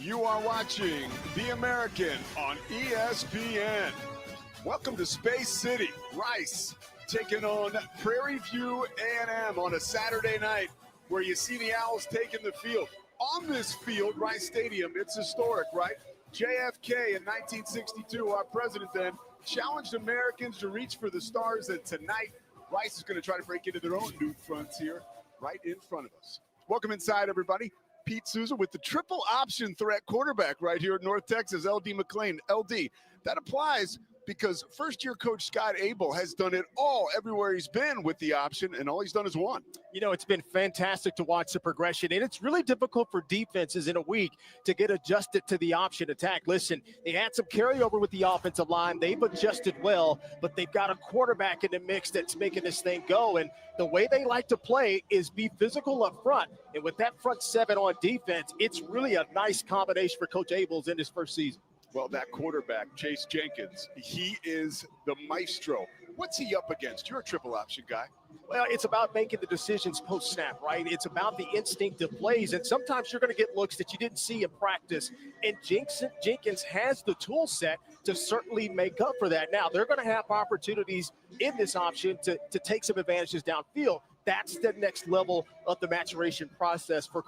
You are watching The American on ESPN. Welcome to Space City. Rice taking on Prairie View A&M on a Saturday night where you see the Owls taking the field. On this field, Rice Stadium, it's historic, right? JFK in 1962, our president then, challenged Americans to reach for the stars, and tonight, Rice is going to try to break into their own new frontier right in front of us. Welcome inside, everybody. Pete Souza with the triple option threat quarterback right here at North Texas, LD McLean. LD, that applies because first-year coach Scott Abel has done it all everywhere he's been with the option, and all he's done is one. You know, it's been fantastic to watch the progression, and it's really difficult for defenses in a week to get adjusted to the option attack. Listen, they had some carryover with the offensive line. They've adjusted well, but they've got a quarterback in the mix that's making this thing go, and the way they like to play is be physical up front, and with that front seven on defense, it's really a nice combination for Coach Abel's in his first season. Well, that quarterback, Chase Jenkins, he is the maestro. What's he up against? You're a triple option guy. Well, it's about making the decisions post-snap, right? It's about the instinctive plays, and sometimes you're going to get looks that you didn't see in practice, and Jenkins has the tool set to certainly make up for that. Now, they're going to have opportunities in this option to take some advantages downfield. That's the next level of the maturation process for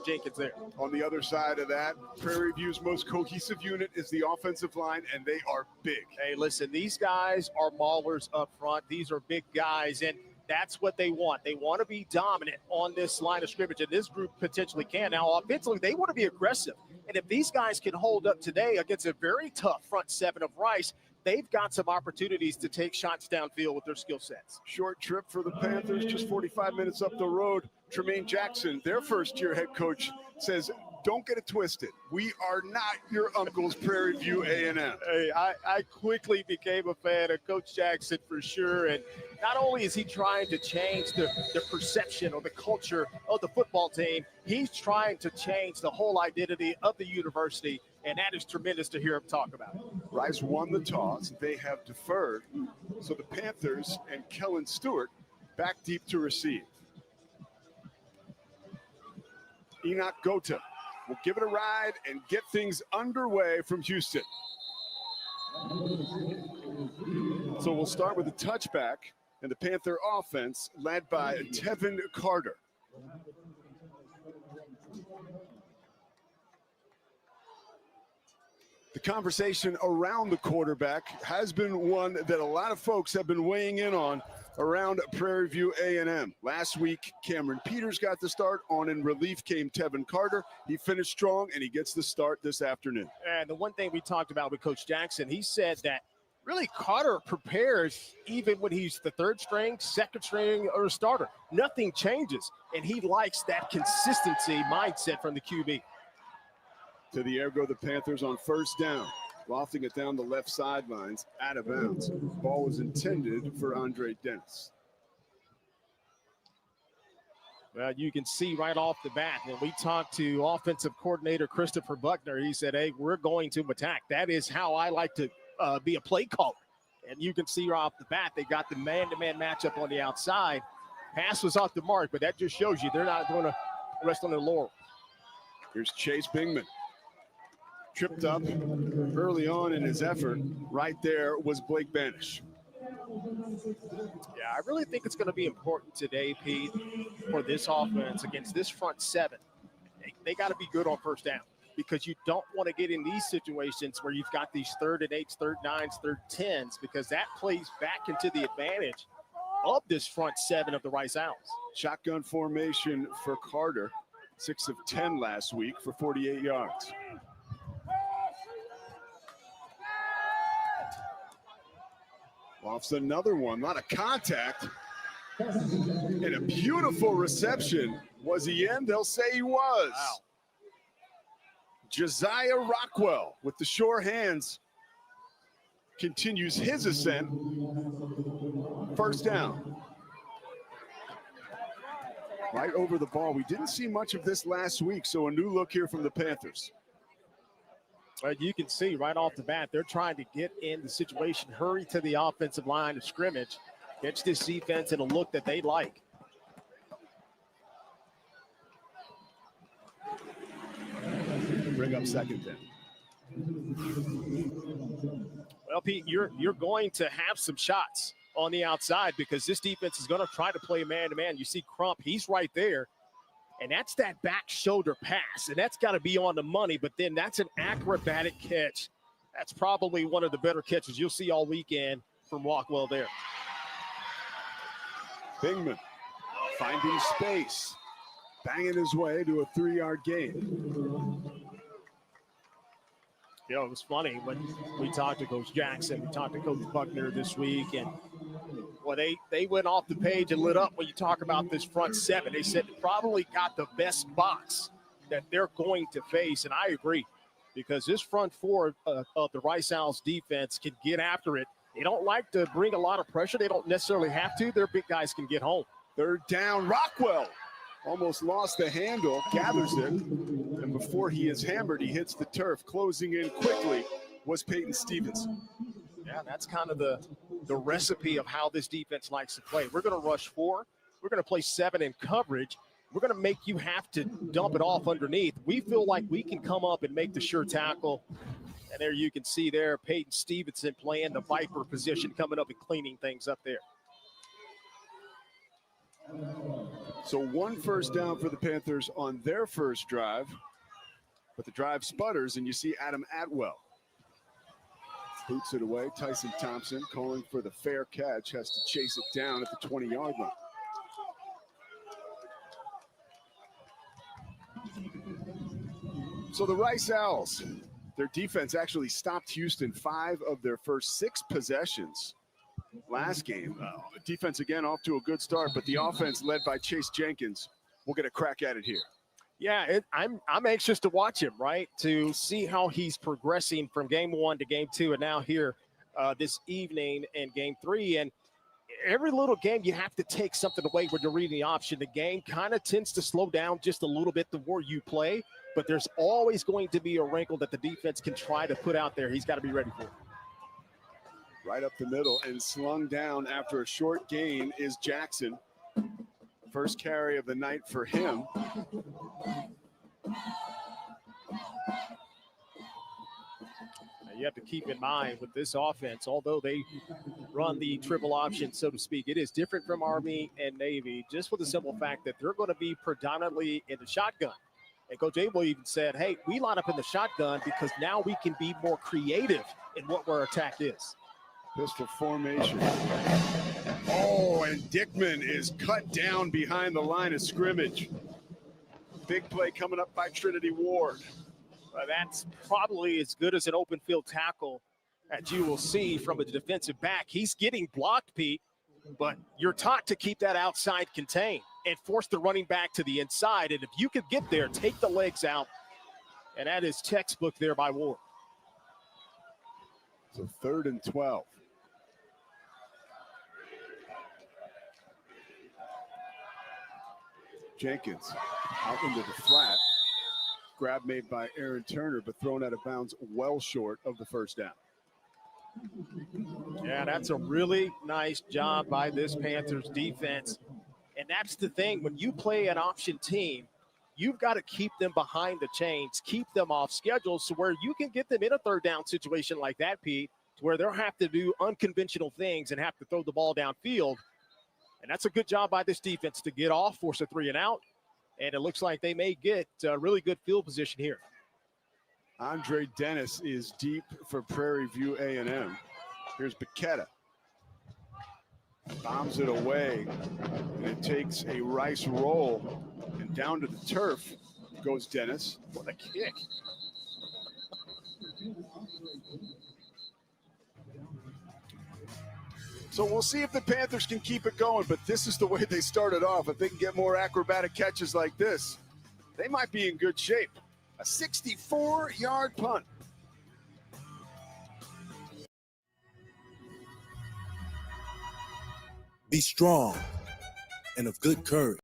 Jenkins there. On the other side of that, Prairie View's most cohesive unit is the offensive line, and they are big. Hey, listen, these guys are maulers up front. These are big guys, and that's what they want. They want to be dominant on this line of scrimmage, and this group potentially can. Now, offensively, they want to be aggressive. And if these guys can hold up today against a very tough front seven of Rice, they've got some opportunities to take shots downfield with their skill sets. Short trip for the Panthers, just 45 minutes up the road. Tremaine Jackson, their first-year head coach, says, don't get it twisted. We are not your uncle's Prairie View A&M. Hey, I quickly became a fan of Coach Jackson for sure. And not only is he trying to change the perception or the culture of the football team, he's trying to change the whole identity of the university. And that is tremendous to hear him talk about it. Rice won the toss. They have deferred. So the Panthers and Kellen Stewart back deep to receive. Enoch Gota will give it a ride and get things underway from Houston. So we'll start with a touchback and the Panther offense led by Tevin Carter. The conversation around the quarterback has been one that a lot of folks have been weighing in on around Prairie View A&M. Last week, Cameron Peters got the start. On in relief came Tevin Carter. He finished strong, and he gets the start this afternoon. And the one thing we talked about with Coach Jackson, he said that really Carter prepares even when he's the third string, second string, or a starter. Nothing changes, and he likes that consistency mindset from the QB. To the air go the Panthers on first down. Lofting it down the left sidelines, out of bounds. Ball was intended for Andre Dennis. Well, you can see right off the bat, when we talked to offensive coordinator Christopher Buckner, he said, hey, we're going to attack. That is how I like to be a play caller. And you can see right off the bat, they got the man-to-man matchup on the outside. Pass was off the mark, but that just shows you they're not going to rest on their laurels. Here's Chase Bingman. Tripped up early on in his effort. Right there was Blake Banish. Yeah, I really think it's going to be important today, Pete, for this offense against this front seven. They got to be good on first down because you don't want to get in these situations where you've got these 3rd and 8s, 3rd 9s, 3rd 10s, because that plays back into the advantage of this front seven of the Rice Owls. Shotgun formation for Carter. 6 of 10 last week for 48 yards. Lofts another one, not a contact. And a beautiful reception. Was he in? They'll say he was. Wow. Josiah Rockwell with the sure hands continues his ascent. First down. Right over the ball. We didn't see much of this last week, so a new look here from the Panthers. You can see right off the bat, they're trying to get in the situation, hurry to the offensive line of scrimmage, catch this defense in a look that they like. bring up second then. Well, Pete, you're going to have some shots on the outside because this defense is going to try to play man-to-man. You see Crump, he's right there. And that's that back shoulder pass. And that's got to be on the money, but then that's an acrobatic catch. That's probably one of the better catches you'll see all weekend from Rockwell there. Bingman finding space, banging his way to a 3-yard gain. You know, it was funny when we talked to Coach Jackson, we talked to Coach Buckner this week, and well, they went off the page and lit up when you talk about this front seven. They said it probably got the best box that they're going to face, and I agree, because this front four of the Rice Owls defense can get after it. They don't like to bring a lot of pressure. They don't necessarily have to. Their big guys can get home. Third down, Rockwell almost lost the handle, gathers it, and before he is hammered, he hits the turf. Closing in quickly was Peyton Stevenson. Yeah, that's kind of the recipe of how this defense likes to play. We're going to rush 4. We're going to play 7 in coverage. We're going to make you have to dump it off underneath. We feel like we can come up and make the sure tackle. And there you can see there Peyton Stevenson playing the Viper position, coming up and cleaning things up there. So 1 first down for the Panthers on their first drive, but the drive sputters, and you see Adam Atwell boots it away. Tyson Thompson calling for the fair catch, has to chase it down at the 20-yard line. So the Rice Owls, their defense actually stopped Houston 5 of their first 6 possessions last game. Defense again off to a good start, but the offense led by Chase Jenkins will get a crack at it here. Yeah, I'm anxious to watch him, right, to see how he's progressing from game 1 to game 2 and now here this evening in game 3. And every little game you have to take something away when you're reading the option. The game kind of tends to slow down just a little bit the more you play, but there's always going to be a wrinkle that the defense can try to put out there. He's got to be ready for it. Right up the middle and slung down after a short gain is Jackson. First carry of the night for him. You have to keep in mind with this offense, although they run the triple option, so to speak, it is different from Army and Navy, just for the simple fact that they're going to be predominantly in the shotgun. And Coach Abel even said, hey, we line up in the shotgun because now we can be more creative in what our attack is. Pistol formation. Oh, and Dickman is cut down behind the line of scrimmage. Big play coming up by Trinity Ward. That's probably as good as an open field tackle that you will see from a defensive back. He's getting blocked, Pete, but you're taught to keep that outside contained and force the running back to the inside. And if you could get there, take the legs out. And that is textbook there by Ward. So 3rd and 12. Jenkins out into the flat. Grab made by Aaron Turner, but thrown out of bounds well short of the first down. Yeah, that's a really nice job by this Panthers defense. And that's the thing. When you play an option team, you've got to keep them behind the chains, keep them off schedule so where you can get them in a 3rd down situation like that, Pete, to where they'll have to do unconventional things and have to throw the ball downfield. And that's a good job by this defense to get off, force a 3 and out. And it looks like they may get a really good field position here. Andre Dennis is deep for Prairie View A&M. Here's Paqueta. Bombs it away, and it takes a Rice roll. And down to the turf goes Dennis. What a kick. So we'll see if the Panthers can keep it going, but this is the way they started off. If they can get more acrobatic catches like this, they might be in good shape. A 64-yard punt. Be strong and of good courage.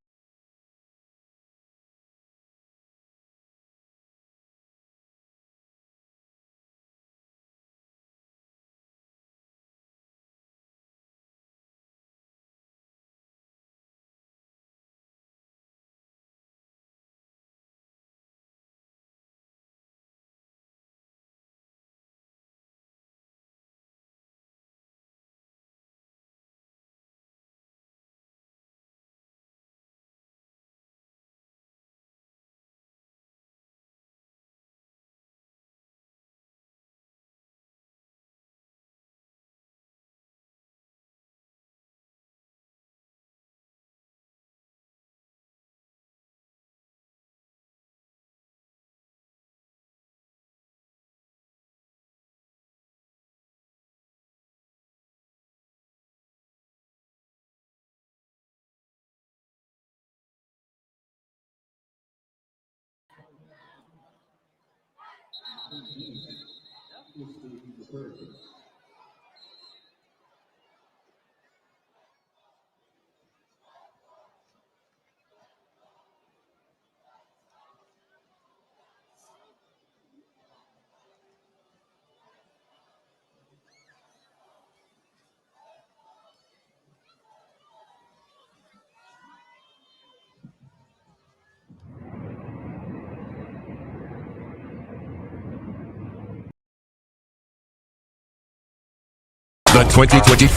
The 2025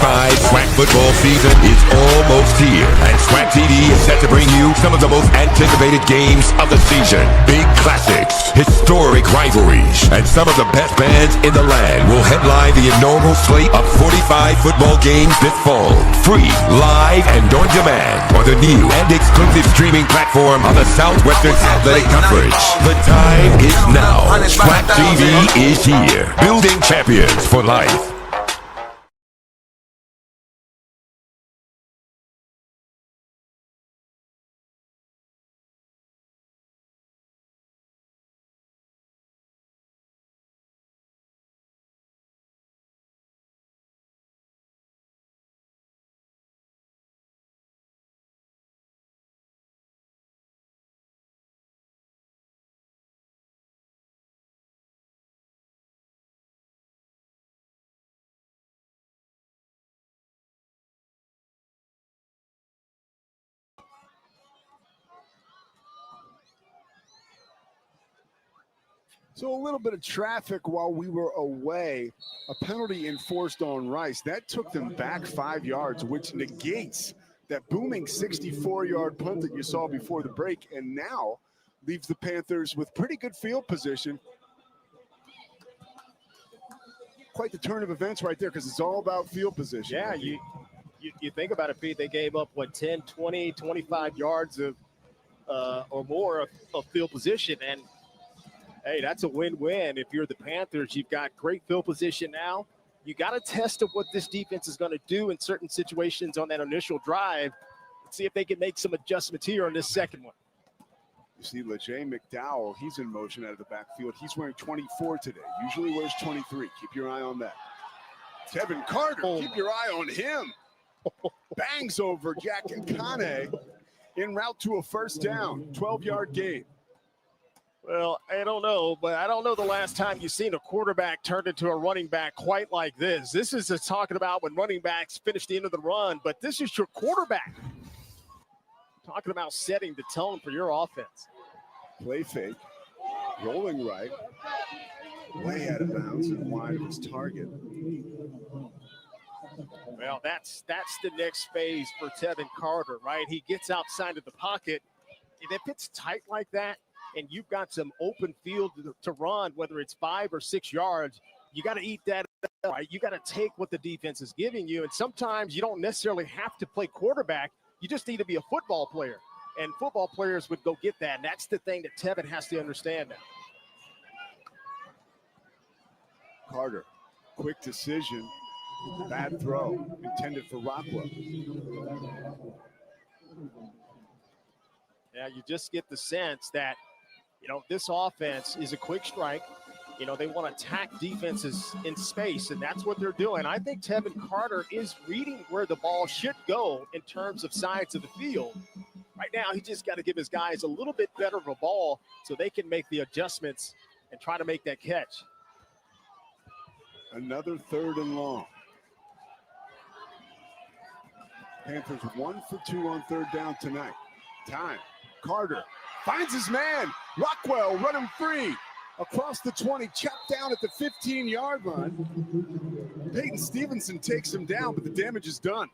SWAC football season is almost here, and SWAC TV is set to bring you some of the most anticipated games of the season. Big classics, historic rivalries, and some of the best bands in the land will headline the inaugural slate of 45 football games this fall. Free, live, and on demand on the new and exclusive streaming platform of the Southwestern Athletic Conference. The time is now. SWAC TV is here, building champions for life. So a little bit of traffic while we were away. A penalty enforced on Rice. That took them back 5 yards, which negates that booming 64-yard punt that you saw before the break, and now leaves the Panthers with pretty good field position. Quite the turn of events right there, because it's all about field position. Yeah, you think about it, Pete, they gave up, 10, 20, 25 yards of or more of field position, and hey, that's a win-win. If you're the Panthers, you've got great field position now. You got to test what this defense is going to do in certain situations on that initial drive. Let's see if they can make some adjustments here on this second one. You see LeJay McDowell, he's in motion out of the backfield. He's wearing 24 today. Usually wears 23. Keep your eye on that. Tevin Carter, keep your eye on him. Bangs over Jack Kane en route to a first down, 12-yard gain. Well, I don't know, but I don't know the last time you've seen a quarterback turned into a running back quite like this. This is talking about when running backs finish the end of the run, but this is your quarterback. Talking about setting the tone for your offense. Play fake, rolling right, way out of bounds and wide of his target. Well, that's the next phase for Tevin Carter, right? He gets outside of the pocket. If it's tight like that, and you've got some open field to run, whether it's 5 or 6 yards, you got to eat that, right? You got to take what the defense is giving you. And sometimes you don't necessarily have to play quarterback. You just need to be a football player. And football players would go get that. And that's the thing that Tevin has to understand now. Carter, quick decision, bad throw, intended for Rockwell. Yeah, you just get the sense that, this offense is a quick strike. They want to attack defenses in space, and that's what they're doing. I think Tevin Carter is reading where the ball should go in terms of sides of the field. Right now, he just got to give his guys a little bit better of a ball so they can make the adjustments and try to make that catch. Another 3rd and long. Panthers 1 for 2 on 3rd down tonight. Time. Carter finds his man. Rockwell running free across the 20, chopped down at the 15-yard line. Peyton Stevenson takes him down, but the damage is done.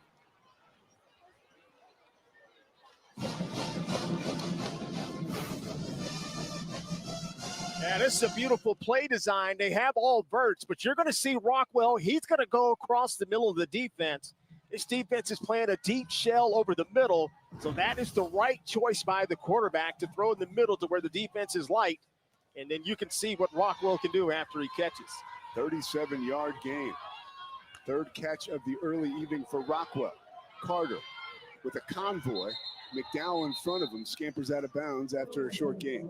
Yeah, this is a beautiful play design. They have all verts, but you're going to see Rockwell. He's going to go across the middle of the defense. This defense is playing a deep shell over the middle, so that is the right choice by the quarterback to throw in the middle to where the defense is light, and then you can see what Rockwell can do after he catches. 37-yard gain. 3rd catch of the early evening for Rockwell. Carter with a convoy. McDowell in front of him scampers out of bounds after a short gain.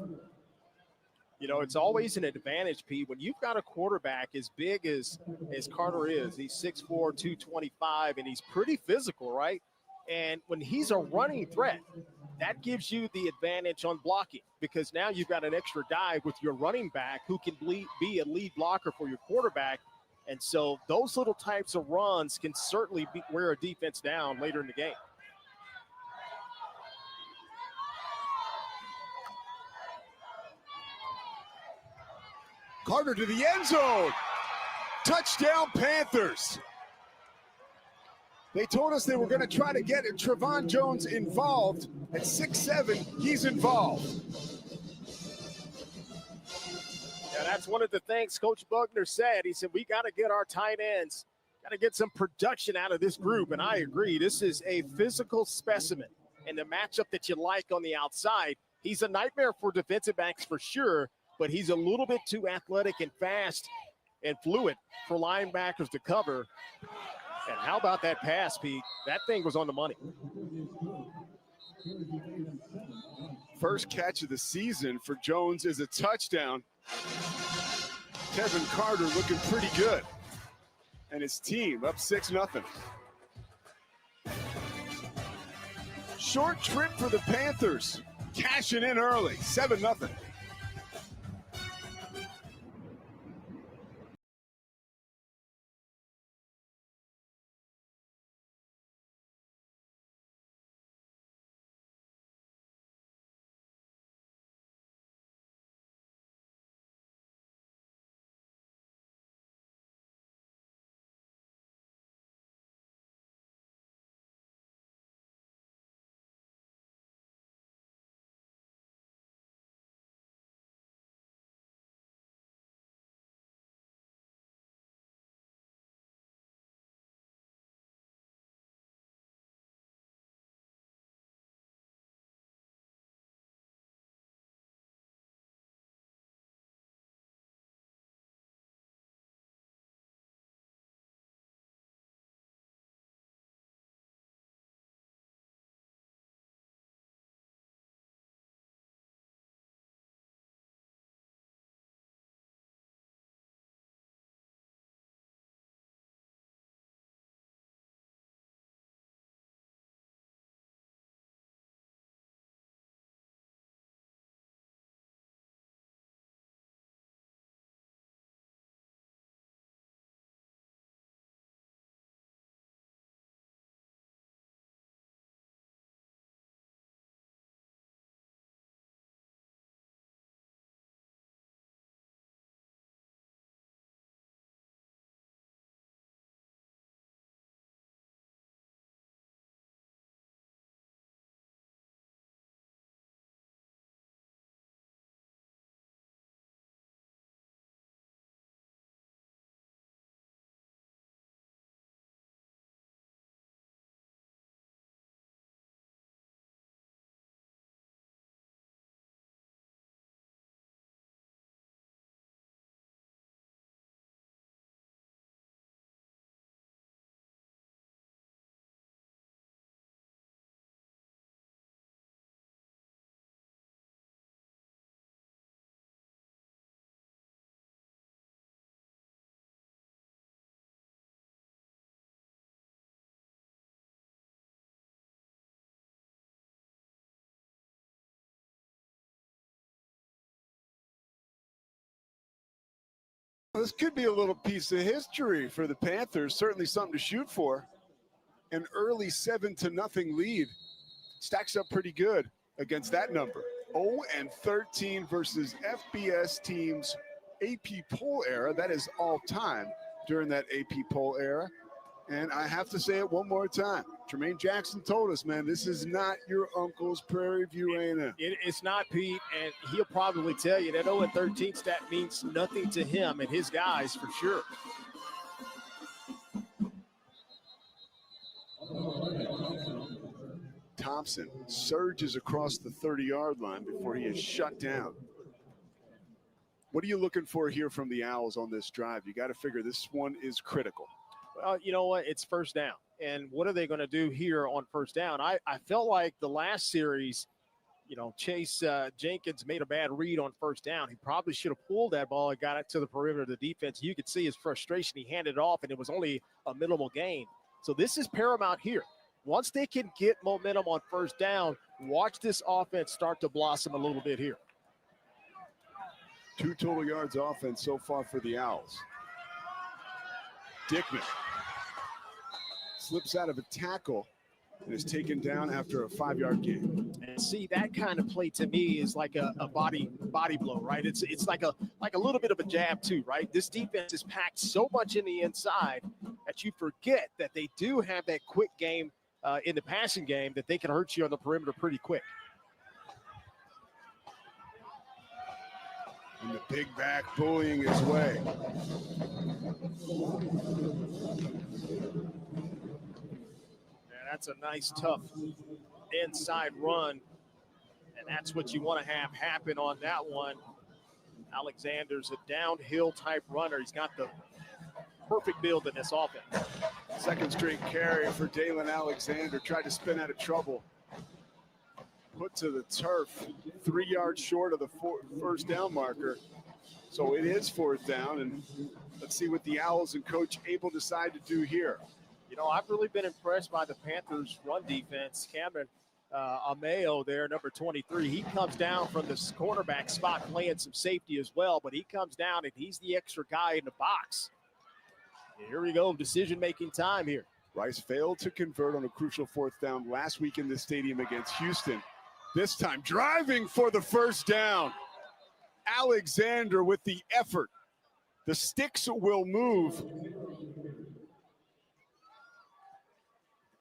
You know, it's always an advantage, Pete, when you've got a quarterback as big as Carter is. He's 6'4", 225, and he's pretty physical, right? And when he's a running threat, that gives you the advantage on blocking because now you've got an extra guy with your running back who can be a lead blocker for your quarterback. And so those little types of runs can certainly wear a defense down later in the game. Carter to the end zone. Touchdown, Panthers. They told us they were going to try to get Trevon Jones involved. At 6'7", he's involved. Yeah, that's one of the things Coach Buckner said. He said, we got to get our tight ends, got to get some production out of this group. And I agree. This is a physical specimen. And the matchup that you like on the outside, he's a nightmare for defensive backs for sure, but he's a little bit too athletic and fast and fluid for linebackers to cover. And how about that pass, Pete? That thing was on the money. First catch of the season for Jones is a touchdown. Kevin Carter looking pretty good. And his team up 6-0. Short trip for the Panthers. Cashing in early, 7-0. This could be a little piece of history for the Panthers. Certainly something to shoot for. An early 7-0 lead stacks up pretty good against that number. 0-13 versus FBS teams AP poll era. That is all time during that AP poll era. And I have to say it one more time. Tremaine Jackson told us, man, this is not your uncle's Prairie View A&M. It's not, Pete, and he'll probably tell you that 0-13 stat means nothing to him and his guys for sure. Thompson surges across the 30-yard line before he is shut down. What are you looking for here from the Owls on this drive? You got to figure this one is critical. Well, you know what? It's first down. And what are they going to do here on first down? I felt like the last series, Chase Jenkins made a bad read on first down. He probably should have pulled that ball and got it to the perimeter of the defense. You could see his frustration. He handed it off, and it was only a minimal gain. So this is paramount here. Once they can get momentum on first down, watch this offense start to blossom a little bit here. 2 total yards offense so far for the Owls. Dickman slips out of a tackle and is taken down after a 5-yard gain. And see, that kind of play to me is like a body blow, right? It's like a little bit of a jab too, right? This defense is packed so much in the inside that you forget that they do have that quick game in the passing game, that they can hurt you on the perimeter pretty quick. And the big back bullying his way. That's a nice, tough inside run, and that's what you want to have happen on that one. Alexander's a downhill type runner. He's got the perfect build in this offense. Second straight carry for Dalen Alexander. Tried to spin out of trouble. Put to the turf, 3 yards short of the first down marker. So it is 4th down, and let's see what the Owls and Coach Abel decide to do here. I've really been impressed by the Panthers' run defense. Cameron Ameo there, number 23, he comes down from the cornerback spot playing some safety as well, but he comes down and he's the extra guy in the box. And here we go, decision-making time here. Rice failed to convert on a crucial 4th down last week in the stadium against Houston. This time driving for the first down. Alexander with the effort. The sticks will move.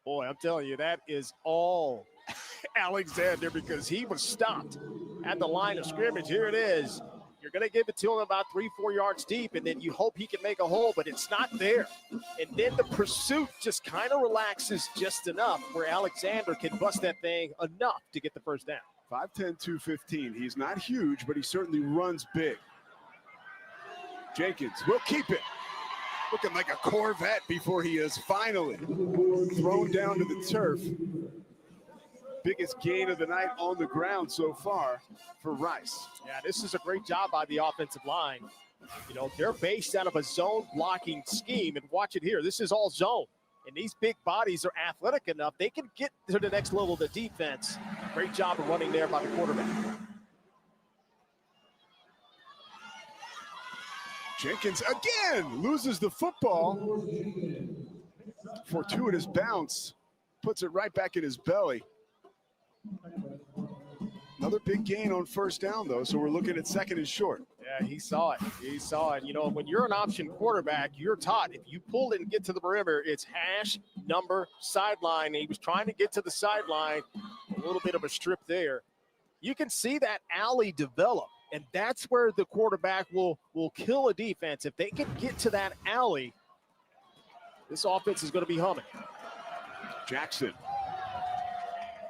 Boy, I'm telling you, that is all Alexander, because he was stopped at the line of scrimmage. Here it is. You're going to give it to him about 3-4 yards deep, and then you hope he can make a hole, but it's not there. And then the pursuit just kind of relaxes just enough where Alexander can bust that thing enough to get the first down. 5'10", 215. He's not huge, but he certainly runs big. Jenkins will keep it. Looking like a Corvette before he is finally thrown down to the turf. Biggest gain of the night on the ground so far for Rice. Yeah, this is a great job by the offensive line. They're based out of a zone blocking scheme, and watch it here. This is all zone, and these big bodies are athletic enough. They can get to the next level of the defense. Great job of running there by the quarterback. Jenkins again loses the football. Fortuitous bounce, puts it right back in his belly. Another big gain on first down, though, so we're looking at 2nd and short. Yeah, he saw it. He saw it. When you're an option quarterback, you're taught if you pull it and get to the perimeter, it's hash, number, sideline. He was trying to get to the sideline. A little bit of a strip there. You can see that alley develop. And that's where the quarterback will kill a defense. If they can get to that alley, this offense is going to be humming. Jackson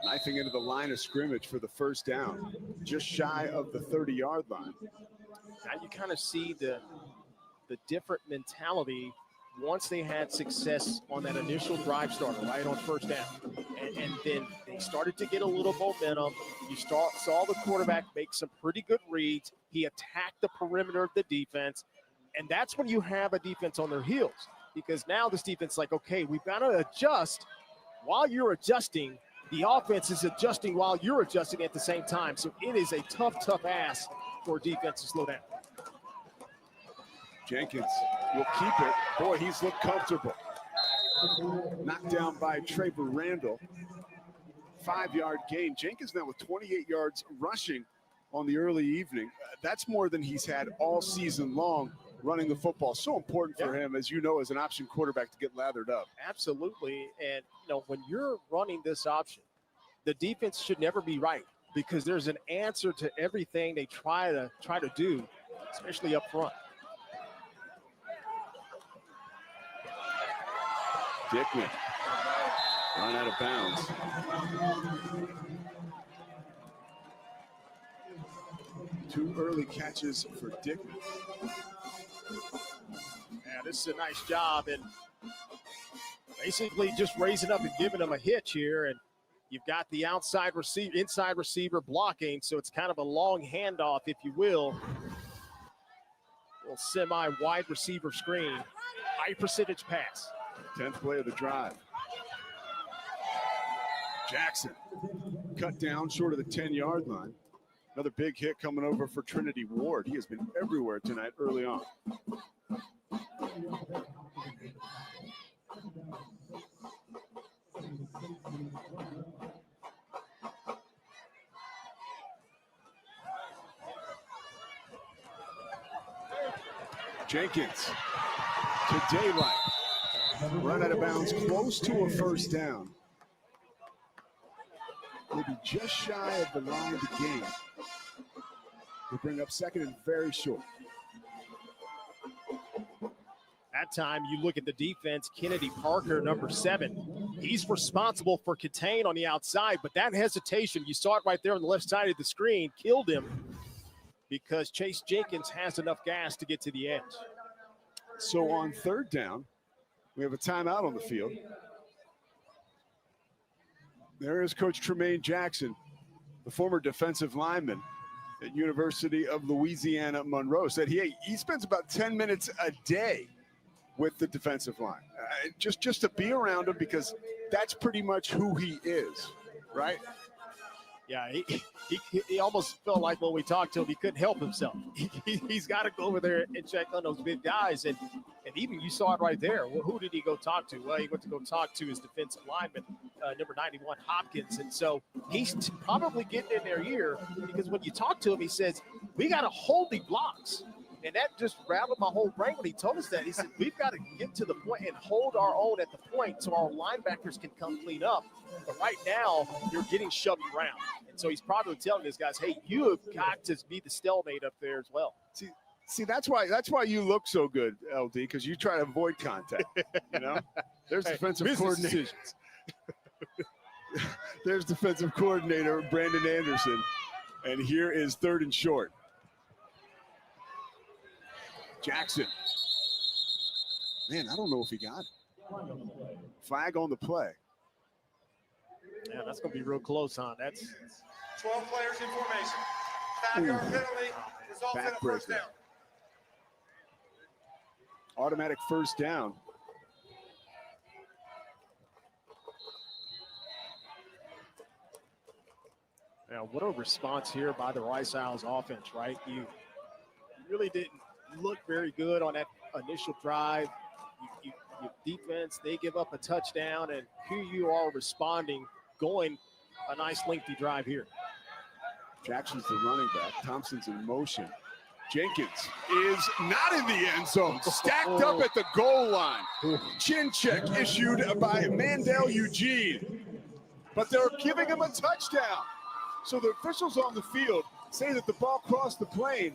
knifing into the line of scrimmage for the first down, just shy of the 30-yard line. Now you kind of see the different mentality once they had success on that initial drive starter, right on first down. And then they started to get a little momentum. You saw the quarterback make some pretty good reads. He attacked the perimeter of the defense. And that's when you have a defense on their heels, because now this defense is like, okay, we've got to adjust. While you're adjusting, the offense is adjusting while you're adjusting at the same time. So it is a tough ask for defense to slow down. Jenkins will keep it. Boy, he's looked comfortable. Knocked down by Traver Randall. 5-yard gain. Jenkins now with 28 yards rushing on the early evening. That's more than he's had all season long running the football. So important for him, as you know, as an option quarterback, to get lathered up. Absolutely. And, when you're running this option, the defense should never be right, because there's an answer to everything they try to do, especially up front. Dickman run out of bounds. Two early catches for Dickman. Yeah, this is a nice job, and basically just raising up and giving him a hitch here. And You've got the inside receiver blocking, so it's kind of a long handoff, if you will. Little semi-wide receiver screen. High percentage pass. 10th play of the drive. Jackson cut down short of the 10-yard line. Another big hit coming over for Trinity Ward. He has been everywhere tonight early on. Jenkins to Daylight. Run out of bounds, close to a first down. Maybe just shy of the line of the game. They bring up second and very short. That time, you look at the defense, Kennedy Parker, number 7. He's responsible for contain on the outside, but that hesitation, you saw it right there on the left side of the screen, killed him because Chase Jenkins has enough gas to get to the edge. So on third down, we have a timeout on the field. There is Coach Tremaine Jackson, the former defensive lineman at University of Louisiana Monroe, said he spends about 10 minutes a day with the defensive line, just to be around him, because that's pretty much who he is, right? Yeah, he almost felt like when we talked to him, he couldn't help himself. He's got to go over there and check on those big guys. And even you saw it right there. Well, who did he go talk to? Well, he went to go talk to his defensive lineman, number 91, Hopkins. And so he's probably getting in their ear, because when you talk to him, he says, we got to hold the blocks. And that just rattled my whole brain when he told us that. He said, we've got to get to the point and hold our own at the point so our linebackers can come clean up. But right now, you're getting shoved around. And so he's probably telling his guys, hey, you have got to be the stalemate up there as well. See, that's why you look so good, LD, because you try to avoid contact. You know, there's defensive coordinator. There's defensive coordinator Brandon Anderson, and here is 3rd and short. Jackson. Man, I don't know if he got it. Flag on the play. Yeah, that's going to be real close, huh? That's 12 players in formation. 5-yard penalty results in a first down. Automatic first down. Now, what a response here by the Rice Owls offense, right? You really didn't look very good on that initial drive. Your defense, they give up a touchdown, and here you are responding, going a nice lengthy drive here. Jackson's the running back. Thompson's in motion. Jenkins is not in the end zone. Stacked up at the goal line. Chin check issued by Mandel Eugene. But they're giving him a touchdown. So the officials on the field say that the ball crossed the plane.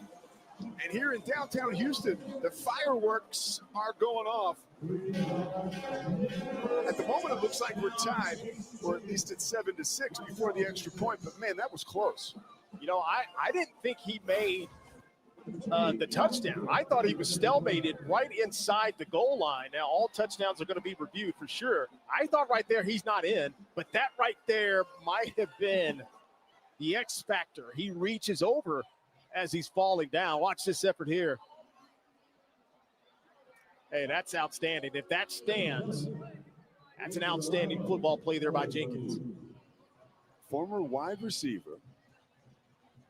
And here in downtown Houston, the fireworks are going off. At the moment, it looks like we're tied, or at least it's 7-6 before the extra point. But, man, that was close. You know, I didn't think he made the touchdown. I thought he was stalemated right inside the goal line. Now, all touchdowns are going to be reviewed for sure. I thought right there he's not in, but that right there might have been the X factor. He reaches over as he's falling down. Watch this effort here. Hey, that's outstanding. If that stands, that's an outstanding football play there by Jenkins. Former wide receiver,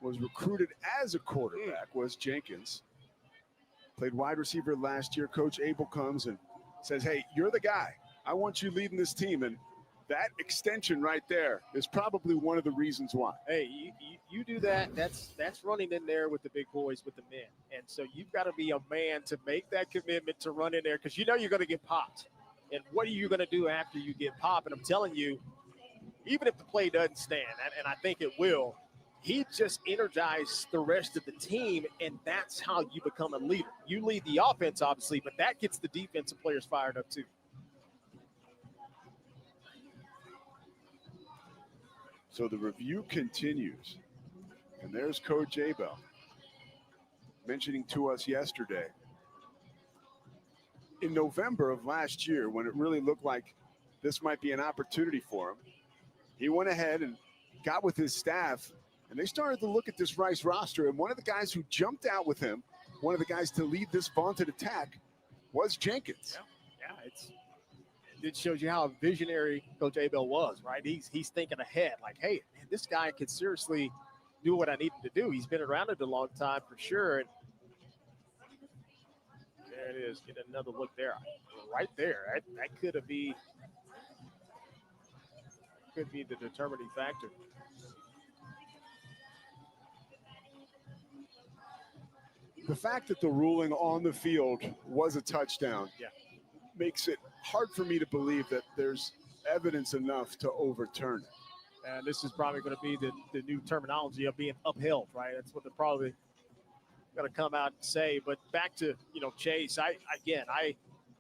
was recruited as a quarterback, was Jenkins. Played wide receiver last year. Coach Abel comes and says, hey, you're the guy. I want you leading this team. And that extension right there is probably one of the reasons why. Hey, you do that. That's running in there with the big boys, with the men. And so you've got to be a man to make that commitment to run in there, because you know you're going to get popped. And what are you going to do after you get popped? And I'm telling you, even if the play doesn't stand, and I think it will, he just energized the rest of the team, and that's how you become a leader. You lead the offense, obviously, but that gets the defensive players fired up too. So the review continues, and there's Coach Abel mentioning to us yesterday, in November of last year, when it really looked like this might be an opportunity for him, he went ahead and got with his staff, and they started to look at this Rice roster. And one of the guys who jumped out with him, one of the guys to lead this vaunted attack, was Jenkins. Yeah, it shows you how visionary Coach Abel was, right? He's thinking ahead, like, hey, man, this guy can seriously do what I need him to do. He's been around it a long time for sure. And there it is. Get another look there. Right there. That could be the determining factor. The fact that the ruling on the field was a touchdown makes it hard for me to believe that there's evidence enough to overturn it. And this is probably going to be the new terminology of being upheld, right? That's what they're probably going to come out and say. But back to, Chase, I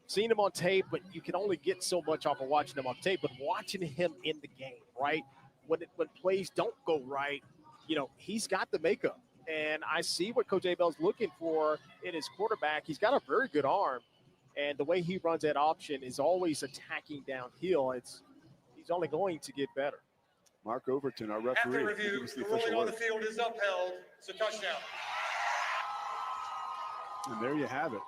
seen him on tape, but you can only get so much off of watching him on tape. But watching him in the game, right, when plays don't go right, he's got the makeup. And I see what Coach Abel's looking for in his quarterback. He's got a very good arm, and the way he runs that option is always attacking downhill. He's only going to get better. Mark Overton, our referee. After review, the ruling on the field is upheld. It's a touchdown. And there you have it.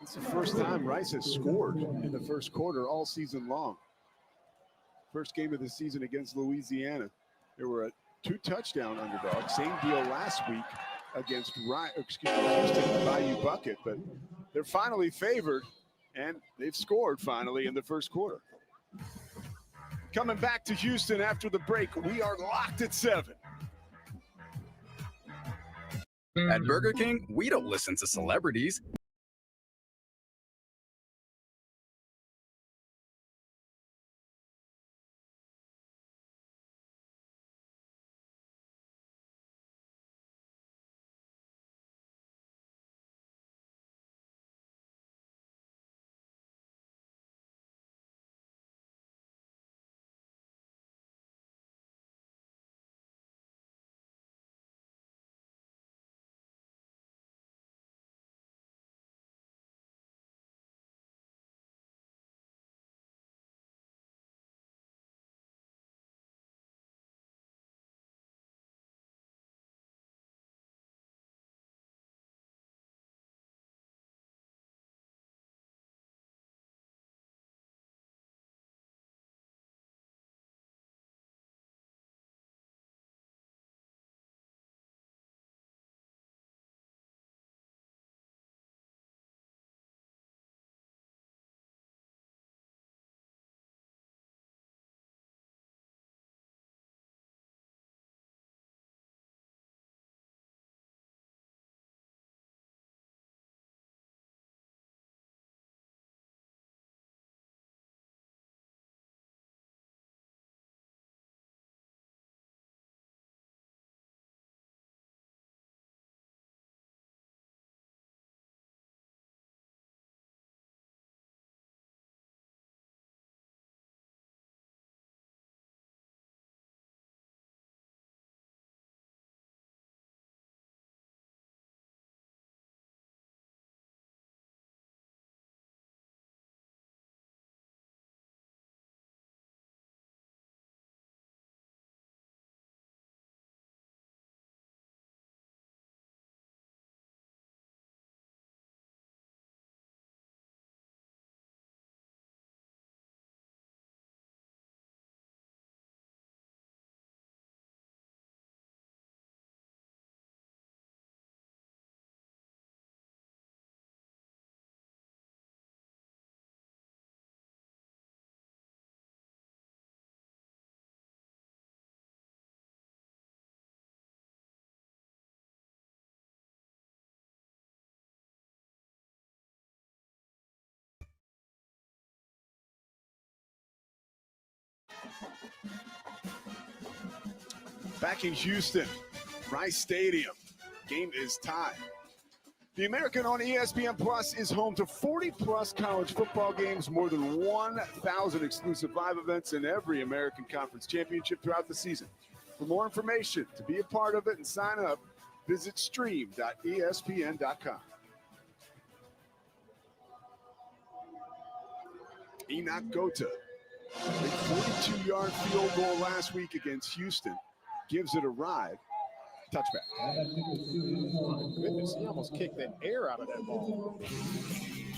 It's the first time Rice has scored in the first quarter all season long. First game of the season against Louisiana. There were a 2-touchdown underdog. Same deal last week against Houston Bayou Bucket, but they're finally favored, and they've scored finally in the first quarter. Coming back to Houston after the break, we are locked at 7. At Burger King, we don't listen to celebrities. Back in Houston, Rice Stadium, game is tied. The American on ESPN Plus is home to 40-plus college football games, more than 1,000 exclusive live events, and every American Conference championship throughout the season. For more information, to be a part of it and sign up, visit stream.espn.com. Enoch Gota. A 42-yard field goal last week against Houston. Gives it a ride. Touchback. Goodness, he almost kicked the air out of that ball.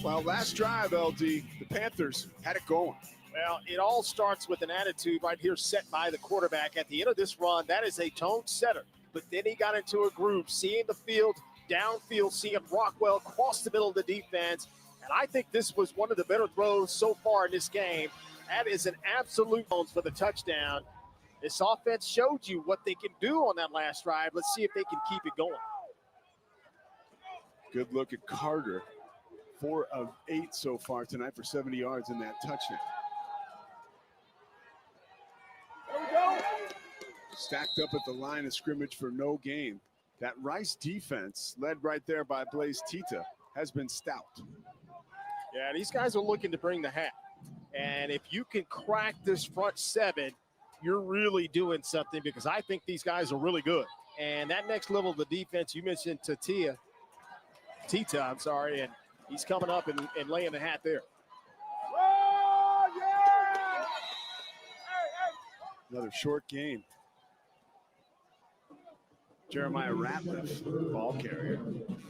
Well, last drive, LD, the Panthers had it going. Well, it all starts with an attitude right here set by the quarterback. At the end of this run, that is a tone setter. But then he got into a groove, seeing the field, downfield, seeing Rockwell cross the middle of the defense. And I think this was one of the better throws so far in this game. That is an absolute bonus for the touchdown. This offense showed you what they can do on that last drive. Let's see if they can keep it going. Good look at Carter. 4 of 8 so far tonight for 70 yards in that touchdown. Stacked up at the line of scrimmage for no gain. That Rice defense, led right there by Blaze Tita, has been stout. Yeah, these guys are looking to bring the hat. And if you can crack this front seven, you're really doing something, because I think these guys are really good. And that next level of the defense, you mentioned Tita, and he's coming up and laying the hat there. Another short game. Jeremiah Ratliff, ball carrier,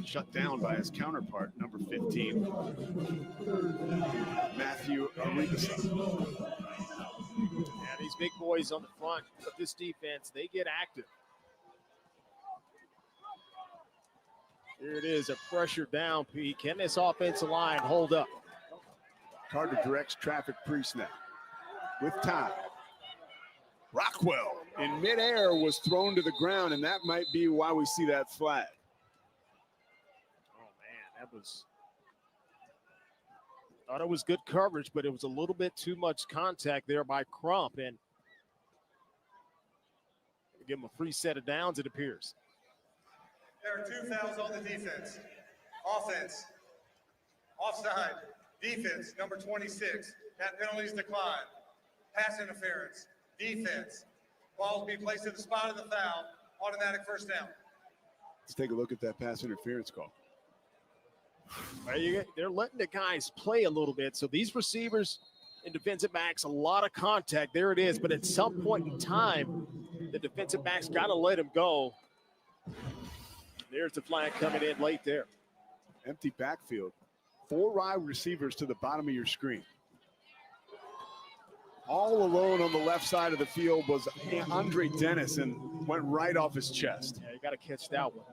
shut down by his counterpart, number 15, Matthew Arribasa. Yeah, these big boys on the front of this defense, they get active. Here it is, a pressure down, Pete. Can this offensive line hold up? Carter directs traffic pre-snap with time. Rockwell in midair was thrown to the ground, and that might be why we see that flag. Oh, man, thought it was good coverage, but it was a little bit too much contact there by Crump, and give him a free set of downs, it appears. There are 2 fouls on the defense. Offense, offside. Defense, number 26. That penalty is declined. Pass interference. Defense. Ball will be placed in the spot of the foul. Automatic first down. Let's take a look at that pass interference call. They're letting the guys play a little bit. So these receivers and defensive backs, a lot of contact. There it is. But at some point in time, the defensive backs got to let him go. There's the flag coming in late there. Empty backfield. 4 wide receivers to the bottom of your screen. All alone on the left side of the field was Andre Dennis, and went right off his chest. Yeah, you got to catch that one.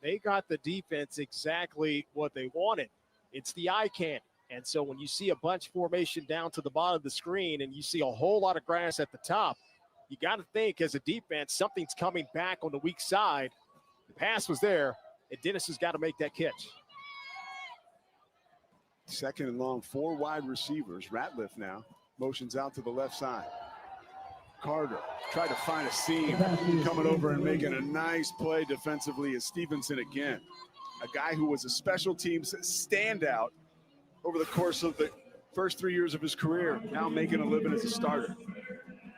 They got the defense exactly what they wanted. It's the eye candy. And so when you see a bunch formation down to the bottom of the screen and you see a whole lot of grass at the top, you got to think as a defense, something's coming back on the weak side. The pass was there, and Dennis has got to make that catch. Second and long, 4 wide receivers. Ratliff now motions out to the left side. Carter tried to find a seam, coming over and making a nice play defensively is Stevenson again. A guy who was a special teams standout over the course of the first 3 years of his career, now making a living as a starter.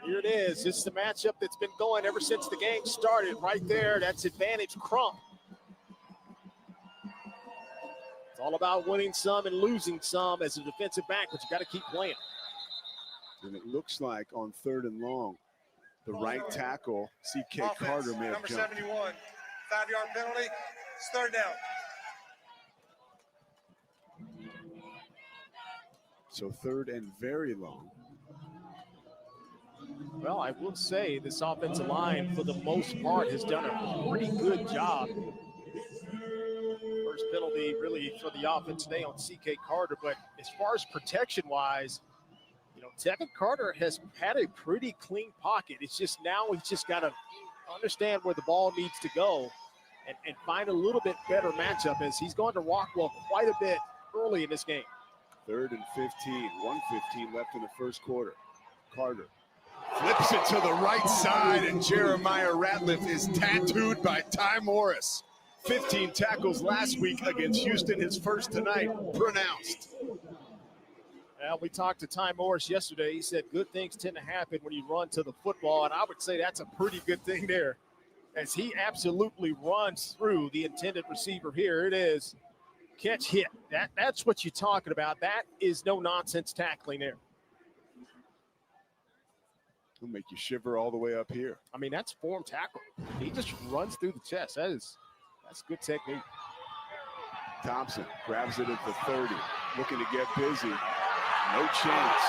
Here it is. This is the matchup that's been going ever since the game started. Right there, that's advantage Crump. It's all about winning some and losing some as a defensive back, but you got to keep playing. And it looks like on 3rd and long, the right tackle, C.K. Carter, may have number jumped. 71, 5-yard penalty. It's 3rd down. So 3rd and very long. Well, I will say this offensive line, for the most part, has done a pretty good job. First penalty really for the offense today on C.K. Carter, but as far as protection-wise, Tevin Carter has had a pretty clean pocket. It's just now he's just got to understand where the ball needs to go and find a little bit better matchup, as he's gone to Rockwell quite a bit early in this game. 3rd and 15, 1:15 left in the first quarter. Carter flips it to the right side, and Jeremiah Ratliff is tattooed by Ty Morris. 15 tackles last week against Houston, his first tonight, pronounced. Well, we talked to Ty Morris yesterday. He said good things tend to happen when you run to the football, and I would say that's a pretty good thing there, as he absolutely runs through the intended receiver. Here it is. catch hit. That's what you're talking about. That is no nonsense tackling there. It'll make you shiver all the way up here. I mean, that's form tackle. He just runs through the chest. That's good technique. Thompson grabs it at the 30, looking to get busy. No chance.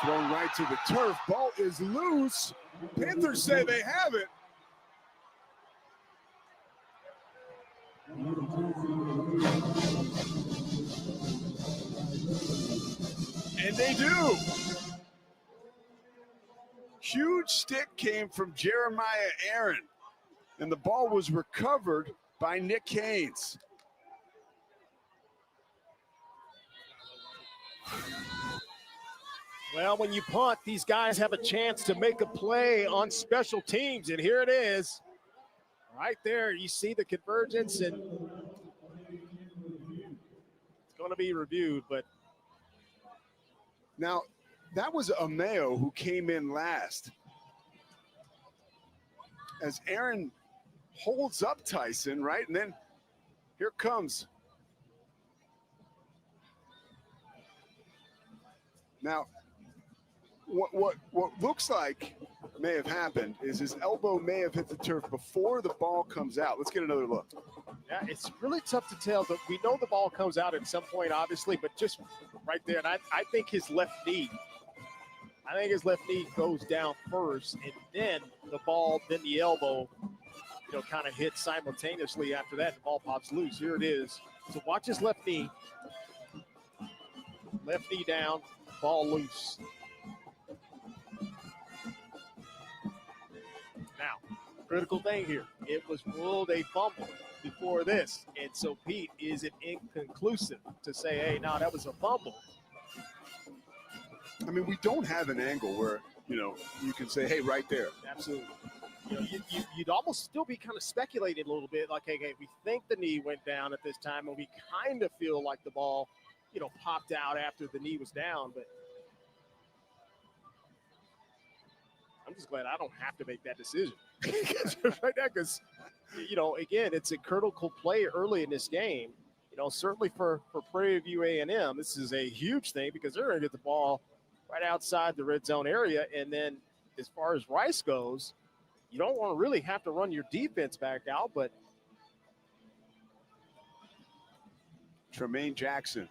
Thrown right to the turf. Ball is loose. Panthers say they have it. And they do. Huge stick came from Jeremiah Aaron, and the ball was recovered by Nick Haynes. Well, when you punt, these guys have a chance to make a play on special teams, and here it is. Right there, you see the convergence, and it's going to be reviewed. But now, that was Ameo who came in last. As Aaron holds up Tyson, right? And then here comes. Now, what looks like may have happened is his elbow may have hit the turf before the ball comes out. Let's get another look. yeah, it's really tough to tell. But we know the ball comes out at some point, obviously, but just right there. And I think his left knee goes down first, and then the ball, then the elbow, kind of hits simultaneously after that. The ball pops loose. Here it is. So watch his left knee. Left knee down, ball loose. Now, critical thing here. It was ruled a fumble before this. And so, Pete, is it inconclusive to say, hey, no, that was a fumble? I mean, we don't have an angle where, you can say, hey, right there. Absolutely. You'd almost still be kind of speculating a little bit, like, hey, we think the knee went down at this time, and we kind of feel like the ball, popped out after the knee was down. But I'm just glad I don't have to make that decision right now, because, again, it's a critical play early in this game. Certainly for Prairie View A&M, this is a huge thing because they're going to get the ball right outside the red zone area. And then as far as Rice goes, you don't want to really have to run your defense back out, but Tremaine Jackson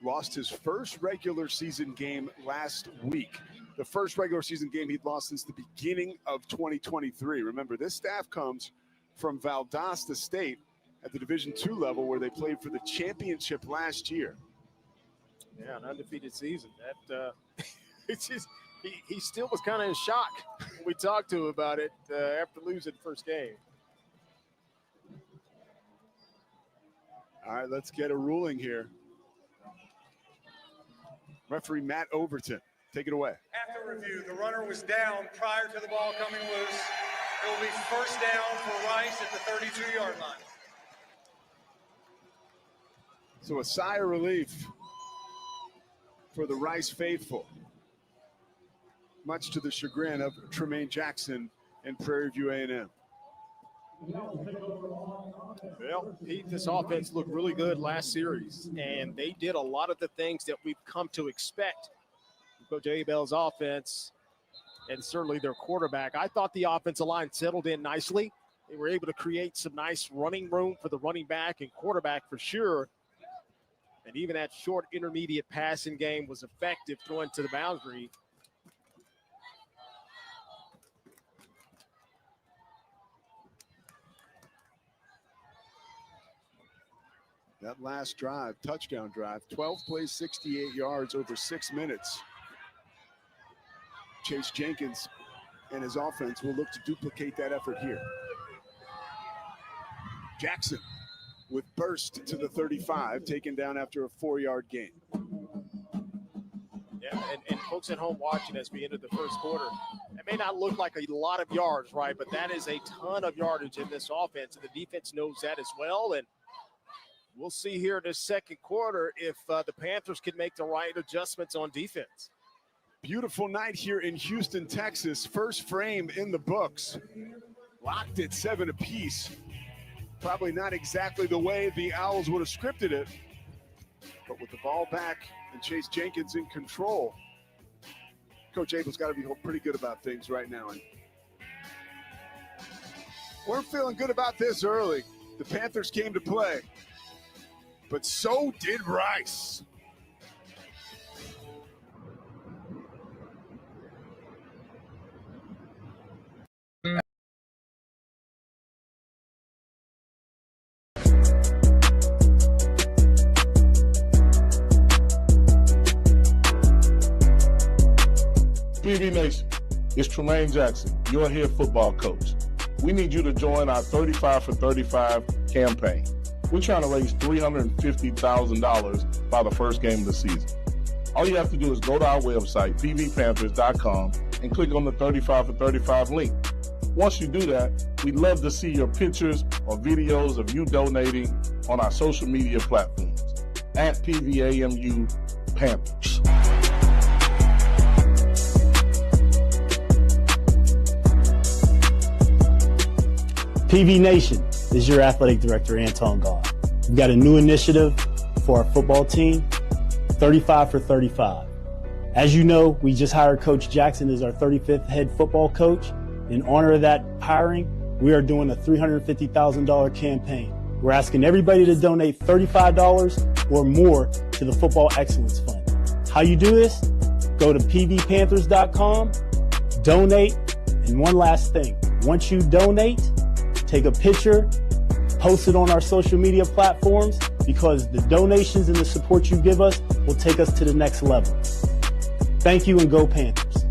lost his first regular season game last week. The first regular season game he'd lost since the beginning of 2023. Remember, this staff comes from Valdosta State at the Division II level, where they played for the championship last year. Yeah, an undefeated season. That it's just he still was kind of in shock when we talked to him about it after losing the first game. All right, let's get a ruling here. Referee Matt Overton, take it away. After review, the runner was down prior to the ball coming loose. It will be first down for Rice at the 32-yard line. So a sigh of relief for the Rice faithful, much to the chagrin of Tremaine Jackson and Prairie View A&M. Well, Pete, this offense looked really good last series, and they did a lot of the things that we've come to expect from Coach Abel's offense and certainly their quarterback. I thought the offensive line settled in nicely. They were able to create some nice running room for the running back and quarterback for sure. And even that short intermediate passing game was effective throwing to the boundary. That last drive, touchdown drive, 12 plays, 68 yards over 6 minutes. Chase Jenkins and his offense will look to duplicate that effort here. Jackson with burst to the 35, taken down after a 4-yard gain. Yeah, and folks at home watching as we enter the first quarter, it may not look like a lot of yards, right? But that is a ton of yardage in this offense, and the defense knows that as well. And we'll see here in this second quarter if the Panthers can make the right adjustments on defense. Beautiful night here in Houston, Texas. First frame in the books. Locked at 7 apiece. Probably not exactly the way the Owls would have scripted it, But with the ball back and Chase Jenkins in control, Coach Abel's got to be pretty good about things right now. And we're feeling good about this early. The Panthers came to play, but so did Rice. PV Nation, it's Tremaine Jackson, your head football coach. We need you to join our 35 for 35 campaign. We're trying to raise $350,000 by the first game of the season. All you have to do is go to our website, pvpanthers.com, and click on the 35 for 35 link. Once you do that, we'd love to see your pictures or videos of you donating on our social media platforms at PVAMU Panthers. PV Nation, this is your athletic director, Anton God. We've got a new initiative for our football team, 35 for 35. As you know, we just hired Coach Jackson as our 35th head football coach. In honor of that hiring, we are doing a $350,000 campaign. We're asking everybody to donate $35 or more to the Football Excellence Fund. How you do this? Go to pvpanthers.com, donate, and one last thing. Once you donate, take a picture, post it on our social media platforms, because the donations and the support you give us will take us to the next level. Thank you, and go Panthers.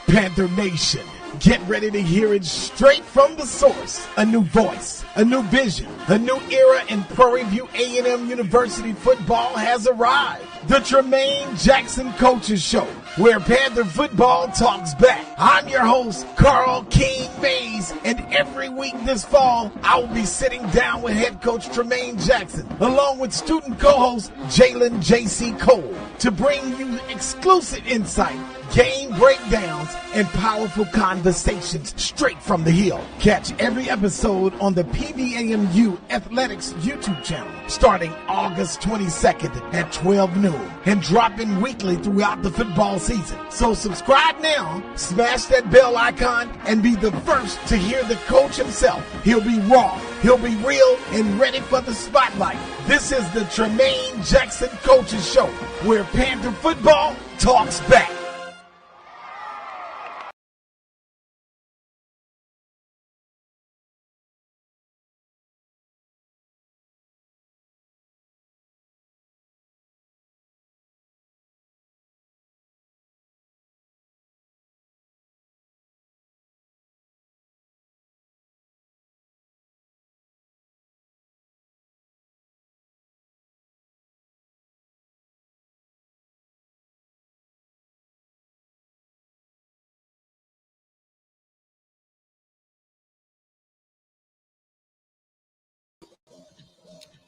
Panther Nation, get ready to hear it straight from the source. A new voice, a new vision, a new era in Prairie View A&M University football has arrived. The Tremaine Jackson Coaches Show, where Panther football talks back. I'm your host, Carl King Mays, and every week this fall, I will be sitting down with head coach Tremaine Jackson, along with student co-host Jalen J.C. Cole, to bring you exclusive insight, game breakdowns, and powerful conversations straight from the Hill. Catch every episode on the PVAMU Athletics YouTube channel starting August 22nd at 12 noon and dropping weekly throughout the football season. So subscribe now, smash that bell icon, and be the first to hear the coach himself. He'll be raw, he'll be real, and ready for the spotlight. This is the Tremaine Jackson Coaches Show, where Panther football talks back.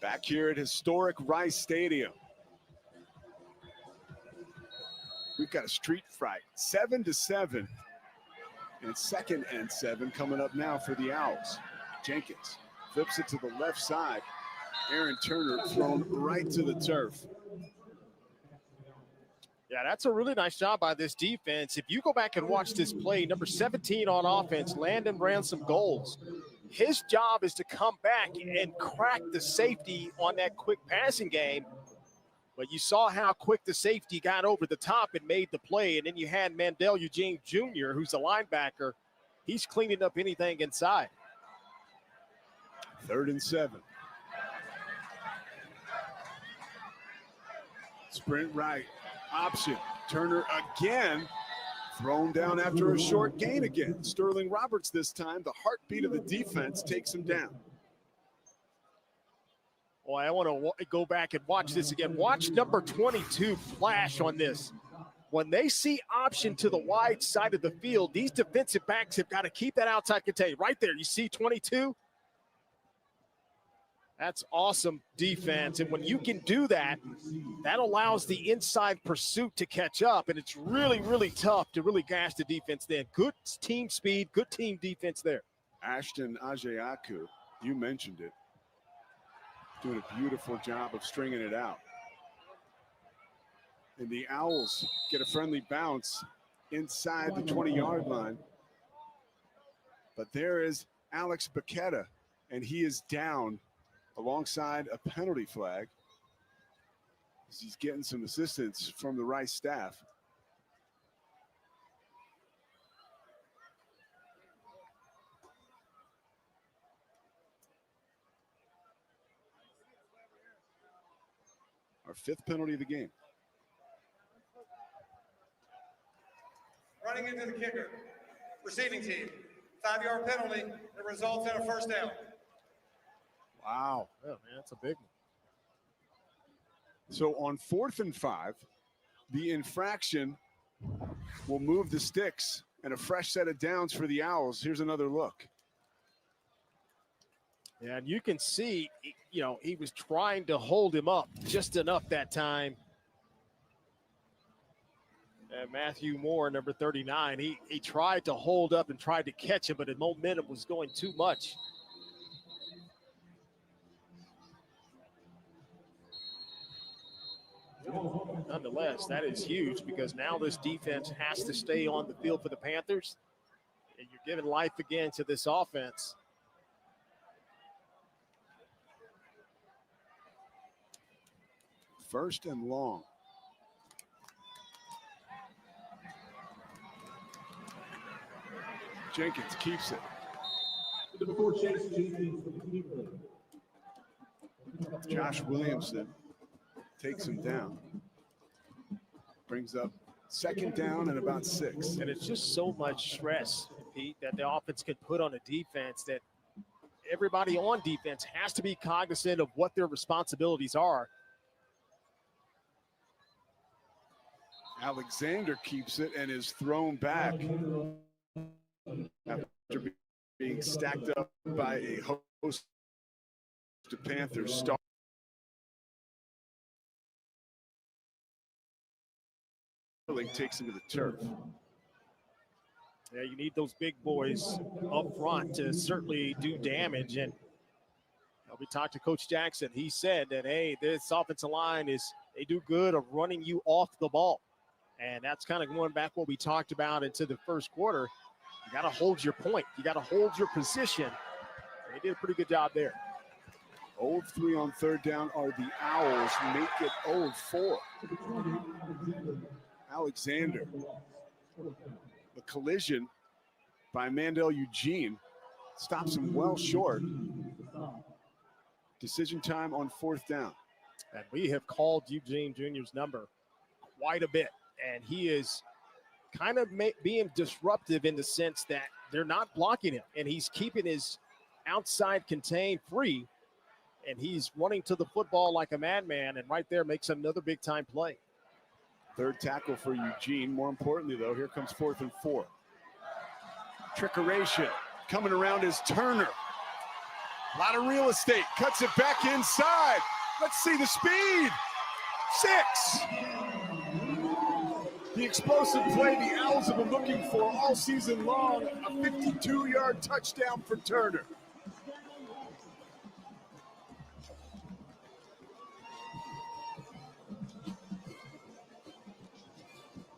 Back here at historic Rice Stadium, we've got a street fight, 7-7, and 2nd and 7 coming up now for the Owls. Jenkins flips it to the left side. Aaron Turner thrown right to the turf. Yeah, that's a really nice job by this defense. If you go back and watch this play, number 17 on offense, Landon Ransom Goals. His job is to come back and crack the safety on that quick passing game. But you saw how quick the safety got over the top and made the play. And then you had Mandel Eugene Jr., who's a linebacker. He's cleaning up anything inside. 3rd and 7. Sprint right. Option. Turner again. Thrown down after a short gain again. Sterling Roberts this time, the heartbeat of the defense, takes him down. Boy, I want to go back and watch this again. Watch number 22 flash on this. When they see option to the wide side of the field, these defensive backs have got to keep that outside contain. Right there, you see 22? That's awesome defense. And when you can do that, that allows the inside pursuit to catch up. And it's really, really tough to really gash the defense then. Good team speed, good team defense there. Ashton Ajayaku, you mentioned it, doing a beautiful job of stringing it out. And the Owls get a friendly bounce inside the 20-yard line. But there is Alex Baqueta, and he is down alongside a penalty flag as he's getting some assistance from the Rice staff. Our 5th penalty of the game. Running into the kicker. Receiving team. 5-yard penalty that results in a first down. Wow. Oh, man, that's a big one. So on 4th and 5, the infraction will move the sticks and a fresh set of downs for the Owls. Here's another look. Yeah, and you can see, you know, he was trying to hold him up just enough that time. And Matthew Moore, number 39, he tried to hold up and tried to catch him, but the momentum was going too much. Nonetheless, that is huge because now this defense has to stay on the field for the Panthers. And you're giving life again to this offense. First and long. Jenkins keeps it. Josh Williamson takes him down. Brings up 2nd down and about 6. And it's just so much stress, Pete, that the offense can put on a defense that everybody on defense has to be cognizant of what their responsibilities are. Alexander keeps it and is thrown back after being stacked up by a host of Panthers. Starling takes him to the turf. Yeah, you need those big boys up front to certainly do damage. And we talked to Coach Jackson. He said that, hey, this offensive line they do good of running you off the ball. And that's kind of going back what we talked about into the first quarter. You got to hold your point. You got to hold your position. They did a pretty good job there. 0-3 on 3rd down are the Owls. Make it 0-4. Alexander. The collision by Mandel Eugene stops him well short. Decision time on 4th down. And we have called Eugene Jr.'s number quite a bit. And he is kind of being disruptive in the sense that they're not blocking him. And he's keeping his outside contained free. And he's running to the football like a madman. And right there makes another big-time play. 3rd tackle for Eugene. More importantly, though, here comes 4th and 4. Trickeration coming around is Turner. A lot of real estate. Cuts it back inside. Let's see the speed. 6. The explosive play the Owls have been looking for all season long. A 52-yard touchdown for Turner.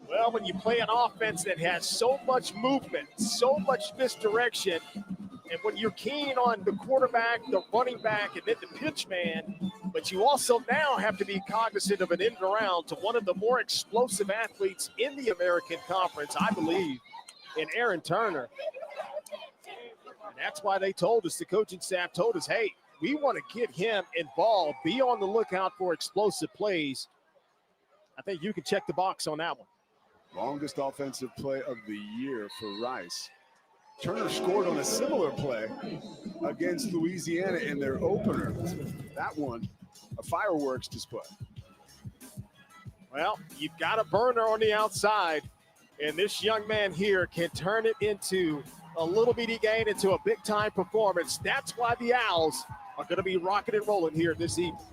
Well, when you play an offense that has so much movement, so much misdirection, and when you're keen on the quarterback, the running back, and then the pitch man, but you also now have to be cognizant of an end around to one of the more explosive athletes in the American Conference, I believe, in Aaron Turner. And that's why they told us, the coaching staff told us, hey, we want to get him involved. Be on the lookout for explosive plays. I think you can check the box on that one. Longest offensive play of the year for Rice. Turner scored on a similar play against Louisiana in their opener. That one, a fireworks display. Well, you've got a burner on the outside, and this young man here can turn it into a little bitty gain into a big-time performance. That's why the Owls are going to be rocking and rolling here this evening.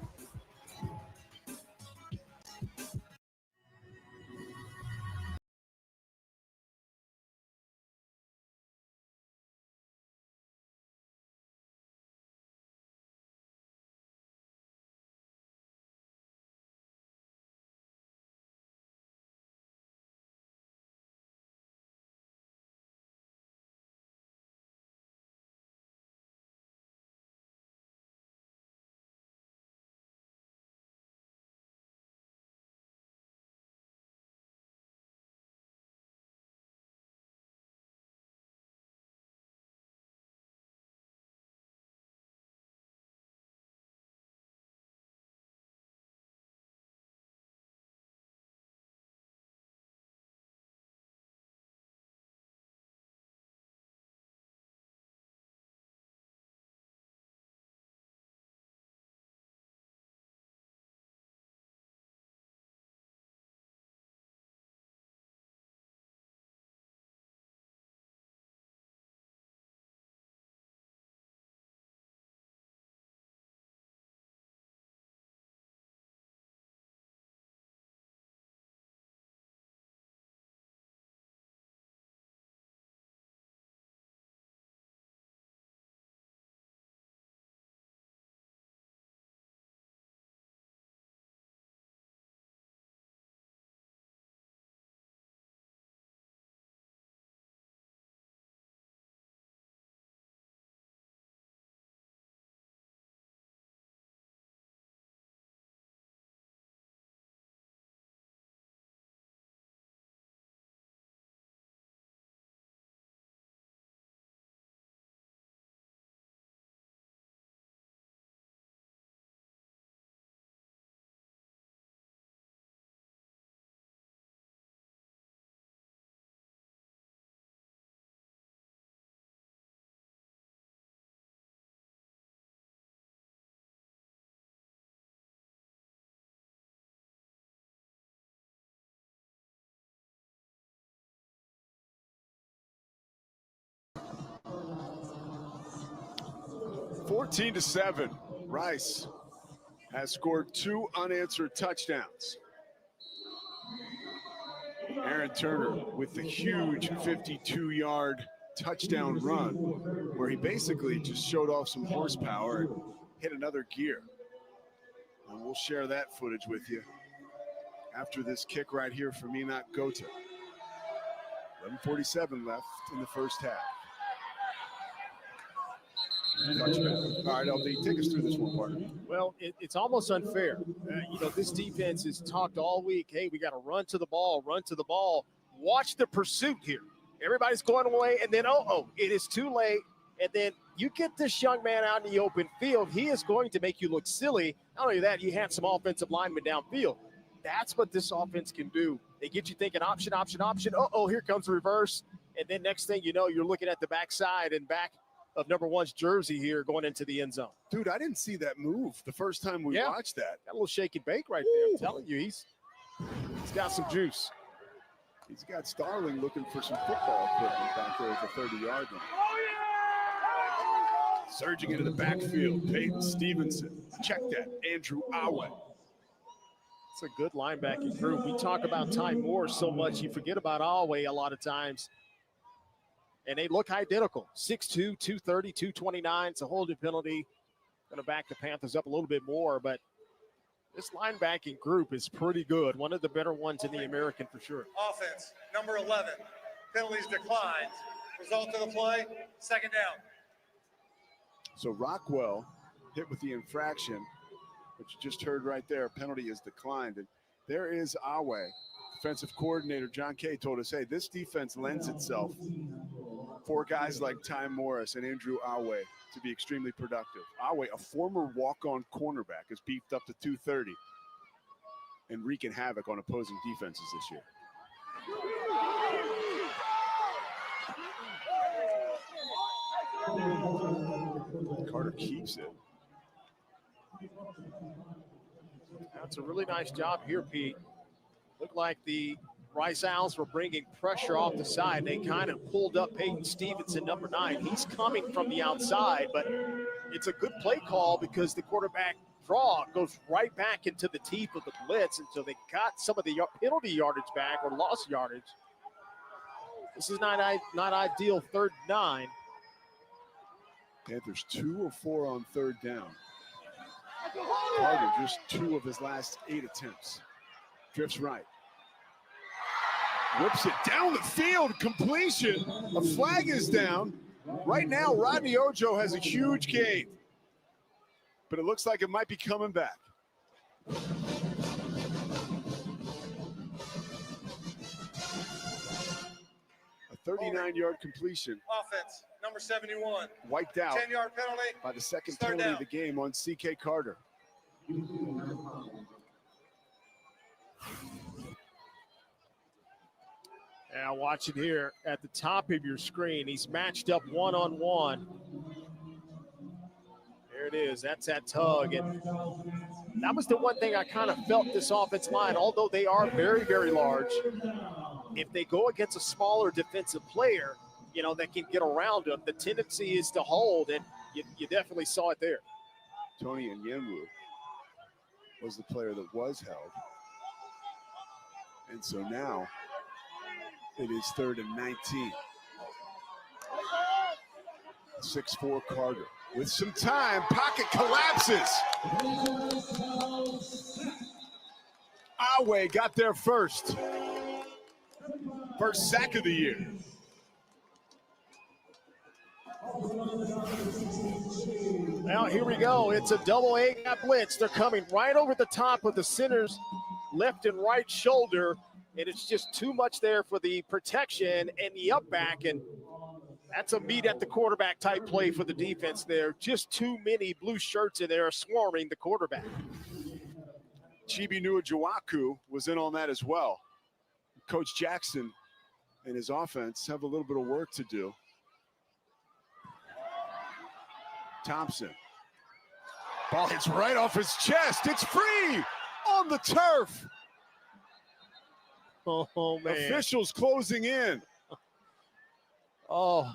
to 7. Rice has scored 2 unanswered touchdowns. Aaron Turner with the huge 52-yard touchdown run where he basically just showed off some horsepower and hit another gear. And we'll share that footage with you after this kick right here from Enoch Gota. 11:47 left in the first half. Touchback. All right, LD, take us through this one, partner. Well, it's almost unfair. This defense has talked all week, hey, we got to run to the ball, run to the ball. Watch the pursuit here. Everybody's going away, and then, it is too late. And then you get this young man out in the open field, he is going to make you look silly. Not only that, you have some offensive linemen downfield. That's what this offense can do. They get you thinking option, option, option. Here comes the reverse. And then next thing you know, you're looking at the backside and back of number 1's jersey here going into the end zone. Dude, I didn't see that move the first time we watched that. Got a little shake and bake right there. I'm telling you, he's got some juice. He's got Starling looking for some football equipment back there at the 30-yard line. Surging into the backfield, Peyton Stevenson. Check that, Andrew Awe. It's a good linebacking group. We talk about Ty Moore so much, you forget about Awe a lot of times. And they look identical. 6'2", 230, 229. It's a holding penalty. Going to back the Panthers up a little bit more, but this linebacking group is pretty good. One of the better ones in the American for sure. Offense, number 11. Penalties declined. Result of the play, second down. So Rockwell hit with the infraction, which you just heard right there. Penalty is declined. And there is Awe. Defensive coordinator John Kay told us, hey, this defense lends itself for guys like Ty Morris and Andrew Awe to be extremely productive. Awe, a former walk-on cornerback, is beefed up to 230 and wreaking havoc on opposing defenses this year. Carter keeps it. That's a really nice job here, Pete. Looked like the Rice Owls were bringing pressure off the side. They kind of pulled up Peyton Stevenson, number 9. He's coming from the outside, but it's a good play call because the quarterback draw goes right back into the teeth of the blitz, and so they got some of the penalty yardage back or lost yardage. This is not ideal 3rd and 9. Panthers 2 of 4 on 3rd down. Carter just 2 of his last 8 attempts. Drifts right. Whips it down the field, completion. A flag is down. Right now, Rodney Ojo has a huge gain, but it looks like it might be coming back. A 39-yard completion. Offense, number 71. Wiped out 10-yard penalty. by the second Start penalty down. of the game on C.K. Carter. Now watch it here at the top of your screen. He's matched up one-on-one. There it is. That's that tug. And that was the one thing I kind of felt this offensive line, although they are very, very large, if they go against a smaller defensive player, you know, that can get around them, the tendency is to hold, and you definitely saw it there. Tony Onyenwu was the player that was held. And so now it is 3rd and 19. 6'4" Carter with some time. Pocket collapses. Awe got there first. First sack of the year. Now here we go. It's a double A gap blitz. They're coming right over the top of the center's left and right shoulder, and it's just too much there for the protection and the up back, and that's a meet at the quarterback type play for the defense there. Just too many blue shirts in there swarming the quarterback. Chibi Nuajuaku was in on that as well. Coach Jackson and his offense have a little bit of work to do. Thompson. Ball hits right off his chest. It's free on the turf. Oh man. Officials closing in. Oh.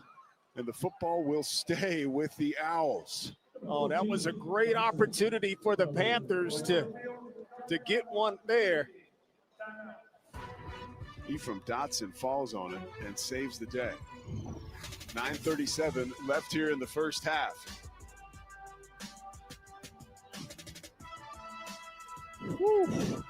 And the football will stay with the Owls. Oh, that was a great opportunity for the Panthers to get one there. Ephraim Dotson falls on it and saves the day. 9:37 left here in the first half. Woo.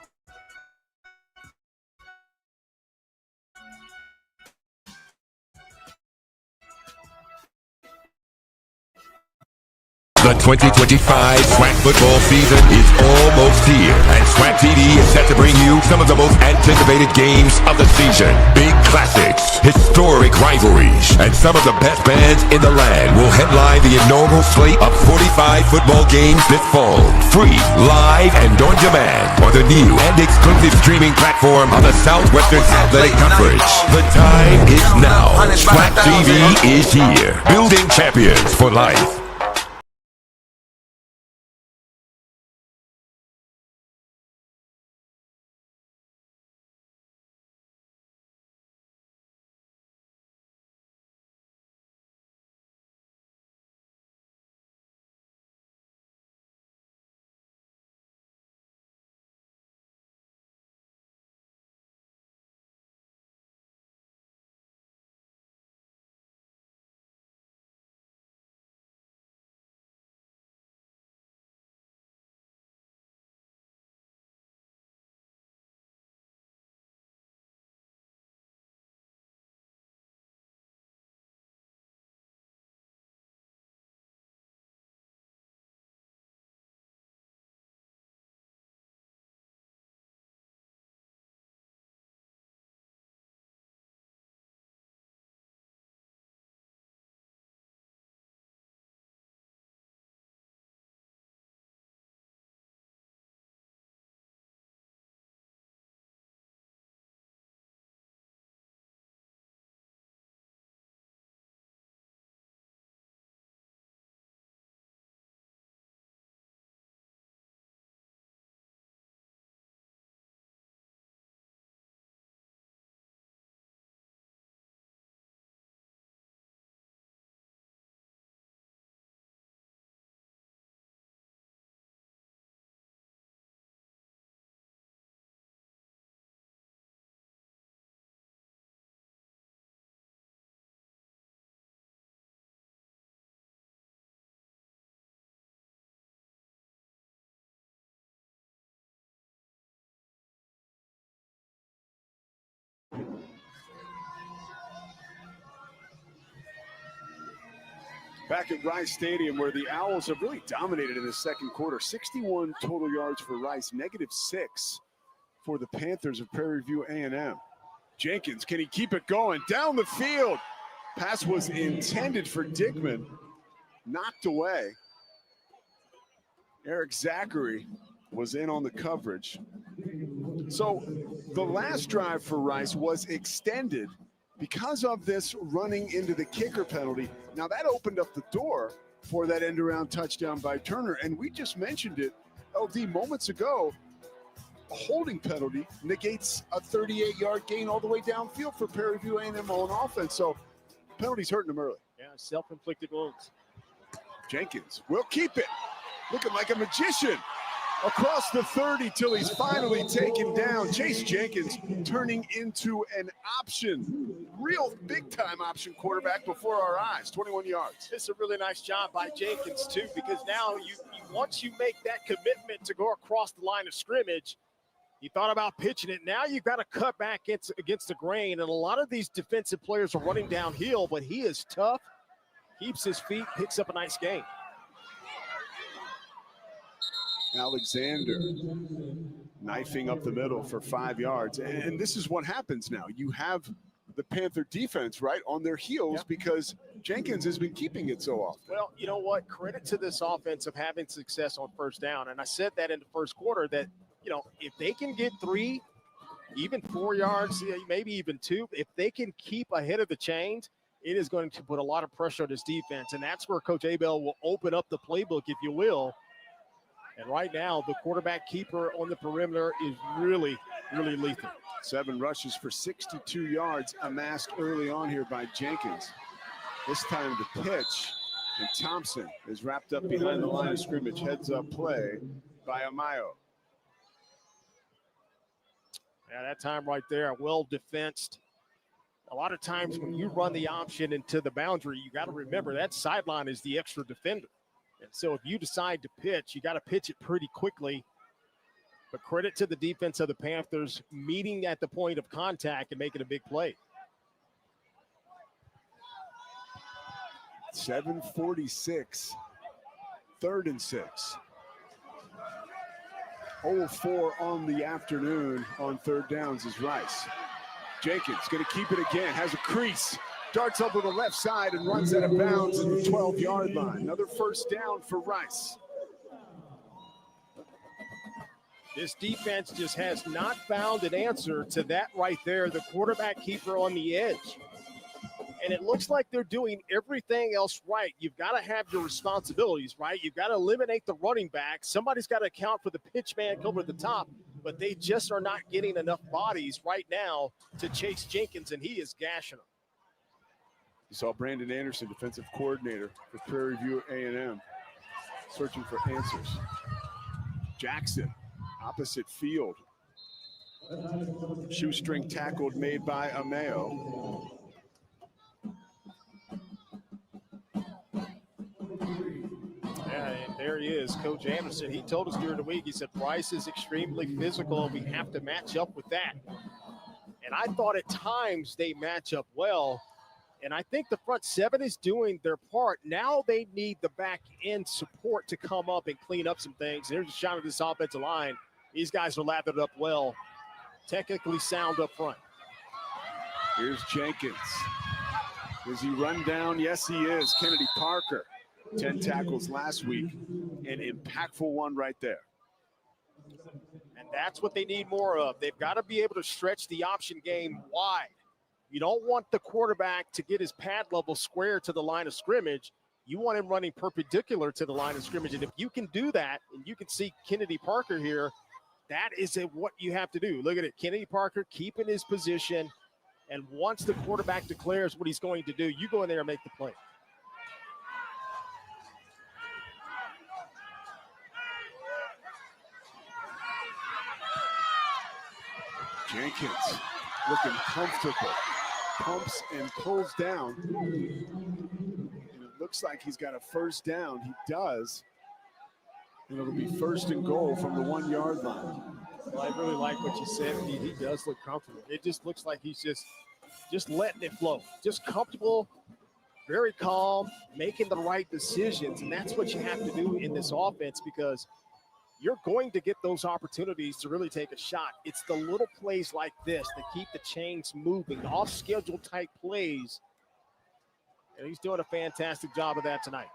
The 2025 SWAC football season is almost here, and SWAC TV is set to bring you some of the most anticipated games of the season. Big classics, historic rivalries, and some of the best bands in the land will headline the inaugural slate of 45 football games this fall. Free, live, and on demand on the new and exclusive streaming platform of the Southwestern Athletic Conference. The time is now. SWAC TV is here, building champions for life. Back at Rice Stadium, where the Owls have really dominated in the second quarter. 61 total yards for Rice, -6 for the Panthers of Prairie View A&M. Jenkins, can he keep it going? Down the field. Pass was intended for Dickman. Knocked away. Eric Zachary was in on the coverage. So the last drive for Rice was extended because of this running into the kicker penalty. Now that opened up the door for that end-around touchdown by Turner. And we just mentioned it, LD, moments ago. A holding penalty negates a 38-yard gain all the way downfield for Prairie View A&M on offense. So penalties hurting them early. Yeah, self-inflicted wounds. Jenkins will keep it. Looking like a magician. Across the 30 till he's finally taken down. Chase Jenkins turning into an option, real big-time option quarterback before our eyes, 21 yards. It's a really nice job by Jenkins, too, because now once you make that commitment to go across the line of scrimmage, you thought about pitching it. Now you've got to cut back against the grain, and a lot of these defensive players are running downhill, but he is tough, keeps his feet, picks up a nice gain. Alexander knifing up the middle for 5 yards. And this is what happens now. You have the Panther defense, right, on their heels because Jenkins has been keeping it so often. Well, you know what? Credit to this offense of having success on first down. And I said that in the first quarter that, you know, if they can get 3, even 4 yards, maybe even 2, if they can keep ahead of the chains, it is going to put a lot of pressure on this defense. And that's where Coach Abel will open up the playbook, if you will. And right now, the quarterback keeper on the perimeter is really, really lethal. 7 rushes for 62 yards amassed early on here by Jenkins. This time the pitch, and Thompson is wrapped up behind the line of scrimmage. Heads up play by Amayo. Yeah, that time right there, well defensed. A lot of times when you run the option into the boundary, you got to remember that sideline is the extra defender. And so if you decide to pitch, you got to pitch it pretty quickly. But credit to the defense of the Panthers meeting at the point of contact and making a big play. 7:46, 3rd and 6. 0-4 on the afternoon on 3rd downs is Rice. Jenkins going to keep it again, has a crease. Darts up to the left side and runs out of bounds at the 12-yard line. Another first down for Rice. This defense just has not found an answer to that right there, the quarterback keeper on the edge. And it looks like they're doing everything else right. You've got to have your responsibilities, right? You've got to eliminate the running back. Somebody's got to account for the pitch man over the top, but they just are not getting enough bodies right now to chase Jenkins, and he is gashing them. You saw Brandon Anderson, defensive coordinator for Prairie View A&M, searching for answers. Jackson, opposite field. Shoestring tackled made by Amayo. Yeah, and there he is, Coach Anderson. He told us during the week, he said, Rice is extremely physical, and we have to match up with that. And I thought at times they match up well. And I think the front 7 is doing their part. Now they need the back end support to come up and clean up some things. There's a shot at this offensive line. These guys are lathered up well, technically sound up front. Here's Jenkins. Is he run down? Yes, he is. Kennedy Parker, 10 tackles last week. An impactful one right there. And that's what they need more of. They've got to be able to stretch the option game wide. You don't want the quarterback to get his pad level square to the line of scrimmage. You want him running perpendicular to the line of scrimmage. And if you can do that, and you can see Kennedy Parker here, that is what you have to do. Look at it. Kennedy Parker keeping his position. And once the quarterback declares what he's going to do, you go in there and make the play. Jenkins looking comfortable. Pumps and pulls down. And it looks like he's got a first down. He does. And it'll be 1st and goal from the 1-yard line. Well, I really like what you said. He does look comfortable. It just looks like he's just letting it flow. Just comfortable, very calm, making the right decisions, and that's what you have to do in this offense because you're going to get those opportunities to really take a shot. It's the little plays like this that keep the chains moving, off-schedule type plays, and he's doing a fantastic job of that tonight.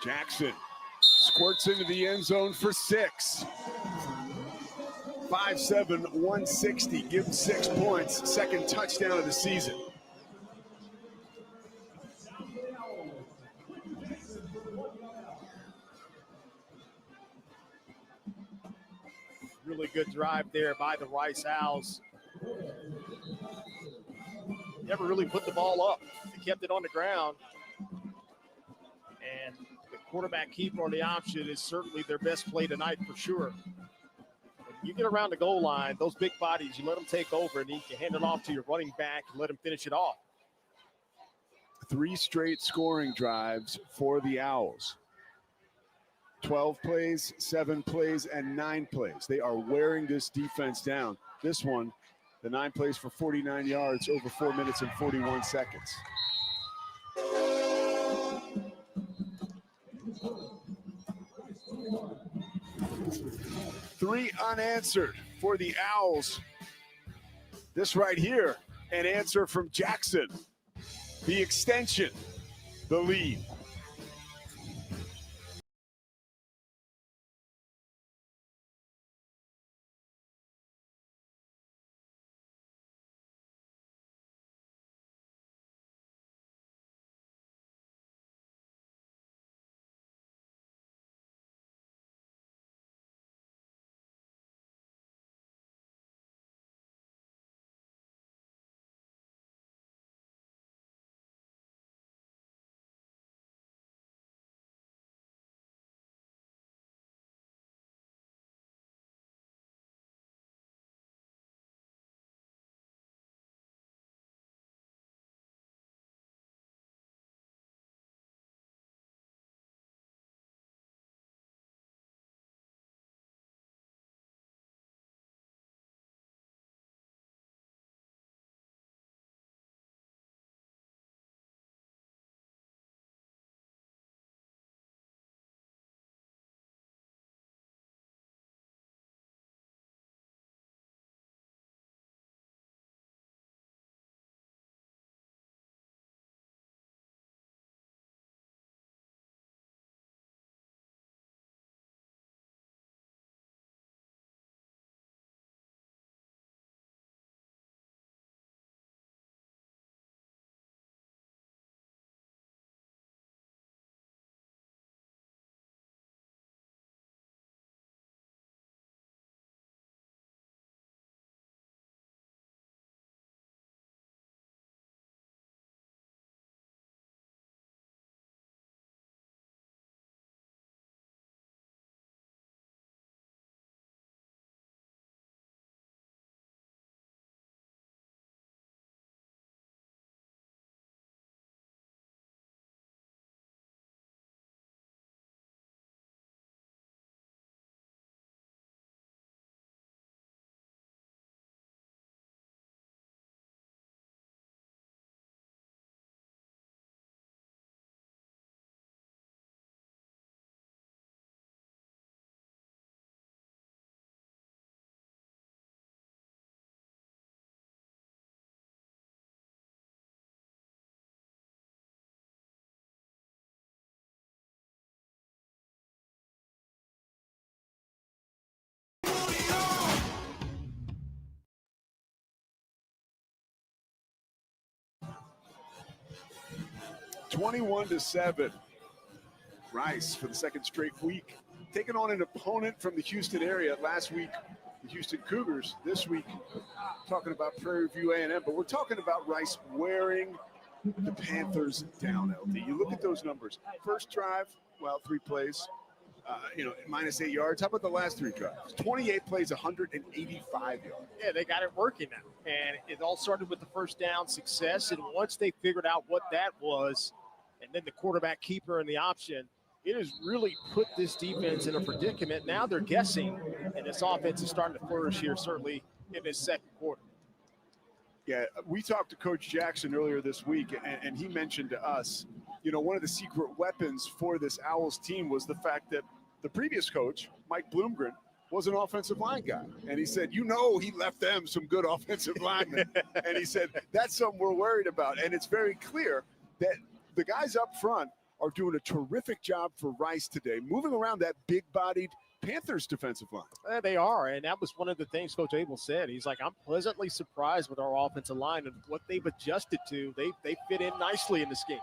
Jackson squirts into the end zone for 6. 5'7", 160, gives him 6 points, second touchdown of the season. Really good drive there by the Rice Owls. Never really put the ball up. They kept it on the ground. And the quarterback keeper on the option is certainly their best play tonight for sure. When you get around the goal line, those big bodies, you let them take over, and you can hand it off to your running back and let them finish it off. 3 straight scoring drives for the Owls. 12 plays, 7 plays, and 9 plays. They are wearing this defense down. This one, the 9 plays for 49 yards over 4 minutes and 41 seconds. Three unanswered for the Owls. This right here, an answer from Jackson. The extension, the lead. (21-7). Rice for the second straight week, taking on an opponent from the Houston area. Last week, the Houston Cougars. This week, talking about Prairie View A&M, but we're talking about Rice wearing the Panthers down, LD. You look at those numbers. First drive, well, 3 plays, minus 8 yards. How about the last 3 drives? 28 plays, 185 yards. Yeah, they got it working now. And it all started with the first down success. And once they figured out what that was, and then the quarterback keeper and the option, it has really put this defense in a predicament. Now they're guessing, and this offense is starting to flourish here, certainly in this second quarter. Yeah, we talked to Coach Jackson earlier this week, and he mentioned to us, you know, one of the secret weapons for this Owls team was the fact that the previous coach, Mike Bloomgren, was an offensive line guy. And he said, you know, he left them some good offensive linemen. And he said, that's something we're worried about. And it's very clear that the guys up front are doing a terrific job for Rice today, moving around that big-bodied Panthers defensive line. They are, and that was one of the things Coach Abel said. He's like, I'm pleasantly surprised with our offensive line and what they've adjusted to. They fit in nicely in this game.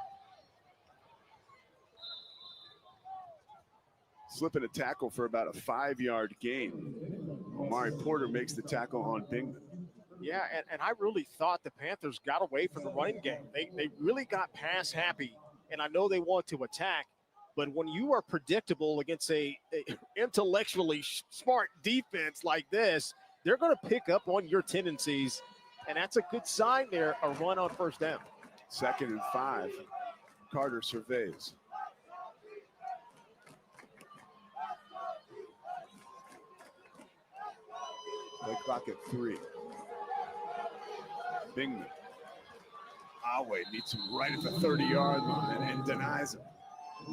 Slipping a tackle for about a 5-yard gain. Omari Porter makes the tackle on Bingman. Yeah, and I really thought the Panthers got away from the running game. They really got pass happy, and I know they want to attack. But when you are predictable against a intellectually smart defense like this, they're going to pick up on your tendencies, and that's a good sign there, a run on first down. 2nd and 5. Carter surveys. Play clock at 3. Bingman. Awe meets him right at the 30-yard line and denies him. A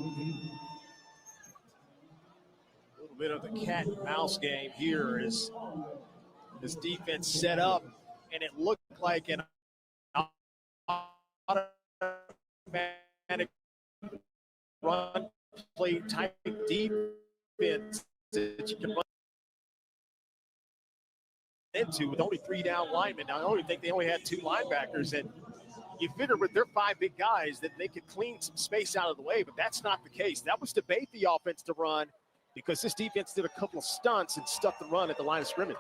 little bit of the cat and mouse game here as this defense set up, and it looked like an automatic run play type defense that you can run into with only 3 down linemen. Now, I only think they only had 2 linebackers, and you figure with their 5 big guys that they could clean some space out of the way, but that's not the case. That was to bait the offense to run because this defense did a couple of stunts and stuck the run at the line of scrimmage.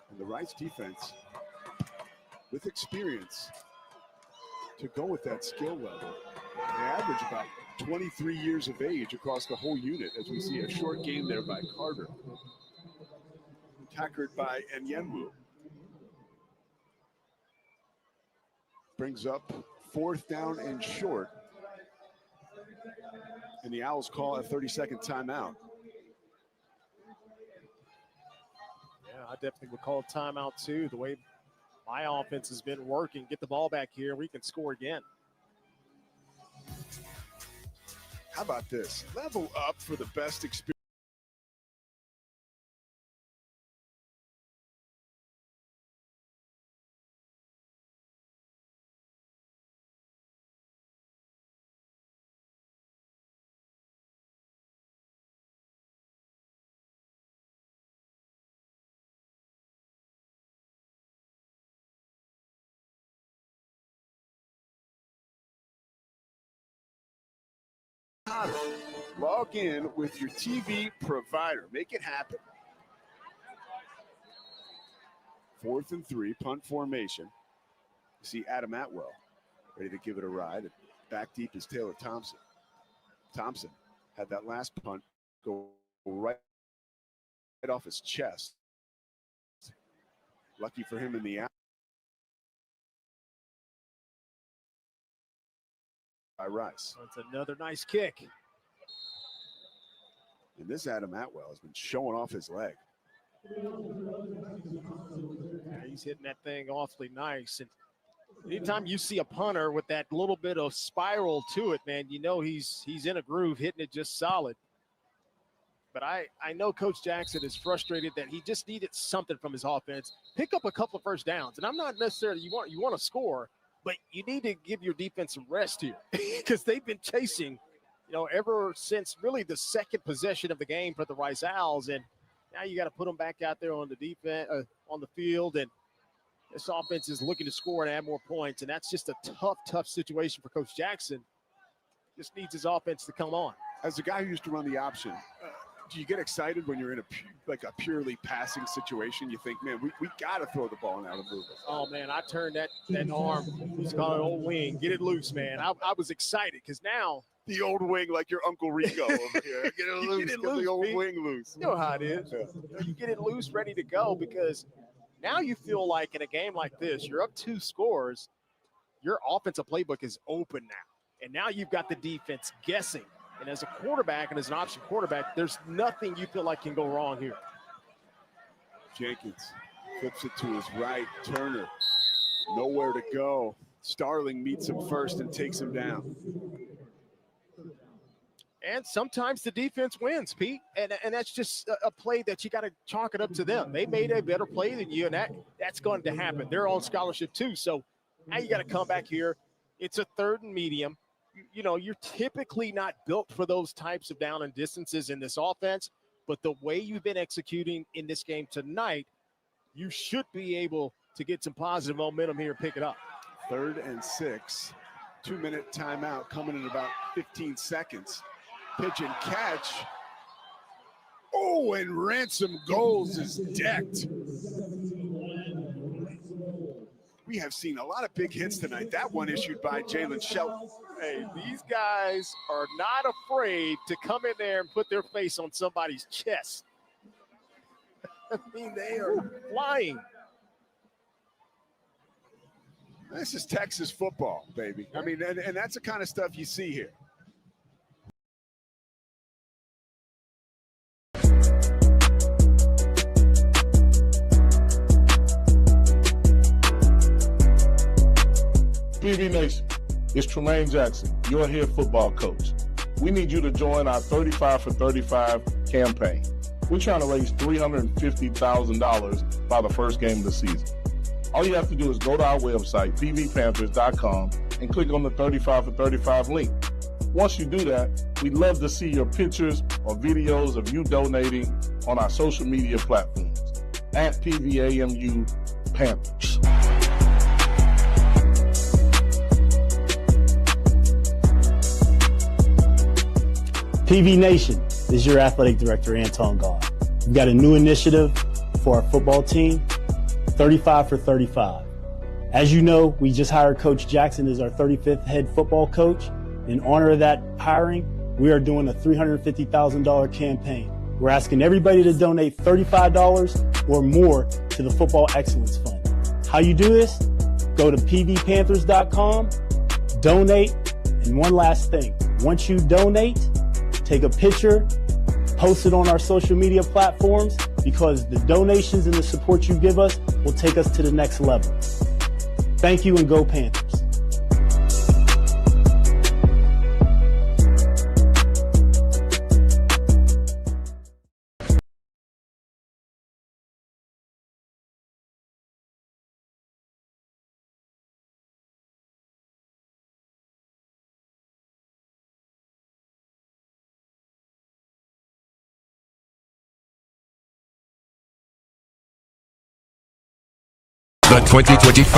And the Rice defense, with experience, to go with that skill level, they average about 23 years of age across the whole unit, as we see a short gain there by Carter. Tackled by Enyenwu. Brings up 4th down and short. And the Owls call a 30-second timeout. Yeah, I definitely would call a timeout too. The way my offense has been working, get the ball back here, we can score again. How about this? Level up for the best experience. Log in with your TV provider. Make it happen. 4th and 3, punt formation. You see Adam Atwell ready to give it a ride. And back deep is Taylor Thompson. Thompson had that last punt go right off his chest. Lucky for him in the out. By Rice. That's another nice kick. And this Adam Atwell has been showing off his leg. Yeah, he's hitting that thing awfully nice. And anytime you see a punter with that little bit of spiral to it, man, you know he's in a groove, hitting it just solid. But I know Coach Jackson is frustrated that he just needed something from his offense. Pick up a couple of first downs. And I'm not necessarily, you want to score, but you need to give your defense some rest here because they've been chasing, you know, ever since really the second possession of the game for the Rice Owls. And now you got to put them back out there on the defense, on the field. And this offense is looking to score and add more points. And that's just a tough situation for Coach Jackson. Just needs his offense to come on. As a guy who used to run the option, do you get excited when you're in a purely passing situation? You think, man, we got to throw the ball now to move it. Oh, man, I turned that arm. It's called an old wing. Get it loose, man. I was excited because now. The old wing like your Uncle Rico over here. Get it loose. Get the old wing loose. You know how it is. Yeah. You get it loose, ready to go, because now you feel like in a game like this, you're up 2 scores, your offensive playbook is open now. And now you've got the defense guessing. And as a quarterback and as an option quarterback, there's nothing you feel like can go wrong here. Jenkins flips it to his right. Turner Nowhere to go. Starling meets him first and takes him down. And sometimes the defense wins, Pete. And that's just a play that you got to chalk it up to them. They made a better play than you, and that's going to happen. They're on scholarship too. So now you got to come back here. It's a 3rd and medium. You know, you're typically not built for those types of down and distances in this offense. But the way you've been executing in this game tonight, you should be able to get some positive momentum here and pick it up. 3rd and 6. 2-minute timeout coming in about 15 seconds. Pitch and catch. Oh, and Ransom Goals is decked. We have seen a lot of big hits tonight. That one issued by Jalen Shelton. Hey, these guys are not afraid to come in there and put their face on somebody's chest. I mean, they are flying. This is Texas football, baby. I mean, and that's the kind of stuff you see here. PV Nation, it's Tremaine Jackson, your head football coach. We need you to join our 35 for 35 campaign. We're trying to raise $350,000 by the first game of the season. All you have to do is go to our website, pvpanthers.com, and click on the 35 for 35 link. Once you do that, we'd love to see your pictures or videos of you donating on our social media platforms at PVAMU Panthers. PV Nation, this is your athletic director, Anton God. We've got a new initiative for our football team, 35 for 35. As you know, we just hired Coach Jackson as our 35th head football coach. In honor of that hiring, we are doing a $350,000 campaign. We're asking everybody to donate $35 or more to the Football Excellence Fund. How you do this? Go to pvpanthers.com, donate, and one last thing. Once you donate, take a picture, post it on our social media platforms, because the donations and the support you give us will take us to the next level. Thank you, and go Panthers. The 2025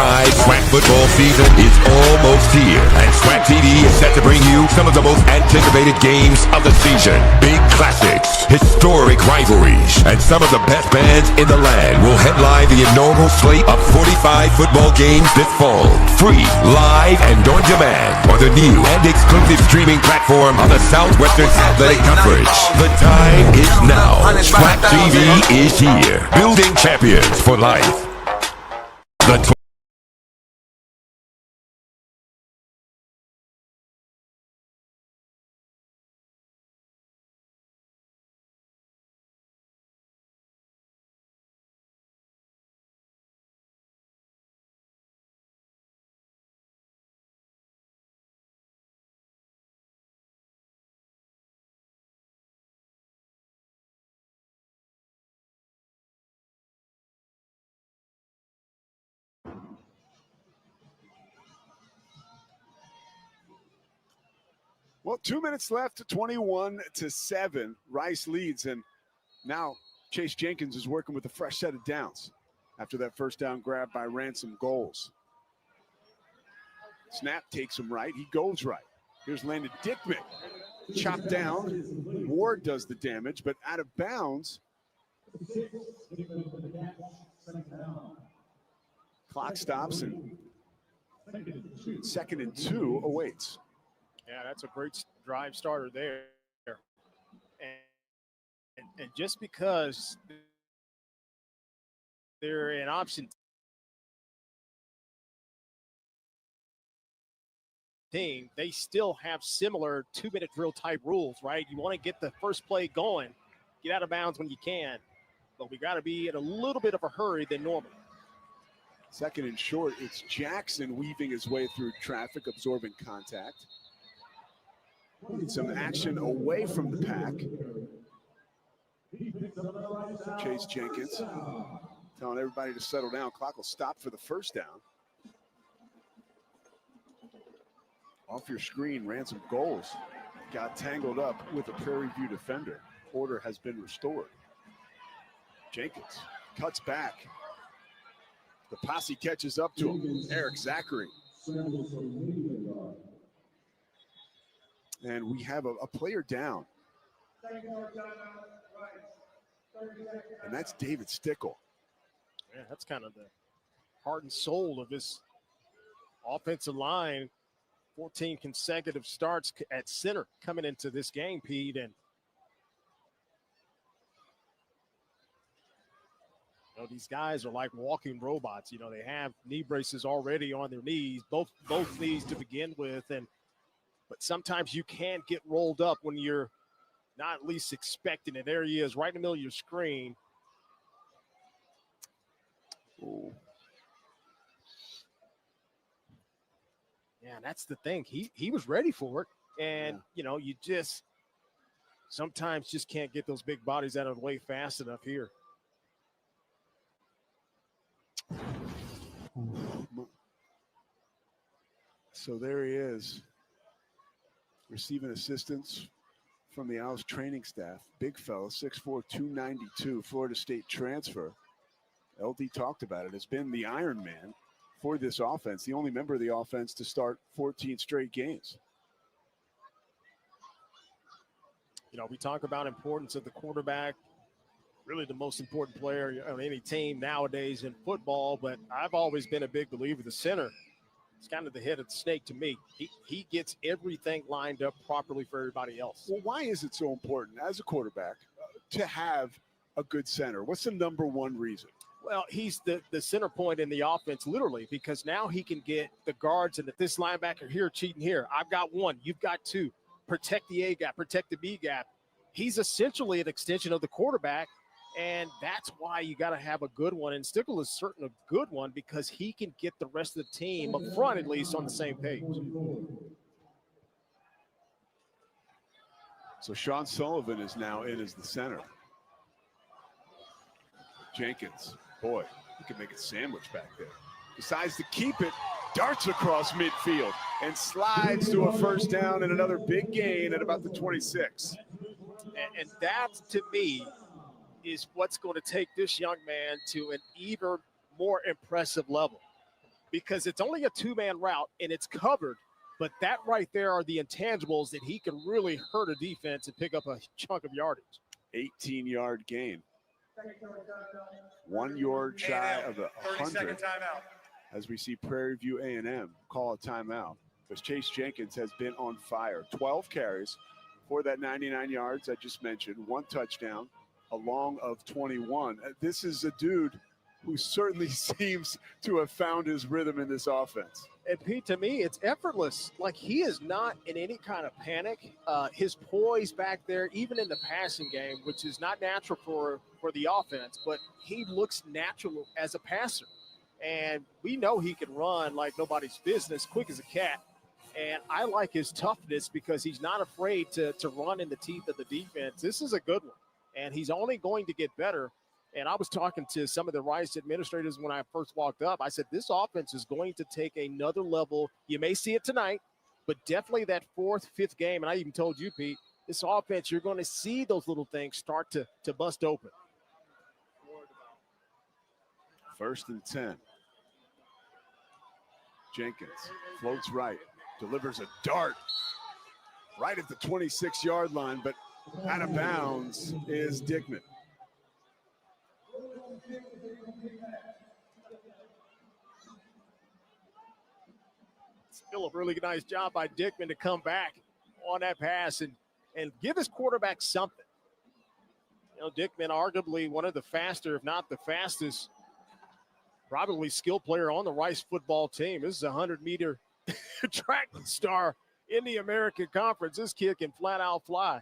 SWAC football season is almost here, and SWAC TV is set to bring you some of the most anticipated games of the season. Big classics, historic rivalries, and some of the best bands in the land will headline the inaugural slate of 45 football games this fall. Free, live, and on demand on the new and exclusive streaming platform of the Southwestern Athletic Conference. The time is now. SWAC TV is here, building champions for life. The Well, 2 minutes left, 21-7. Rice leads, and now Chase Jenkins is working with a fresh set of downs after that first down grab by Ransom Goals. Snap takes him right. He goes right. Here's Landon Dickman. Chopped down. Ward does the damage, but out of bounds. Clock stops, and 2nd and 2 awaits. Yeah, that's a great drive starter there. And just because they're an option team, they still have similar 2-minute drill type rules, right? You want to get the first play going, get out of bounds when you can, but we got to be in a little bit of a hurry than normal. Second and short, it's Jackson weaving his way through traffic, absorbing contact. Need some action away from the pack. Chase Jenkins telling everybody to settle down. Clock will stop for the first down. Off your screen, Ransom Goals got tangled up with a Prairie View defender. Order has been restored. Jenkins cuts back. The posse catches up to him. Eric Zachary. And we have a player down. And that's David Stickle. Yeah, that's kind of the heart and soul of this offensive line. 14 consecutive starts at center coming into this game, Pete. And these guys are like walking robots. They have knee braces already on their knees, both knees to begin with. But sometimes you can't get rolled up when you're not at least expecting it. There he is, right in the middle of your screen. Ooh. Yeah, that's the thing. He was ready for it. And, you just sometimes just can't get those big bodies out of the way fast enough here. So there he is, receiving assistance from the Owls training staff. Big fella, 6'4", 292, Florida State transfer. LD talked about it. Has been the Iron Man for this offense, the only member of the offense to start 14 straight games. We talk about importance of the quarterback, really the most important player on any team nowadays in football, but I've always been a big believer the center. It's kind of the head of the snake to me. He gets everything lined up properly for everybody else. Well, why is it so important as a quarterback to have a good center? What's the number one reason? Well, he's the center point in the offense, literally, because now he can get the guards and this linebacker here cheating here. I've got one. You've got two. Protect the A gap, protect the B gap. He's essentially an extension of the quarterback, and that's why you got to have a good one. And Stickle is certainly a good one because he can get the rest of the team up front at least on the same page. So Sean Sullivan is now in as the center. Jenkins, boy, he can make a sandwich back there. Decides to keep it, darts across midfield, and slides to a first down and another big gain at about the 26. And that, to me, is what's going to take this young man to an even more impressive level, because it's only a two-man route and it's covered, but that right there are the intangibles that he can really hurt a defense and pick up a chunk of yardage. 18-yard gain. 1 yard shy of the 100 as we see Prairie View A&M call a timeout, because Chase Jenkins has been on fire. 12 carries for that 99 yards I just mentioned, 1 touchdown, a long of 21. This is a dude who certainly seems to have found his rhythm in this offense. And Pete, to me, it's effortless. Like, he is not in any kind of panic. His poise back there, even in the passing game, which is not natural for the offense, but he looks natural as a passer. And we know he can run like nobody's business, quick as a cat. And I like his toughness because he's not afraid to run in the teeth of the defense. This is a good one, and he's only going to get better. And I was talking to some of the Rice administrators when I first walked up. I said, this offense is going to take another level. You may see it tonight, but definitely that 4th, 5th game. And I even told you, Pete, this offense, you're going to see those little things start to bust open. 1st and 10. Jenkins floats right, delivers a dart right at the 26-yard line, but out of bounds is Dickman. Still a really nice job by Dickman to come back on that pass and give his quarterback something. Dickman, arguably one of the faster, if not the fastest, probably skill player on the Rice football team. This is a 100-meter track star in the American Conference. This kid can flat out fly.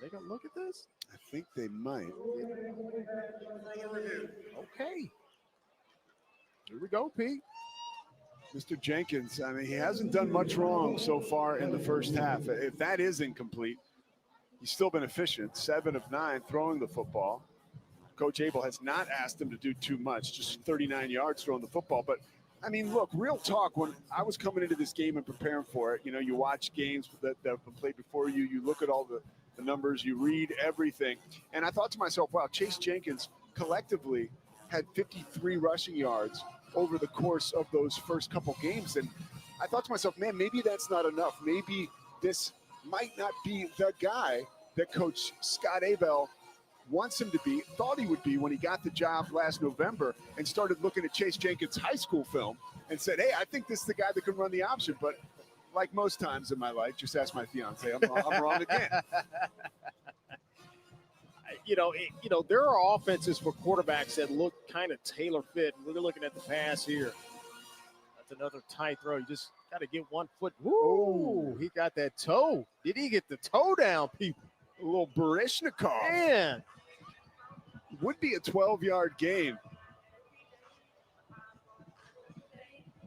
Are they going to look at this? I think they might. Okay. Here we go, Pete. Mr. Jenkins, I mean, he hasn't done much wrong so far in the first half. If that is incomplete, he's still been efficient, 7 of 9 throwing the football. Coach Abel has not asked him to do too much, just 39 yards throwing the football. But, I mean, look, real talk, when I was coming into this game and preparing for it, you know, you watch games that have been played before you, you look at all the numbers, you read everything. And I thought to myself, wow, Chase Jenkins collectively had 53 rushing yards over the course of those first couple games. And I thought to myself, man, maybe that's not enough. Maybe this might not be the guy that Coach Scott Abel wants him to be, thought he would be when he got the job last November and started looking at Chase Jenkins' high school film and said, hey, I think this is the guy that can run the option. But like most times in my life, just ask my fiance, I'm wrong again. There are offenses for quarterbacks that look kind of tailor fit. We're looking at the pass here. That's another tight throw. You just got to get 1 foot. Woo! He got that toe. Did he get the toe down, people? A little Barishnikov. Man. Would be a 12-yard game.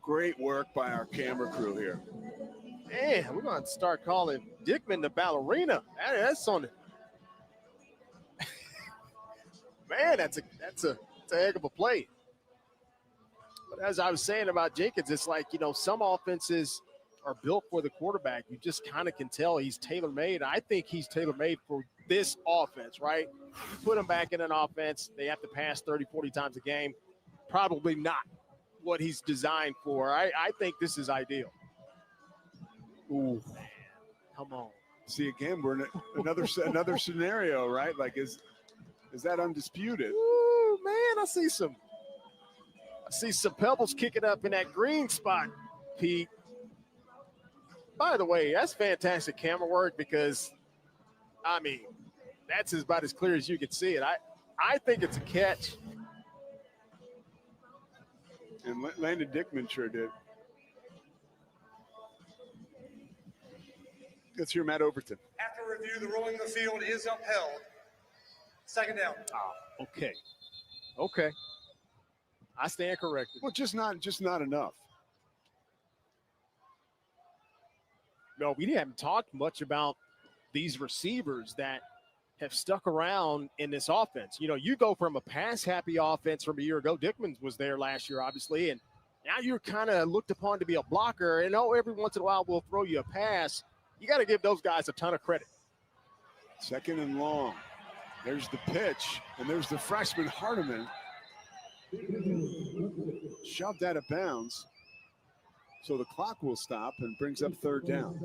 Great work by our camera crew here. Man, we're going to start calling Dickman the ballerina. That's on it. Man, that's a heck of a play. But as I was saying about Jenkins, it's like, some offenses are built for the quarterback. You just kind of can tell he's tailor-made. I think he's tailor-made for this offense, right? You put him back in an offense, they have to pass 30, 40 times a game. Probably not what he's designed for. I think this is ideal. Ooh. Man, come on. See, again, we're in another scenario, right? Like, is that undisputed? Ooh, man, I see some pebbles kicking up in that green spot, Pete. By the way, that's fantastic camera work because, I mean, that's about as clear as you can see it. I think it's a catch. And Landon Dickman sure did. Let's hear Matt Overton. After review, the ruling of the field is upheld. Second down. Okay. I stand corrected. Well, just not enough. No, we haven't talked much about these receivers that have stuck around in this offense. You go from a pass-happy offense from a year ago. Dickman was there last year, obviously, and now you're kind of looked upon to be a blocker. And every once in a while we'll throw you a pass. You got to give those guys a ton of credit. 2nd and long. There's the pitch, and there's the freshman Hardiman. Shoved out of bounds. So the clock will stop and brings up 3rd down.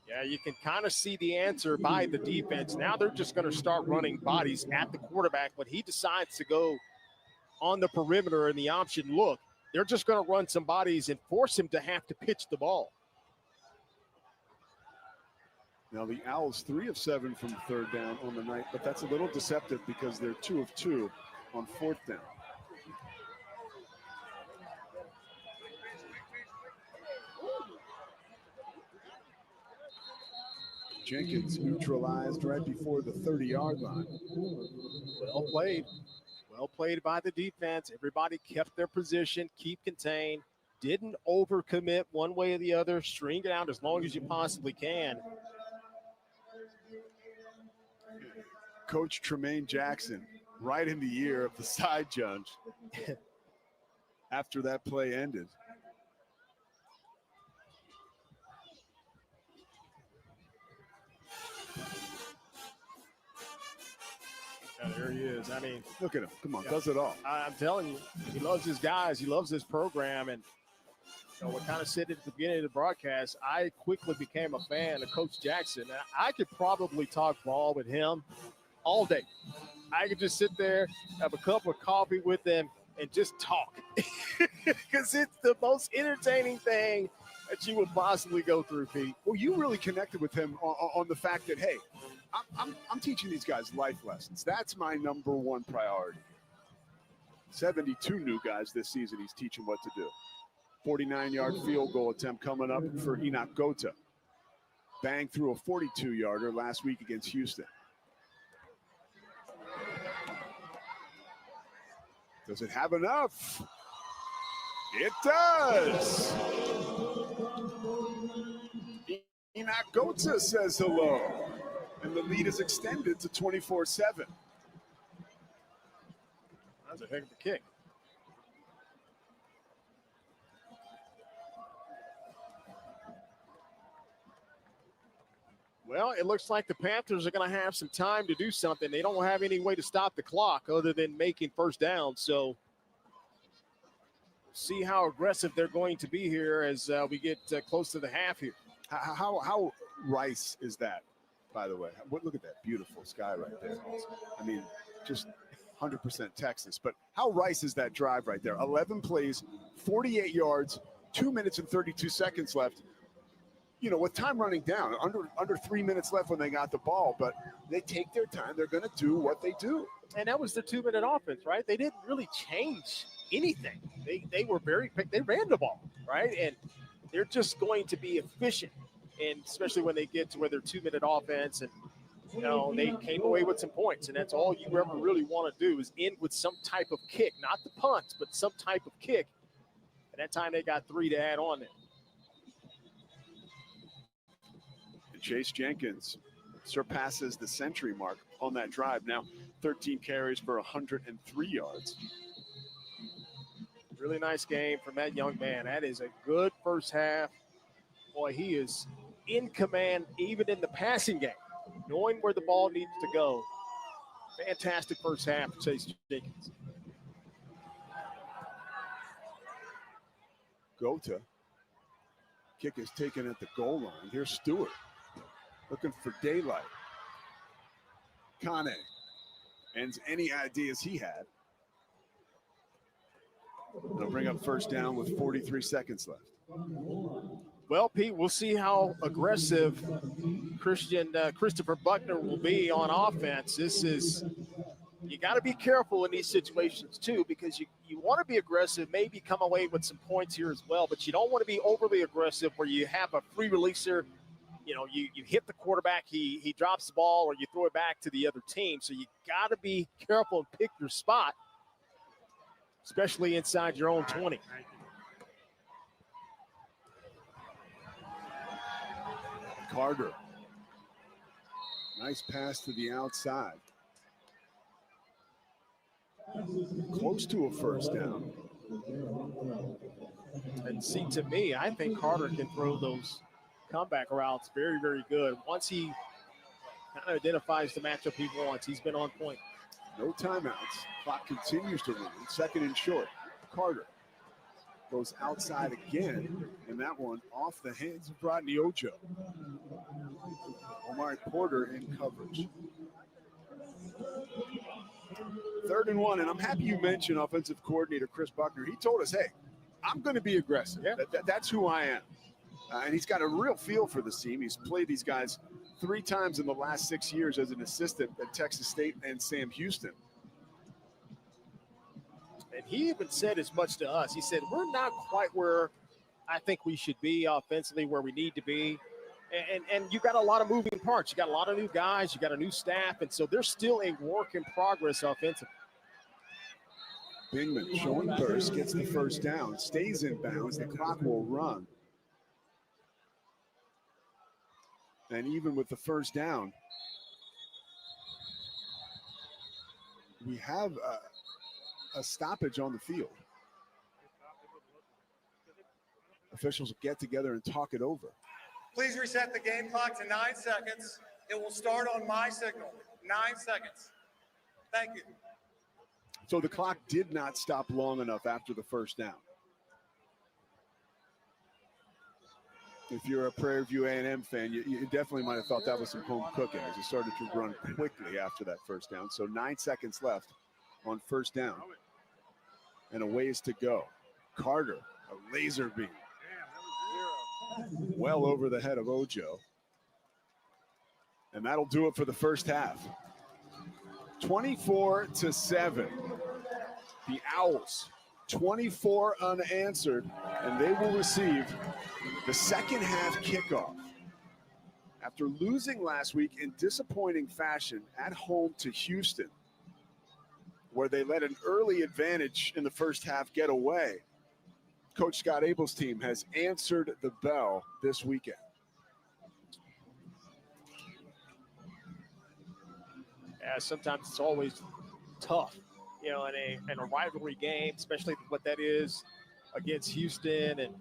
Yeah, you can kind of see the answer by the defense. Now they're just going to start running bodies at the quarterback. When he decides to go on the perimeter in the option look, they're just going to run some bodies and force him to have to pitch the ball. Now the Owls 3 of 7 from 3rd down on the night, but that's a little deceptive because they're 2 of 2 on 4th down. Jenkins neutralized right before the 30-yard line. Well played. Well played by the defense. Everybody kept their position, keep contained, didn't overcommit one way or the other, string it out as long as you possibly can. Coach Tremaine Jackson, right in the ear of the side judge after that play ended. Yeah, there he is. I mean, look at him. Come on, does it all. I'm telling you, he loves his guys. He loves this program. And we kind of said it at the beginning of the broadcast, I quickly became a fan of Coach Jackson. And I could probably talk ball with him all day. I could just sit there, have a cup of coffee with him, and just talk. Because it's the most entertaining thing that you would possibly go through, Pete. Well, you really connected with him on the fact that, hey, I'm teaching these guys life lessons. That's my number one priority. 72 new guys this season he's teaching what to do. 49-yard field goal attempt coming up for Enoch Gota. banged through a 42-yarder last week against Houston. Does it have enough? It does. Enoch Gota says hello. And the lead is extended to 24-7. That's a heck of a kick. Well, it looks like the Panthers are going to have some time to do something. They don't have any way to stop the clock other than making first down. So see how aggressive they're going to be here as we get close to the half here. How Rice is that, by the way? Look at that beautiful sky right there. I mean, just 100% Texas. But how Rice is that drive right there? 11 plays, 48 yards, 2 minutes and 32 seconds left. You know, with time running down, under 3 minutes left when they got the ball, but they take their time. They're going to do what they do. And that was the 2-minute offense, right? They didn't really change anything. They were very quick. They ran the ball, right? And they're just going to be efficient, and especially when they get to where they're 2-minute offense and, you know, they came away with some points, and that's all you ever really want to do is end with some type of kick, not the punt, but some type of kick. And that time they got 3 to add on there. And Chase Jenkins surpasses the century mark on that drive. Now 13 carries for 103 yards. Really nice game from that young man. That is a good first half. Boy, he is in command even in the passing game, knowing where the ball needs to go. Fantastic first half for Chase Jenkins. Gota. Kick is taken at the goal line. Here's Stewart looking for daylight. Kane ends any ideas he had. It'll bring up first down with 43 seconds left. Well, Pete, we'll see how aggressive Christopher Buckner will be on offense. You got to be careful in these situations too, because you want to be aggressive, maybe come away with some points here as well, but you don't want to be overly aggressive where you have a free releaser. You know, you hit the quarterback, he drops the ball, or you throw it back to the other team. So you got to be careful and pick your spot, especially inside your own 20. Carter. Nice pass to the outside. Close to a first down. And see, to me, I think Carter can throw those comeback routes very, very good. Once he kind of identifies the matchup he wants, he's been on point. No timeouts. Clock continues to run. Second and short. Carter goes outside again, and that one off the hands of Rodney Ojo. Omari Porter in coverage. 3rd and 1, and I'm happy you mentioned offensive coordinator Chris Buckner. He told us, hey, I'm going to be aggressive. Yeah. That's who I am. And he's got a real feel for this team. He's played these guys 3 times in the last 6 years as an assistant at Texas State and Sam Houston. And he even said as much to us. He said, we're not quite where I think we should be offensively, where we need to be. And you got a lot of moving parts. You got a lot of new guys. You got a new staff. And so they're still a work in progress offensively. Bingman showing burst, gets the first down, stays in bounds. The clock will run. And even with the first down, we have a stoppage on the field. Officials will get together and talk it over. Please reset the game clock to 9 seconds. It will start on my signal. 9 seconds. Thank you. So the clock did not stop long enough after the first down. If you're a Prairie View A&M fan, you definitely might have thought that was some home cooking as it started to run quickly after that first down. So 9 seconds left on first down. And a ways to go. Carter, a laser beam. Well over the head of Ojo. And that'll do it for the first half. 24-7. The Owls, 24 unanswered, and they will receive the second half kickoff. after losing last week in disappointing fashion at home to Houston, where they let an early advantage in the first half get away. Coach Scott Abel's team has answered the bell this weekend. Yeah, sometimes it's always tough, in a rivalry game, especially what that is against Houston. And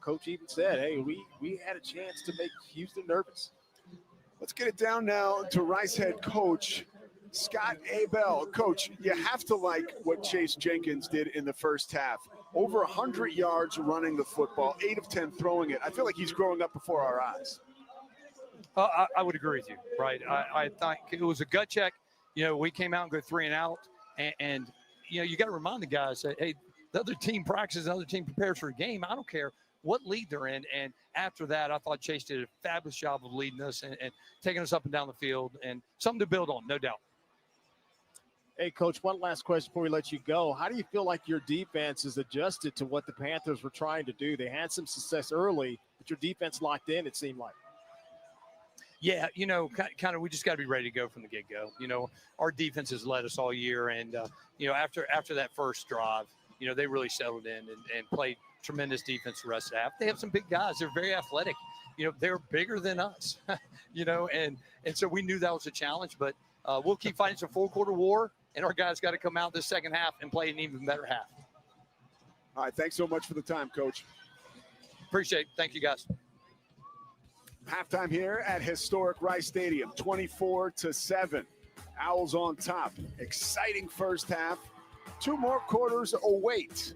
Coach even said, "Hey, we had a chance to make Houston nervous." Let's get it down now to Rice head coach Scott Abel. Coach, you have to like what Chase Jenkins did in the first half. Over 100 yards running the football, 8 of 10 throwing it. I feel like he's growing up before our eyes. I would agree with you, right? I think it was a gut check. We came out and go 3 and out, and you got to remind the guys that, hey, the other team practices, the other team prepares for a game. I don't care what lead they're in. And after that, I thought Chase did a fabulous job of leading us and taking us up and down the field, and something to build on, no doubt. Hey, Coach, one last question before we let you go. How do you feel like your defense is adjusted to what the Panthers were trying to do? They had some success early, but your defense locked in, it seemed like. Yeah, kind of we just got to be ready to go from the get-go. Our defense has led us all year, and, after that first drive, they really settled in and played tremendous defense the rest of the half. They have some big guys. They're very athletic. They're bigger than us, and so we knew that was a challenge, but we'll keep fighting some full-quarter war, and our guys got to come out this second half and play an even better half. All right, thanks so much for the time, Coach. Appreciate it. Thank you, guys. Halftime here at historic Rice Stadium, 24-7. Owls on top. Exciting first half. 2 more quarters await.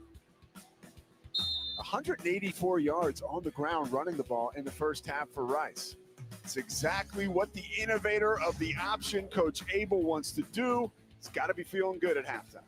184 yards on the ground running the ball in the first half for Rice. It's exactly what the innovator of the option, Coach Abel, wants to do. He's got to be feeling good at halftime.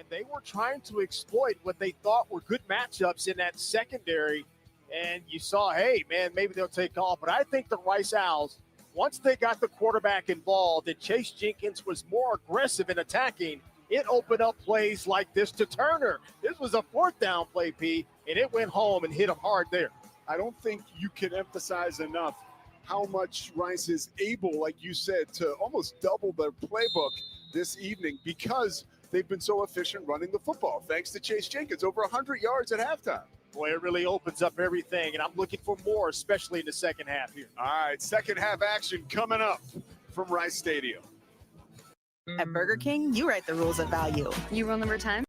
and they were trying to exploit what they thought were good matchups in that secondary. And you saw, hey, man, maybe they'll take off. But I think the Rice Owls, once they got the quarterback involved and Chase Jenkins was more aggressive in attacking, it opened up plays like this to Turner. This was a fourth down play, P, and it went home and hit him hard there. I don't think you can emphasize enough how much Rice is able, like you said, to almost double their playbook this evening because they've been so efficient running the football, thanks to Chase Jenkins, over 100 yards at halftime. Boy, it really opens up everything, and I'm looking for more, especially in the second half here. All right, second half action coming up from Rice Stadium. At Burger King, you write the rules of value. You rule number 10?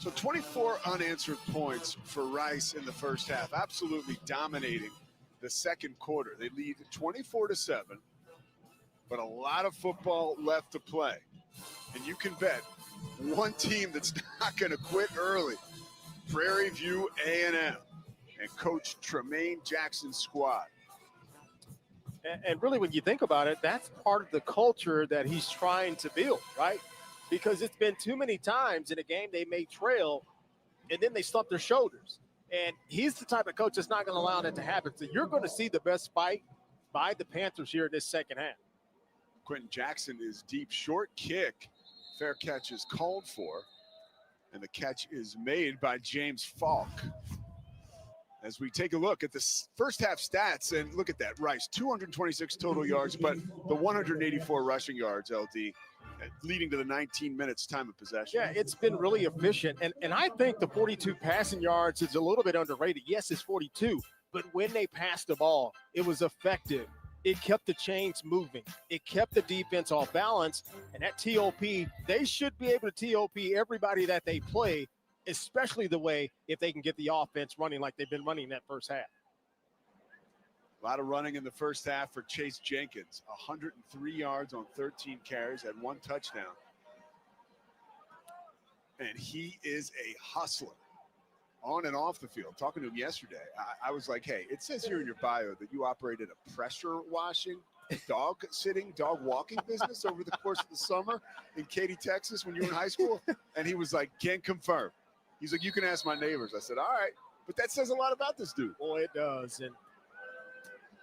So 24 unanswered points for Rice in the first half, absolutely dominating the second quarter. They lead 24-7, but a lot of football left to play. And you can bet one team that's not going to quit early, Prairie View A&M and Coach Tremaine Jackson's squad. And really, when you think about it, that's part of the culture that he's trying to build, right? Because it's been too many times in a game they may trail, and then they slump their shoulders. And he's the type of coach that's not going to allow that to happen. So you're going to see the best fight by the Panthers here in this second half. Quentin Jackson is deep. Short kick. Fair catch is called for. And the catch is made by James Falk. As we take a look at the first half stats, and look at that, Rice, 226 total yards, but the 184 rushing yards, LD, leading to the 19 minutes time of possession. Yeah, it's been really efficient. And I think the 42 passing yards is a little bit underrated. Yes, it's 42, but when they passed the ball, it was effective. It kept the chains moving. It kept the defense off balance. And that TOP, they should be able to TOP everybody that they play, especially the way if they can get the offense running like they've been running that first half. A lot of running in the first half for Chase Jenkins. 103 yards on 13 carries, had 1 touchdown. And he is a hustler on and off the field. Talking to him yesterday, I was like, hey, it says here in your bio that you operated a pressure washing, dog walking business over the course of the summer in Katy, Texas when you were in high school. And he was like, can't confirm. He's like, you can ask my neighbors. I said, all right. But that says a lot about this dude. Boy, it does. And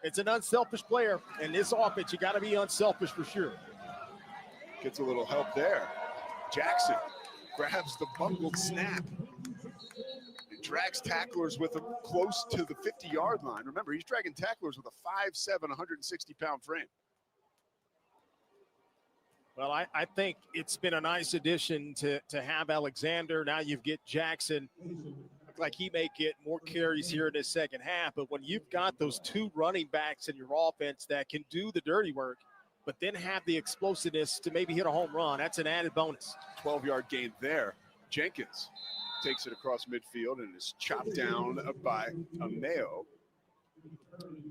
it's an unselfish player. And this offense, you got to be unselfish for sure. Gets a little help there. Jackson grabs the bungled snap. It drags tacklers with him close to the 50-yard line. Remember, he's dragging tacklers with a 5'7", 160-pound frame. Well, I think it's been a nice addition to have Alexander. Now you get Jackson. Look like he may get more carries here in this second half. But when you've got those 2 running backs in your offense that can do the dirty work, but then have the explosiveness to maybe hit a home run, that's an added bonus. 12-yard gain there. Jenkins takes it across midfield and is chopped down by Ameo.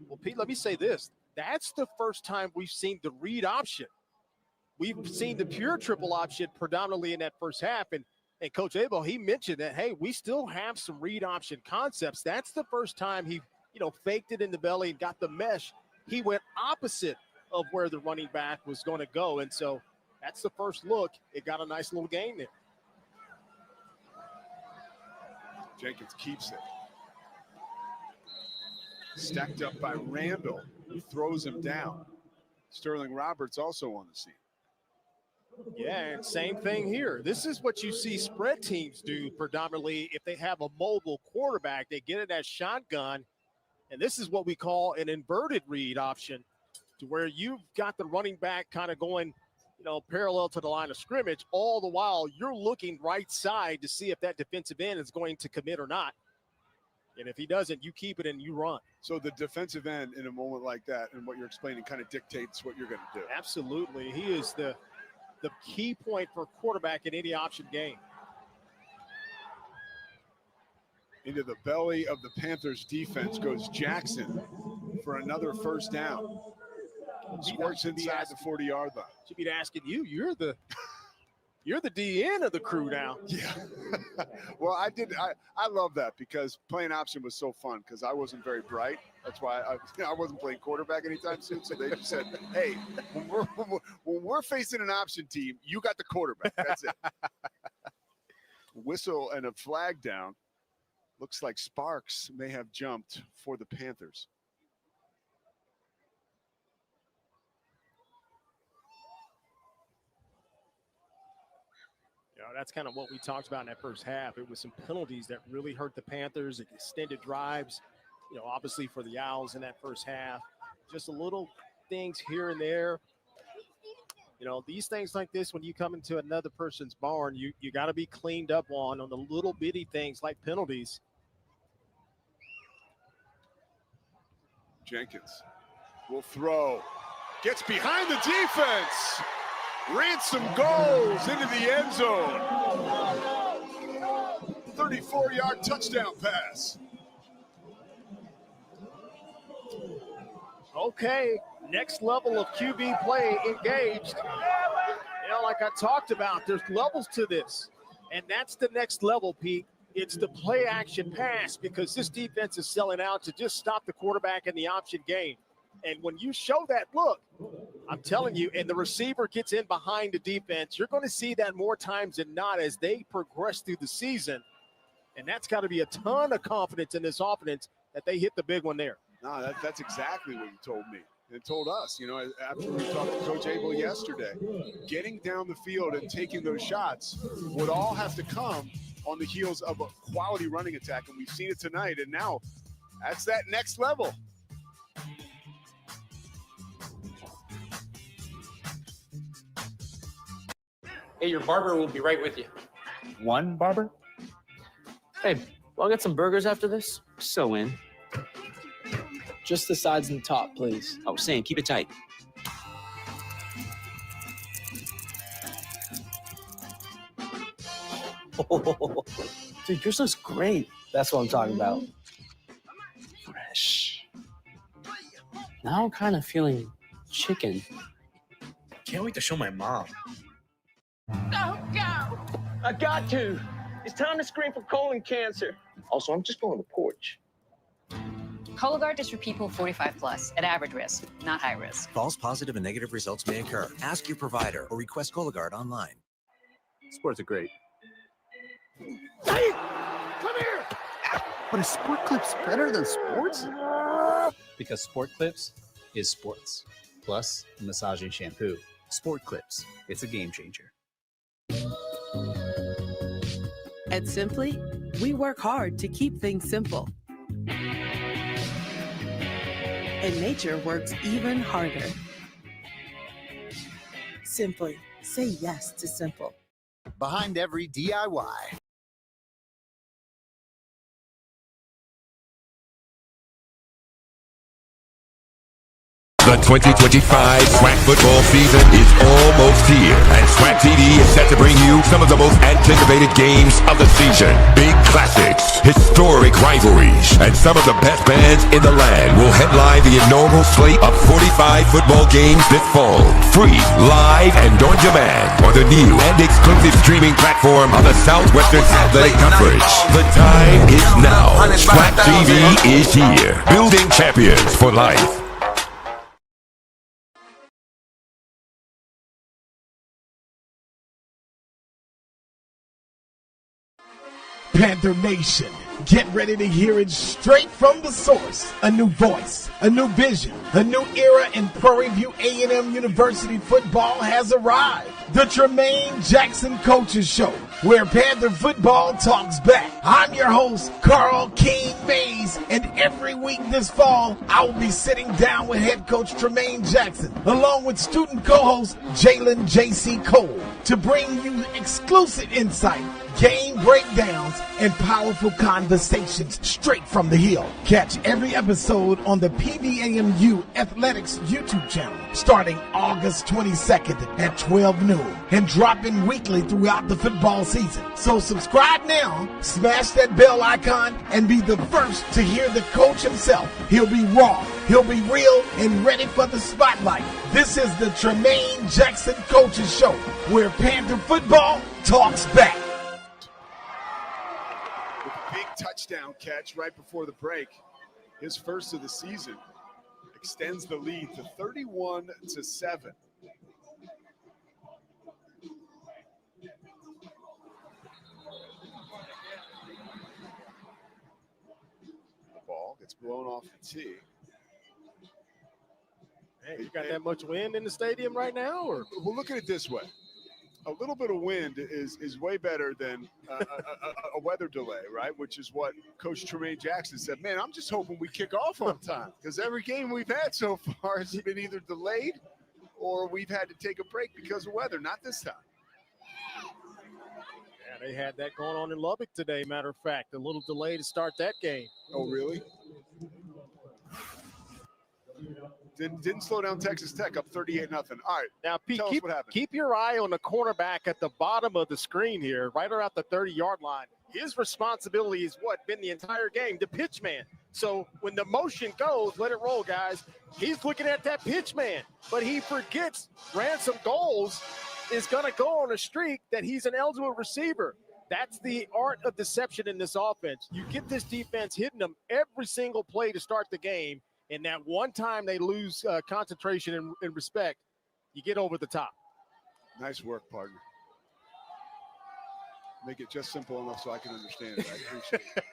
Well, Pete, let me say this. That's the first time we've seen the read option. We've seen the pure triple option predominantly in that first half. And Coach Abel, he mentioned that, hey, we still have some read option concepts. That's the first time he, faked it in the belly and got the mesh. He went opposite of where the running back was going to go. And so that's the first look. It got a nice little gain there. Jenkins keeps it. Stacked up by Randall, who throws him down. Sterling Roberts also on the scene. Yeah, and same thing here. This is what you see spread teams do predominantly if they have a mobile quarterback. They get in that shotgun, and this is what we call an inverted read option, to where you've got the running back kind of going, parallel to the line of scrimmage. All the while, you're looking right side to see if that defensive end is going to commit or not. And if he doesn't, you keep it and you run. So the defensive end in a moment like that and what you're explaining kind of dictates what you're going to do. Absolutely. He is the key point for a quarterback in any option game. Into the belly of the Panthers defense goes Jackson for another first down. Squirts inside the 40-yard line. Should be asking you. You're the DN of the crew now. Yeah. Well, I love that because playing option was so fun because I wasn't very bright. That's why I wasn't playing quarterback anytime soon. So they just said, hey, when we're facing an option team, you got the quarterback. That's it. Whistle and a flag down. Looks like Sparks may have jumped for the Panthers. That's kind of what we talked about in that first half. It was some penalties that really hurt the Panthers, extended drives, obviously for the Owls in that first half. Just a little things here and there. These things like this, when you come into another person's barn, you got to be cleaned up on the little bitty things like penalties. Jenkins will throw. Gets behind the defense. Ransom goes into the end zone. 34-yard touchdown pass. Okay, next level of QB play engaged. Like I talked about, there's levels to this. And that's the next level, Pete. It's the play action pass because this defense is selling out to just stop the quarterback in the option game. And when you show that look, I'm telling you, and the receiver gets in behind the defense, you're going to see that more times than not as they progress through the season. And that's got to be a ton of confidence in this offense that they hit the big one there. No, that's exactly what you told me. and told us, after we talked to Coach Abel yesterday, getting down the field and taking those shots would all have to come on the heels of a quality running attack, and we've seen it tonight, and now that's that next level. Hey, your barber will be right with you. One barber? Hey, I'll get some burgers after this. So in. Just the sides and the top, please. Oh, Sam, keep it tight. Oh, dude, yours looks great. That's what I'm talking about. Fresh. Now I'm kind of feeling chicken. Can't wait to show my mom. Go, go! I got to. It's time to screen for colon cancer. Also, I'm just going to the porch. Cologuard is for people 45 plus at average risk, not high risk. False positive and negative results may occur. Ask your provider or request Cologuard online. Sports are great. Hey, come here! But is Sport Clips better than sports? Because Sport Clips is sports. Plus, massaging shampoo. Sport Clips. It's a game changer. At Simply, we work hard to keep things simple. And nature works even harder. Simply, say yes to simple. Behind every DIY. The 2025 SWAC football season is almost here, and SWAC TV is set to bring you some of the most anticipated games of the season. Big classics, historic rivalries, and some of the best bands in the land will headline the inaugural slate of 45 football games this fall. Free, live, and on demand on the new and exclusive streaming platform of the Southwestern Athletic Conference. The time is now. SWAC TV is here, building champions for life. Panther Nation, get ready to hear it straight from the source. A new voice, a new vision, a new era in Prairie View A&M University football has arrived. The Tremaine Jackson Coaches Show, where Panther football talks back. I'm your host, Carl King Mays, and every week this fall, I will be sitting down with head coach Tremaine Jackson, along with student co-host Jalen J.C. Cole, to bring you exclusive insight, game breakdowns, and powerful conversations straight from the Hill. Catch every episode on the PVAMU Athletics YouTube channel starting August 22nd at 12 noon and dropping weekly throughout the football season. So subscribe now, smash that bell icon, and be the first to hear the coach himself. He'll be raw, he'll be real, and ready for the spotlight. This is the Tremaine Jackson Coaches Show, where Panther football talks back. Big touchdown catch right before the break. His first of the season extends the lead to 31-7. The ball gets blown off the tee. Hey, you got that much wind in the stadium right now? Or? Well, look at it this way. A little bit of wind is way better than a weather delay, right? Which is what Coach Tremaine Jackson said. Man, I'm just hoping we kick off on time, because every game we've had so far has been either delayed or we've had to take a break because of weather. Not this time. Yeah, they had that going on in Lubbock today, matter of fact. A little delay to start that game. Oh, really? Didn't slow down Texas Tech, up 38-0. All right, now Pete, tell us what happened. Keep your eye on the cornerback at the bottom of the screen here, right around the 30-yard line. His responsibility is what been the entire game, the pitch man. So when the motion goes, let it roll, guys. He's looking at that pitch man, but he forgets Ransom Goals is going to go on a streak that he's an eligible receiver. That's the art of deception in this offense. You get this defense hitting them every single play to start the game. And that one time they lose concentration and respect, you get over the top. Nice work, partner. Make it just simple enough so I can understand it. I appreciate it.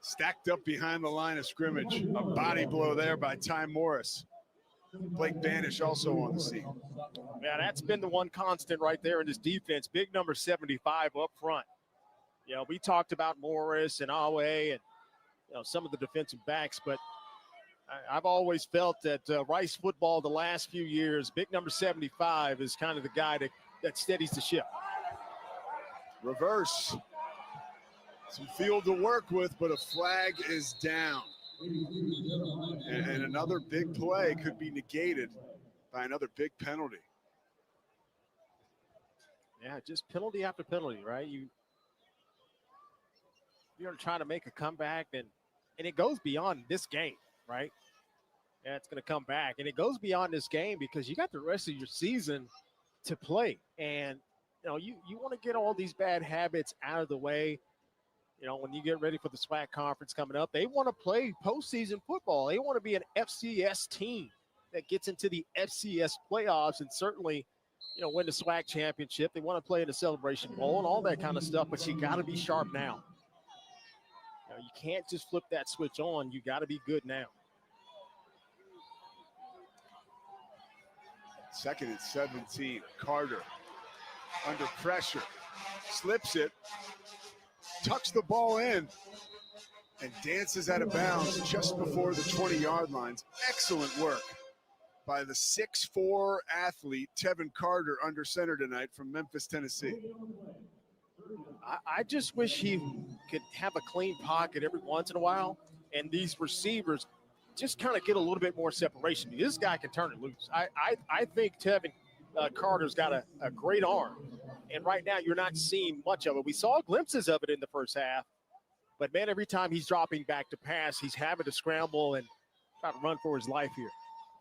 Stacked up behind the line of scrimmage. A body blow there by Ty Morris. Blake Banish also on the scene. Yeah, that's been the one constant right there in this defense. Big number 75 up front. You know, we talked about Morris and Awe and, you know, some of the defensive backs, but I've always felt that Rice football the last few years, big number 75 is kind of the guy that steadies the ship. Reverse. Some field to work with, but a flag is down. And another big play could be negated by another big penalty. Yeah, just penalty after penalty, right? You're trying to make a comeback, and it goes beyond this game, right? Yeah, it's going to come back. And it goes beyond this game because you got the rest of your season to play. And, you know, you want to get all these bad habits out of the way. You know, when you get ready for the SWAC conference coming up, they want to play postseason football. They want to be an FCS team that gets into the FCS playoffs and certainly, you know, win the SWAC championship. They want to play in the Celebration Bowl and all that kind of stuff, but you got to be sharp now. You know, you can't just flip that switch on. You got to be good now. 2nd and 17. Carter under pressure. Slips it. Tucks the ball in. And dances out of bounds just before the 20-yard lines. Excellent work by the 6'4" athlete, Tevin Carter, under center tonight from Memphis, Tennessee. I just wish he could have a clean pocket every once in a while, and these receivers just kind of get a little bit more separation. This guy can turn it loose. I think Tevin Carter's got a great arm, and right now you're not seeing much of it. We saw glimpses of it in the first half, but, man, every time he's dropping back to pass, he's having to scramble and try to run for his life here.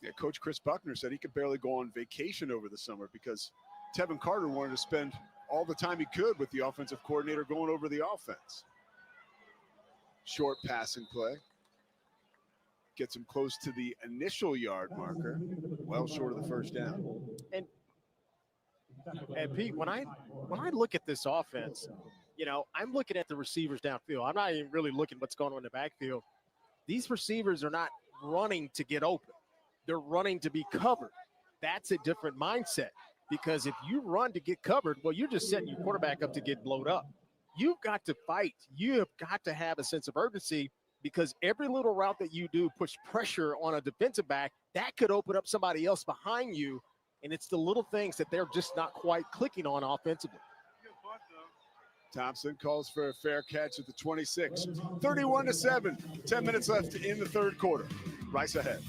Yeah, Coach Chris Buckner said he could barely go on vacation over the summer because Tevin Carter wanted to spend all the time he could with the offensive coordinator going over the offense. Short passing play. Gets him close to the initial yard marker, well short of the first down. And Pete, when I look at this offense, you know, I'm looking at the receivers downfield. I'm not even really looking what's going on in the backfield. These receivers are not running to get open. They're running to be covered. That's a different mindset because if you run to get covered, well, you're just setting your quarterback up to get blowed up. You've got to fight. You have got to have a sense of urgency because every little route that you do puts pressure on a defensive back. That could open up somebody else behind you, and it's the little things that they're just not quite clicking on offensively. Thompson calls for a fair catch at the 26. 31-7. 10 minutes left in the third quarter. Rice ahead.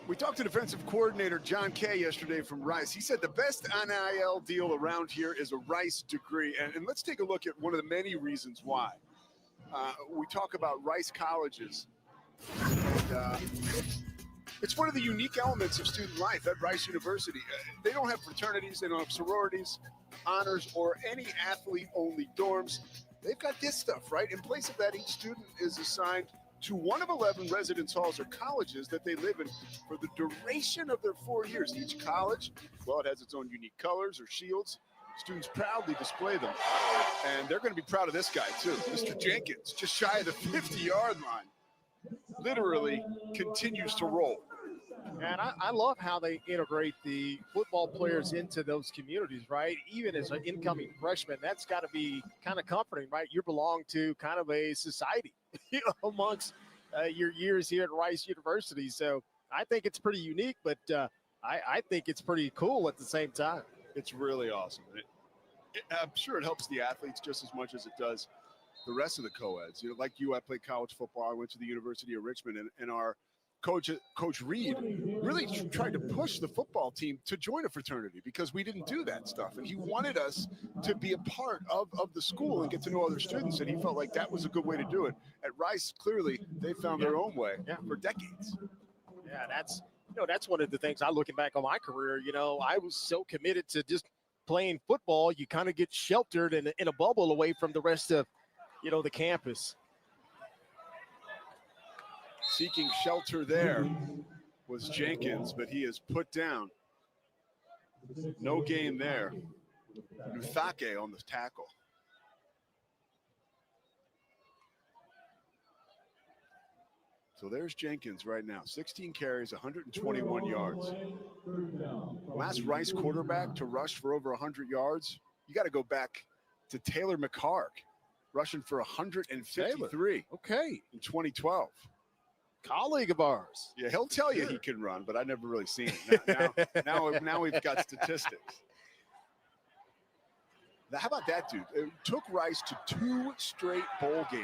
We talked to defensive coordinator John Kay yesterday from Rice. He said the best NIL deal around here is a Rice degree. And let's take a look at one of the many reasons why. We talk about Rice colleges. And, it's one of the unique elements of student life at Rice University. They don't have fraternities, they don't have sororities, honors, or any athlete-only dorms. They've got this stuff, right? In place of that, each student is assigned to one of 11 residence halls or colleges that they live in for the duration of their 4 years. Each college, well, it has its own unique colors or shields. Students proudly display them. And they're going to be proud of this guy, too. Mr. Jenkins, just shy of the 50-yard line, literally continues to roll. And I love how they integrate the football players into those communities, right? Even as an incoming freshman, that's got to be kind of comforting, right? You belong to kind of a society amongst your years here at Rice University. So I think it's pretty unique, but I think it's pretty cool at the same time. It's really awesome. I'm sure it helps the athletes just as much as it does the rest of the co-eds. You know, like you, I played college football. I went to the University of Richmond, and our Coach Reed really tried to push the football team to join a fraternity because we didn't do that stuff. And he wanted us to be a part of the school and get to know other students. And he felt like that was a good way to do it. At Rice, clearly, they found their own way for decades. Yeah, that's one of the things I looking back on my career. I was so committed to just playing football. You kind of get sheltered in a bubble away from the rest of, the campus. Seeking shelter there was Jenkins, but he is put down. No gain there. Nuthake on the tackle. So there's Jenkins right now. 16 carries, 121 yards. Last Rice quarterback to rush for over 100 yards. You got to go back to Taylor McHarg, rushing for 153. Okay. In 2012. Colleague of ours. Yeah, he'll tell you he can run, but I've never really seen it. Now we've got statistics. Now, how about that, dude? It took Rice to 2 straight bowl games,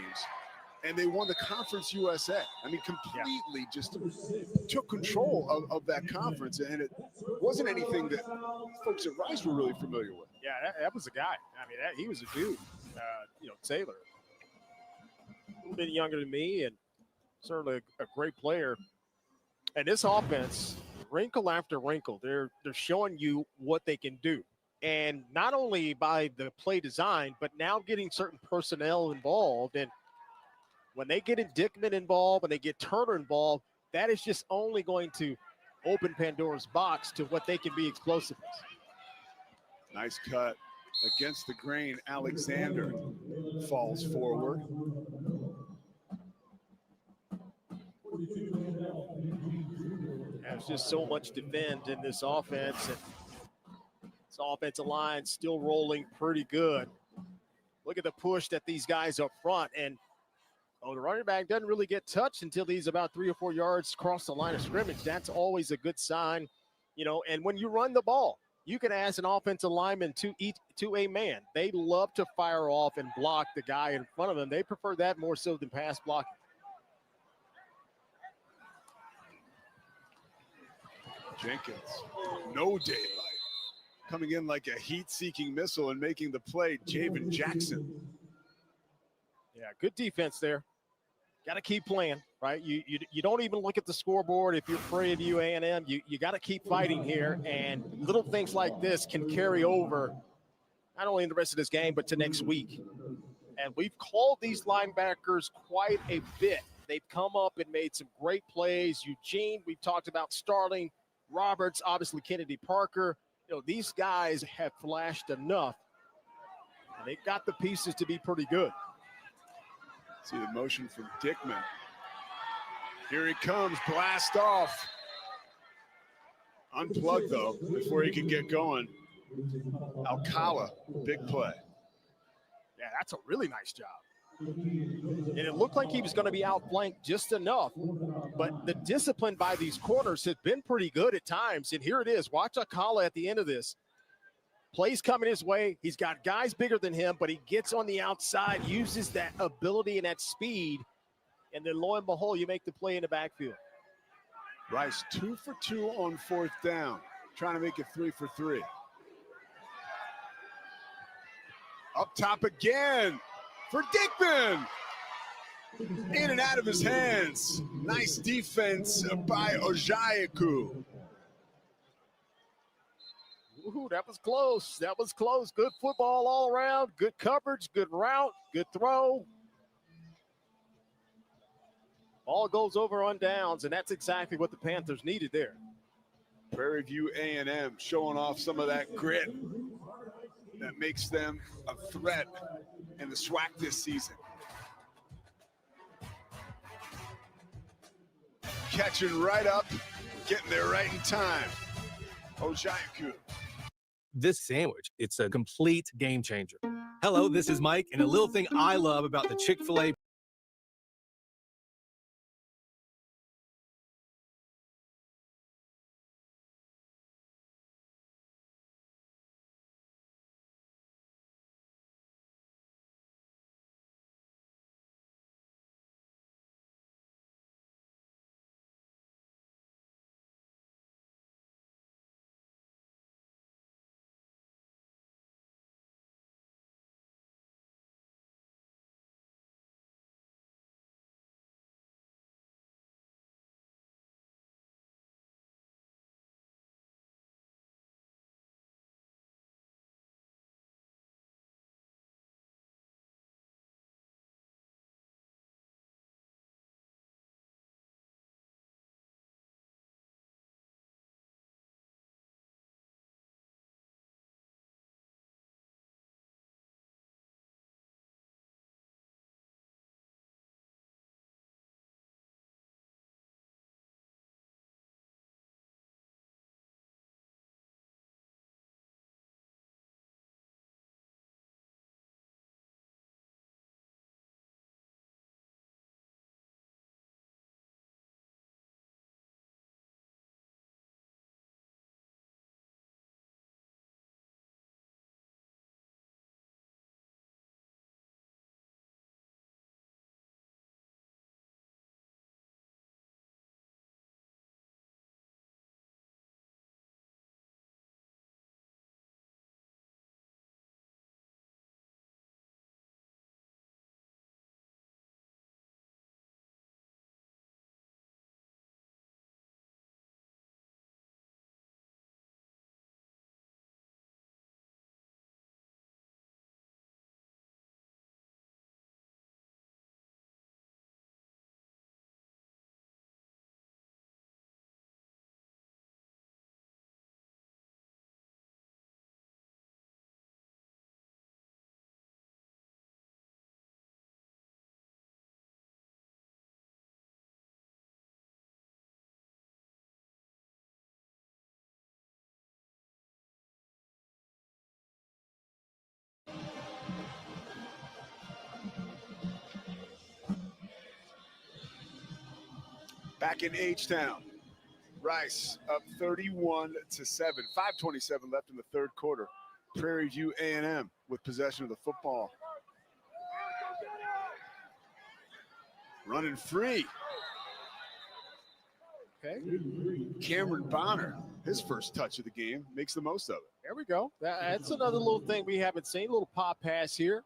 and they won the Conference USA. I mean, completely just took control of that conference, and it wasn't anything that folks at Rice were really familiar with. Yeah, that was a guy. I mean, he was a dude. Taylor. A little bit younger than me, and certainly a great player. And this offense, wrinkle after wrinkle, they're showing you what they can do. And not only by the play design, but now getting certain personnel involved. And when they get Dickman involved, when they get Turner involved, that is just only going to open Pandora's box to what they can be explosiveness. Nice cut against the grain. Alexander falls forward. There's just so much defend in this offense, and this offensive line still rolling pretty good. Look at the push that these guys up front, and the running back doesn't really get touched until he's about 3 or 4 yards across the line of scrimmage. That's always a good sign, and when you run the ball, you can ask an offensive lineman to a man. They love to fire off and block the guy in front of them. They prefer that more so than pass blocking. Jenkins, no daylight. Coming in like a heat-seeking missile and making the play, Javen Jackson. Yeah, good defense there. Got to keep playing, right? You don't even look at the scoreboard if you're Prairie View A&M. You got to keep fighting here, and little things like this can carry over not only in the rest of this game, but to next week. And we've called these linebackers quite a bit. They've come up and made some great plays. Eugene, we've talked about Starling, Roberts, obviously Kennedy Parker. These guys have flashed enough, and they've got the pieces to be pretty good. See the motion from Dickman. Here he comes, blast off. Unplugged, though, before he can get going. Alcala, big play. Yeah, that's a really nice job. And it looked like he was going to be outflanked just enough, but the discipline by these corners has been pretty good at times. And here it is. Watch Alcala at the end of this. Plays coming his way. He's got guys bigger than him, but he gets on the outside, uses that ability and that speed, and then lo and behold, you make the play in the backfield. Rice 2 for 2 on 4th down, trying to make it 3 for 3. Up top again for Dickman. In and out of his hands. Nice defense by Ojayaku. Ooh, that was close. That was close. Good football all around. Good coverage, good route, good throw. Ball goes over on downs, and that's exactly what the Panthers needed there. Prairie View A&M showing off some of that grit that makes them a threat in the SWAC this season. Catching right up, getting there right in time. Ojayaku. This sandwich, it's a complete game changer. Hello, this is Mike, and a little thing I love about the Chick-fil-A Back in H-Town, Rice up 31-7. 5:27 left in the third quarter. Prairie View A&M with possession of the football. Running free. Okay. Cameron Bonner, his first touch of the game, makes the most of it. There we go. That's another little thing we haven't seen. A little pop pass here.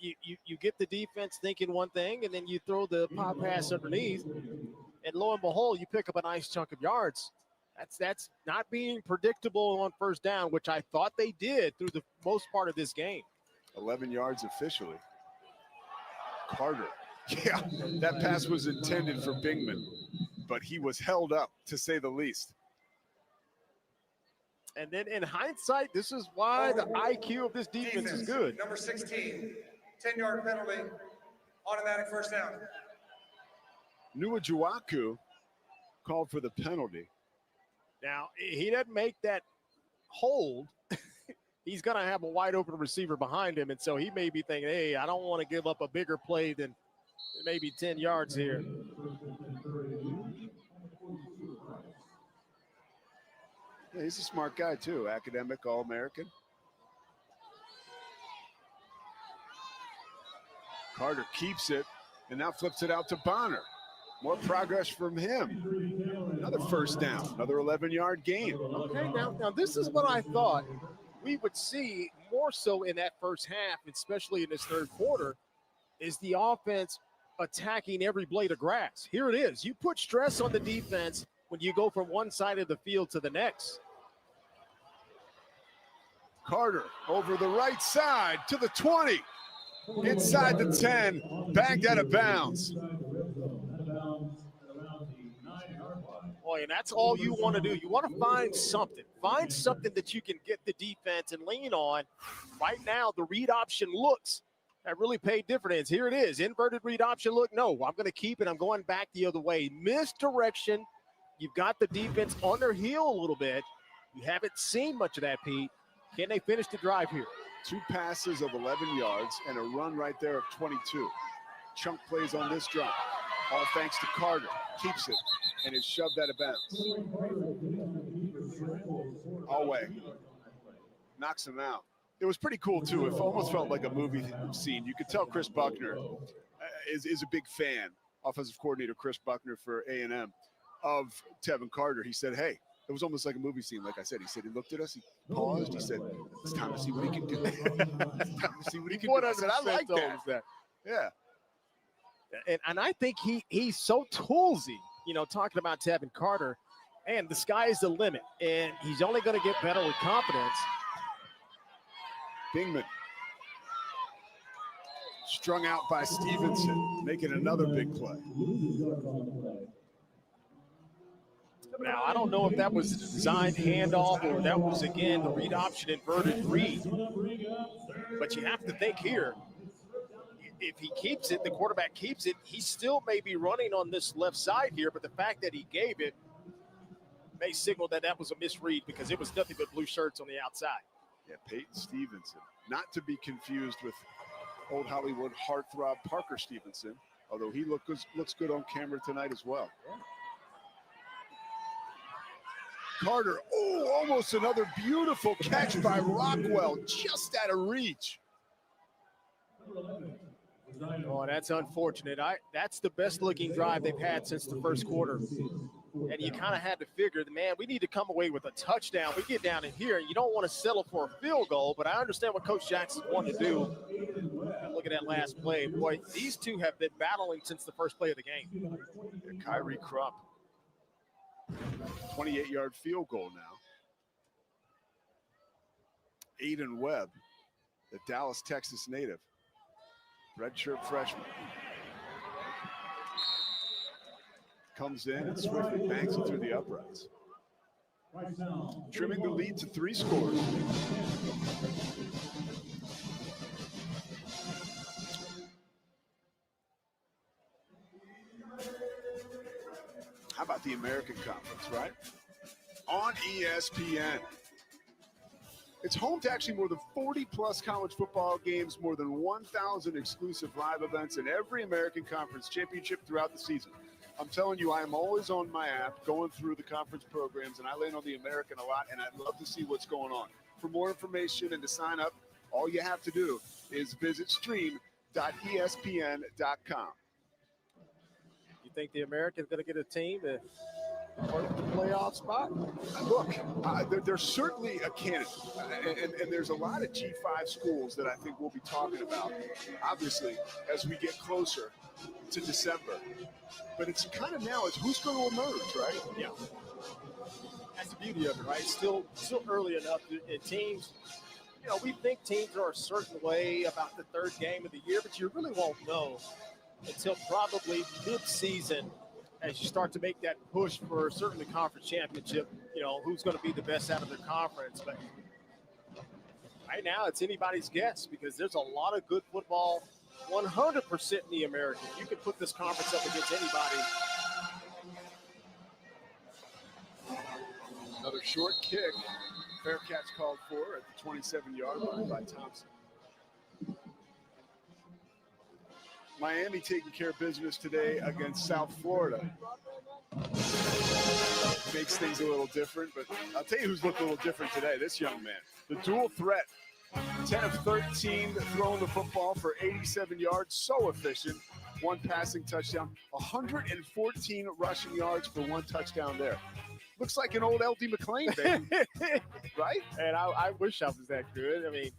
You get the defense thinking one thing, and then you throw the pop pass underneath, and lo and behold, you pick up a nice chunk of yards. That's not being predictable on first down, which I thought they did through the most part of this game. 11 yards officially. Carter. Yeah, that pass was intended for Bingman, but he was held up, to say the least. And then in hindsight, this is why the IQ of this defense is good. Number 16, 10-yard penalty, automatic first down. Nuajuaku called for the penalty. Now, he doesn't make that hold. He's going to have a wide open receiver behind him, and so he may be thinking, hey, I don't want to give up a bigger play than maybe 10 yards here. Yeah, he's a smart guy, too. Academic, All-American. Carter keeps it and now flips it out to Bonner. More progress from him. Another first down, another 11-yard gain. Okay, now this is what I thought we would see more so in that first half, especially in this third quarter, is the offense attacking every blade of grass. Here it is. You put stress on the defense when you go from one side of the field to the next. Carter over the right side to the 20. Inside the 10, bagged out of bounds. Boy, and that's all you want to do. You want to find something. Find something that you can get the defense and lean on. Right now, the read option looks that really paid dividends. Here it is. Inverted read option look. No, I'm going to keep it. I'm going back the other way. Misdirection. You've got the defense on their heel a little bit. You haven't seen much of that, Pete. Can they finish the drive here? 2 passes of 11 yards and a run right there of 22. Chunk plays on this drive. All thanks to Carter. Keeps it and is shoved out of bounds. Alway knocks him out. It was pretty cool, too. It almost felt like a movie scene. You could tell Chris Buckner is a big fan, offensive coordinator Chris Buckner for A&M, of Tevin Carter. He said, hey, it was almost like a movie scene, like I said. He said he looked at us, he paused, he said, it's time to see what he can do. It's time to see what he can do. I said, I like that. Yeah. And I think he's so toolsy, talking about Tevin Carter. And the sky is the limit. And he's only going to get better with confidence. Bingman. Strung out by Stevenson, making another big play. Now, I don't know if that was a designed handoff or that was, again, the read option inverted read. But you have to think here, if he keeps it, the quarterback keeps it, he still may be running on this left side here, but the fact that he gave it may signal that that was a misread because it was nothing but blue shirts on the outside. Yeah, Peyton Stevenson, not to be confused with old Hollywood heartthrob Parker Stevenson, although he looks good on camera tonight as well. Carter, almost another beautiful catch by Rockwell, just out of reach. Oh, that's unfortunate. That's the best looking drive they've had since the first quarter. And you kind of had to figure, man, we need to come away with a touchdown. We get down in here, and you don't want to settle for a field goal, but I understand what Coach Jackson's wanting to do. And look at that last play. Boy, these two have been battling since the first play of the game. And Kyrie Crump, 28-yard field goal now. Aiden Webb, the Dallas, Texas native. Redshirt freshman. Comes in and swiftly banks it through the uprights. Trimming the lead to 3 scores. How about the American Conference, right? On ESPN. It's home to actually more than 40-plus college football games, more than 1,000 exclusive live events, and every American Conference championship throughout the season. I'm telling you, I am always on my app going through the conference programs, and I land on the American a lot, and I'd love to see what's going on. For more information and to sign up, all you have to do is visit stream.espn.com. You think the American's going to get a team that for the playoff spot? Look, there's certainly a candidate, and there's a lot of G5 schools that I think we'll be talking about, obviously, as we get closer to December. But it's kind of now is who's going to emerge, right? Yeah. That's the beauty of it, right? Still early enough in teams. We think teams are a certain way about the third game of the year, but you really won't know until probably mid-season as you start to make that push for certainly conference championship, who's going to be the best out of their conference. But right now it's anybody's guess because there's a lot of good football 100% in the American. You can put this conference up against anybody. Another short kick. Fair catch called for at the 27-yard line by Thompson. Miami taking care of business today against South Florida. Makes things a little different, but I'll tell you who's looked a little different today, this young man. The dual threat, 10 of 13 throwing the football for 87 yards, so efficient. 1 passing touchdown, 114 rushing yards for 1 touchdown there. Looks like an old LD McClain, baby. Right? And I wish I was that good. I mean,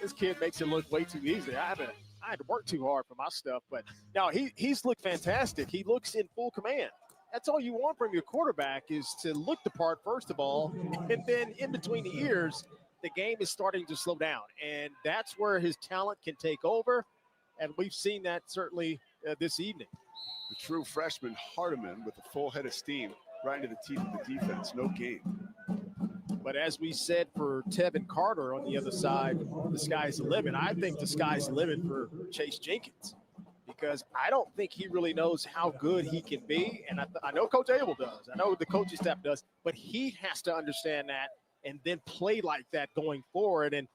this kid makes it look way too easy. I had to work too hard for my stuff, but no, he's looked fantastic. He looks in full command. That's all you want from your quarterback is to look the part, first of all, and then in between the ears, the game is starting to slow down, and that's where his talent can take over, and we've seen that certainly this evening. The true freshman Hardiman with a full head of steam right into the teeth of the defense. No gain. But as we said for Tevin Carter on the other side, the sky's the limit. I think the sky's the limit for Chase Jenkins because I don't think he really knows how good he can be. And I know Coach Abel does. I know the coaching staff does. But he has to understand that and then play like that going forward. And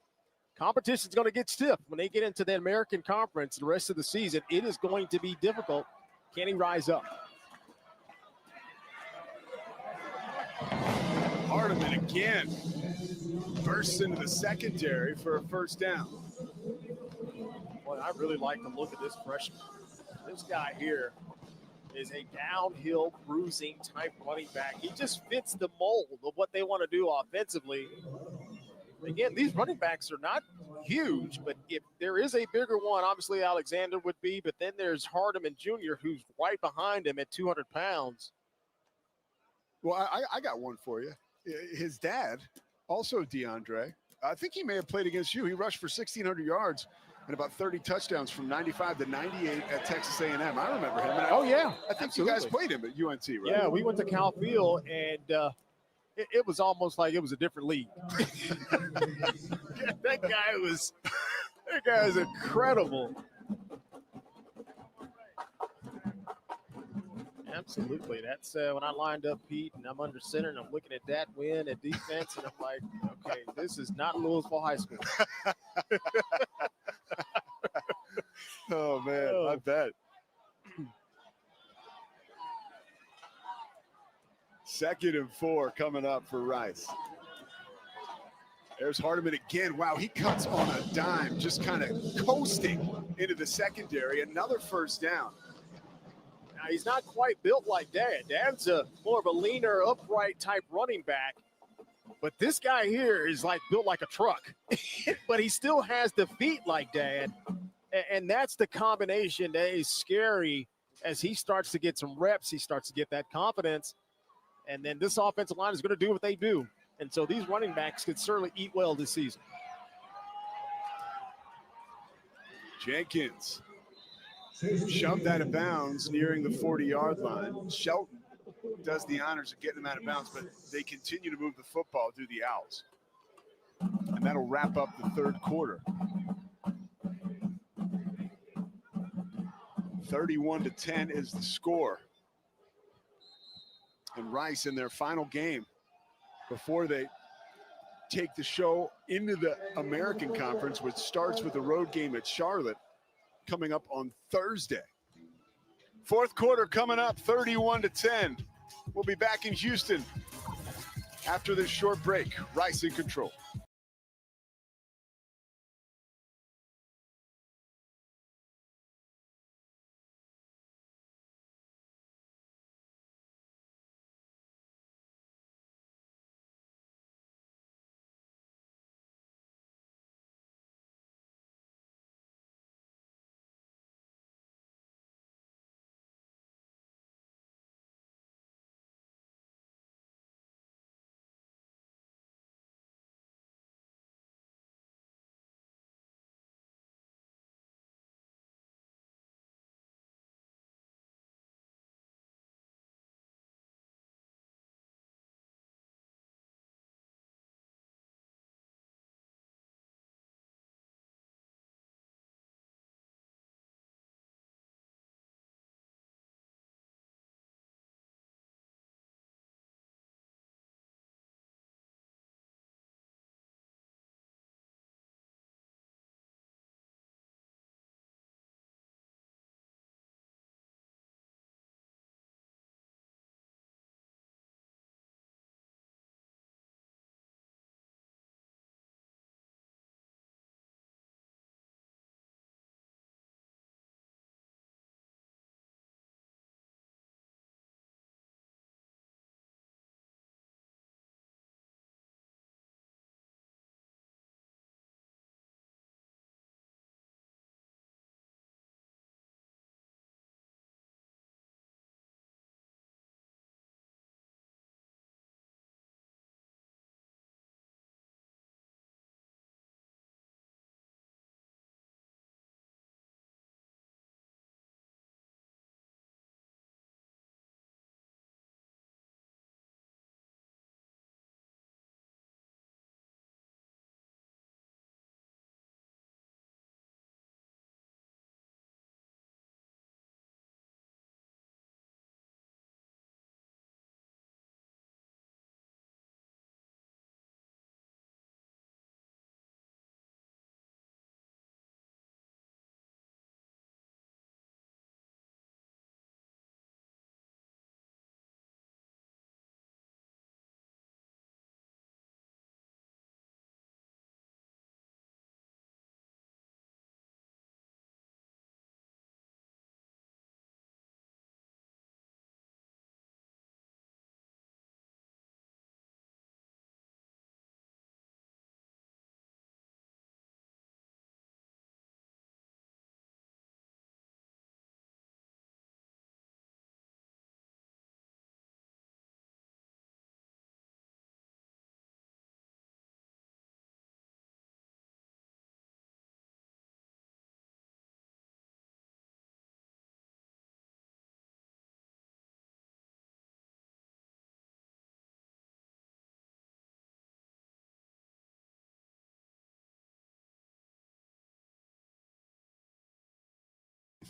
competition's going to get stiff. When they get into the American Conference the rest of the season, it is going to be difficult. Can he rise up? Hardiman again bursts into the secondary for a first down. Boy, I really like the look of this freshman. This guy here is a downhill bruising type running back. He just fits the mold of what they want to do offensively. Again, these running backs are not huge, but if there is a bigger one, obviously Alexander would be, but then there's Hardiman Jr., who's right behind him at 200 pounds. Well, I got one for you. His dad, also DeAndre, I think he may have played against you. He rushed for 1,600 yards and about 30 touchdowns from 95 to 98 at Texas A&M. I remember him. Yeah. I think absolutely. you guys played him at UNT, right? Yeah, we went to Cal Field, and it was almost like it was a different league. That guy was incredible. Absolutely. That's when I lined up, Pete, and I'm under center, and I'm looking at that win at defense, and I'm like, okay, this is not Louisville High School. Oh, man, I bet. 2nd and 4 coming up for Rice. There's Hardiman again. Wow, he cuts on a dime, just kind of coasting into the secondary. Another first down. Now, he's not quite built like Dad. Dad's more of a leaner, upright type running back. But this guy here is like built like a truck. But he still has the feet like Dad. And that's the combination that is scary as he starts to get some reps. He starts to get that confidence. And then this offensive line is going to do what they do. And so these running backs could certainly eat well this season. Jenkins shoved out of bounds nearing the 40-yard line. Shelton does the honors of getting them out of bounds, but they continue to move the football through the Owls. And that'll wrap up the 3rd quarter. 31-10 is the score. And Rice in their final game before they take the show into the American Conference, which starts with a road game at Charlotte coming up on Thursday. 4th quarter coming up, 31-10. We'll be back in Houston after this short break. Rice in control.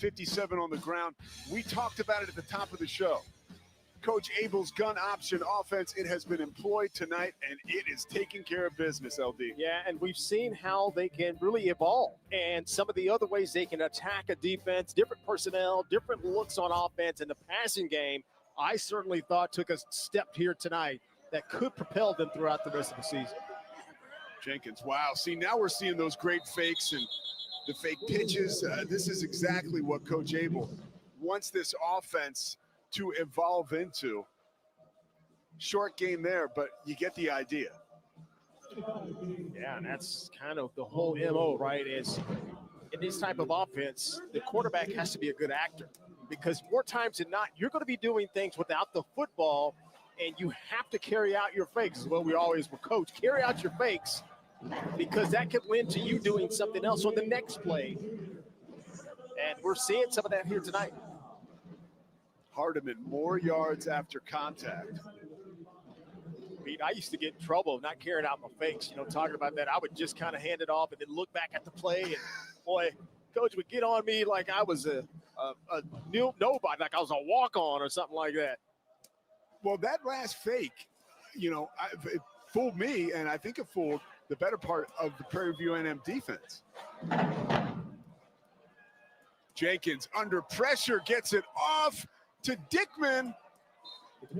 57 on the ground. We talked about it at the top of the show. Coach Abel's gun option offense, it has been employed tonight, and it is taking care of business, LD. Yeah, and we've seen how they can really evolve and some of the other ways they can attack a defense, different personnel, different looks on offense, and the passing game, I certainly thought took a step here tonight that could propel them throughout the rest of the season. Jenkins, wow. See, now we're seeing those great fakes and the fake pitches. This is exactly what Coach Abel wants this offense to evolve into. Short game there, but you get the idea. Yeah, and that's kind of the whole MO, right? Is in this type of offense, the quarterback has to be a good actor because more times than not, you're going to be doing things without the football, and you have to carry out your fakes. Well, we always will coach, carry out your fakes because that could lend to you doing something else on the next play. And we're seeing some of that here tonight. Hardiman, more yards after contact. Pete, I used to get in trouble not carrying out my fakes, talking about that. I would just kind of hand it off and then look back at the play. And, boy, coach would get on me like I was a nobody, like I was a walk-on or something like that. Well, that last fake, it fooled me, and I think it fooled the better part of the Prairie View A&M defense. Jenkins, under pressure, gets it off to Dickman.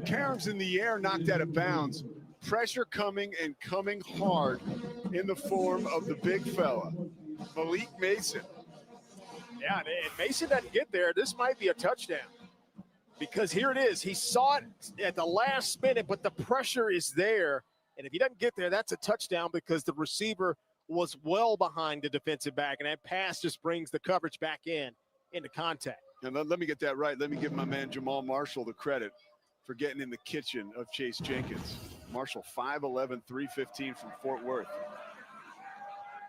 Karam's in the air, knocked out of bounds. Pressure coming and coming hard in the form of the big fella, Malik Mason. Yeah, and Mason doesn't get there. This might be a touchdown because here it is. He saw it at the last minute, but the pressure is there. And if he doesn't get there, that's a touchdown because the receiver was well behind the defensive back, and that pass just brings the coverage back into contact. And let me get that right. Let me give my man Jamal Marshall the credit for getting in the kitchen of Chase Jenkins. Marshall, 5'11", 315 from Fort Worth.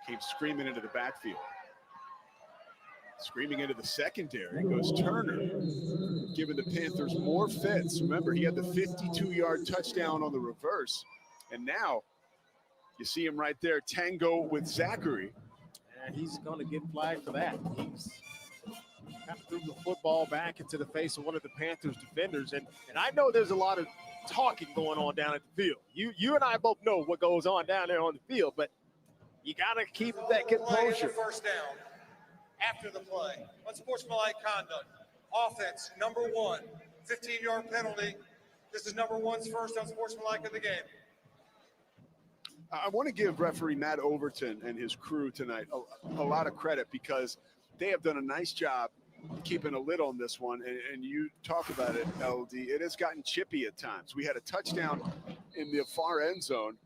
Came screaming into the backfield. Screaming into the secondary goes Turner, giving the Panthers more fits. Remember, he had the 52-yard touchdown on the reverse. And now you see him right there, tango with Zachary. And he's going to get flagged for that. He's kind of threw the football back into the face of one of the Panthers defenders. And I know there's a lot of talking going on down at the field. You and I both know what goes on down there on the field, but you got to keep that composure. First down after the play. Unsportsmanlike conduct. Offense, number 1. 15-yard penalty. This is number 1's first unsportsmanlike of the game. I want to give referee Matt Overton and his crew tonight a lot of credit because they have done a nice job keeping a lid on this one. And you talk about it, LD. It has gotten chippy at times. We had a touchdown in the far end zone.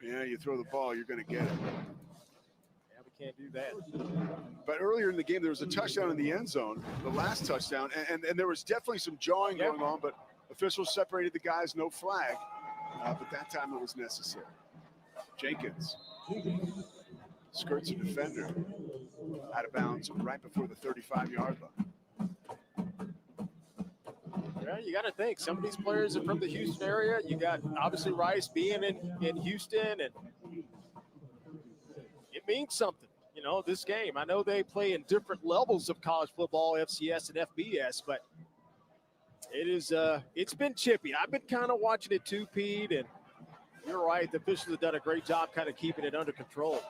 Yeah, you throw the ball, you're going to get it. Yeah, we can't do that. But earlier in the game, there was a touchdown in the end zone, the last touchdown, and there was definitely some jawing going on, but officials separated the guys, no flag. But that time it was necessary. Jenkins skirts a defender out of bounds right before the 35-yard line. Yeah, you got to think. Some of these players are from the Houston area. You got, obviously, Rice being in Houston, and it means something, this game. I know they play in different levels of college football, FCS and FBS, but it's been chippy. I've been kind of watching it too, Pete, and you're right. The officials have done a great job kind of keeping it under control.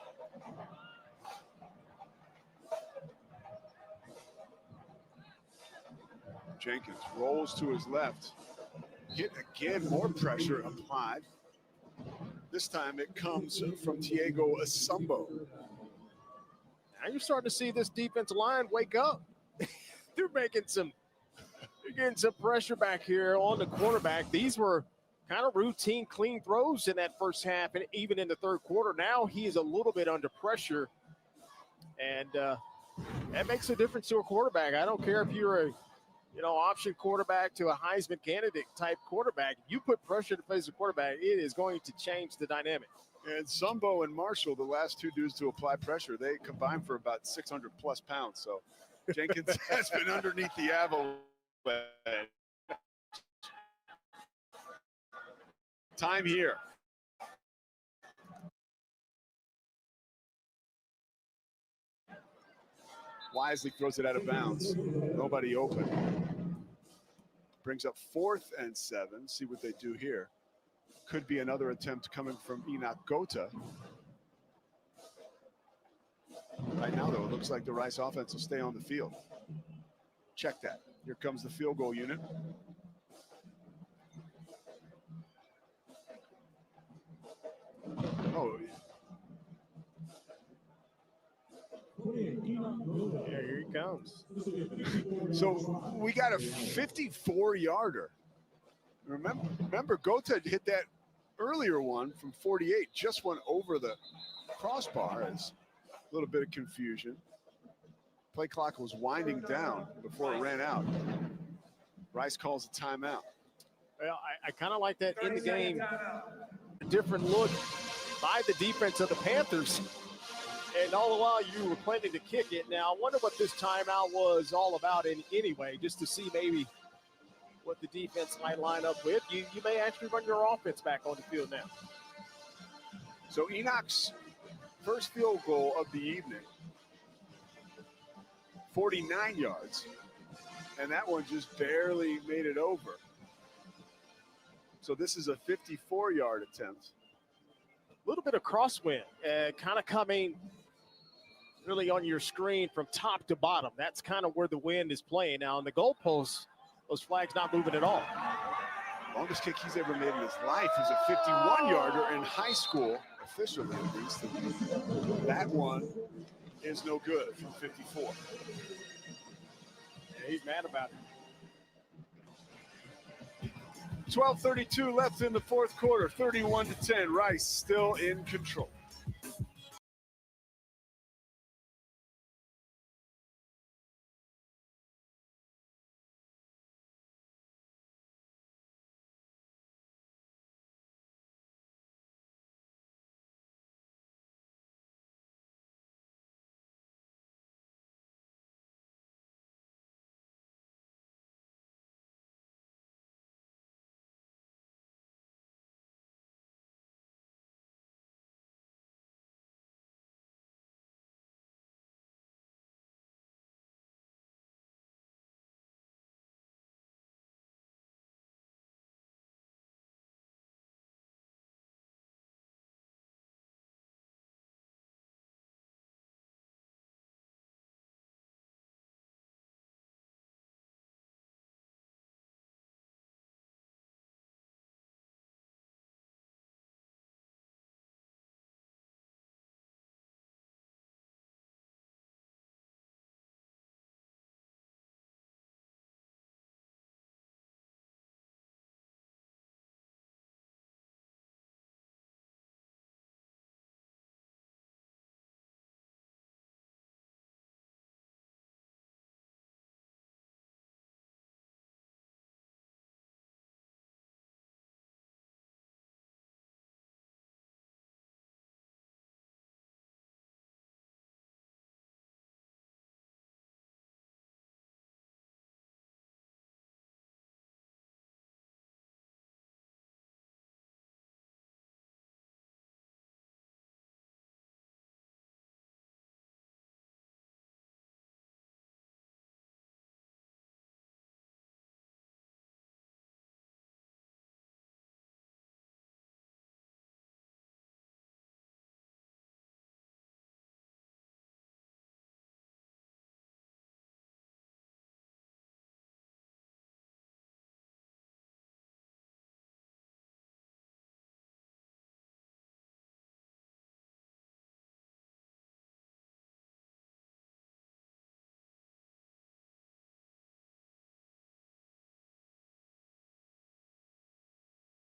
Jenkins rolls to his left. Hit again, more pressure applied. This time it comes from Diego Asumbo. Now you're starting to see this defensive line wake up. They're getting some pressure back here on the quarterback. These were kind of routine, clean throws in that first half and even in the third quarter. Now he is a little bit under pressure, and that makes a difference to a quarterback. I don't care if you're a option quarterback to a Heisman candidate type quarterback. You put pressure to face the quarterback, it is going to change the dynamic. And Sumbo and Marshall, the last two dudes to apply pressure, they combined for about 600-plus pounds. So Jenkins has been underneath the avalanche. Time here. wisely throws it out of bounds. Nobody open. Brings up 4th and 7. See what they do here. Could be another attempt coming from Enoch Gota. Right now, though, it looks like the Rice offense will stay on the field. Check that. Here comes the field goal unit. Oh, Yeah, here he comes. so we got a 54-yarder. Remember, Gota hit that earlier one from 48, just went over the crossbar. As a little bit of confusion. Play clock was winding down before it ran out. Rice calls a timeout. Well, I kind of like that in the game. A different look by the defense of the Panthers. And all the while you were planning to kick it. Now, I wonder what this timeout was all about anyway, just to see maybe what the defense might line up with. You may actually run your offense back on the field now. So Enoch's first field goal of the evening, 49 yards. And that one just barely made it over. So this is a 54-yard attempt. A little bit of crosswind, kind of coming really on your screen from top to bottom. That's kind of where the wind is playing. Now, on the goalposts, those flags not moving at all. Longest kick he's ever made in his life is a 51-yarder in high school, officially at least. That one is no good from 54. Yeah, he's mad about it. 12:32 left in the fourth quarter, 31-10. Rice still in control.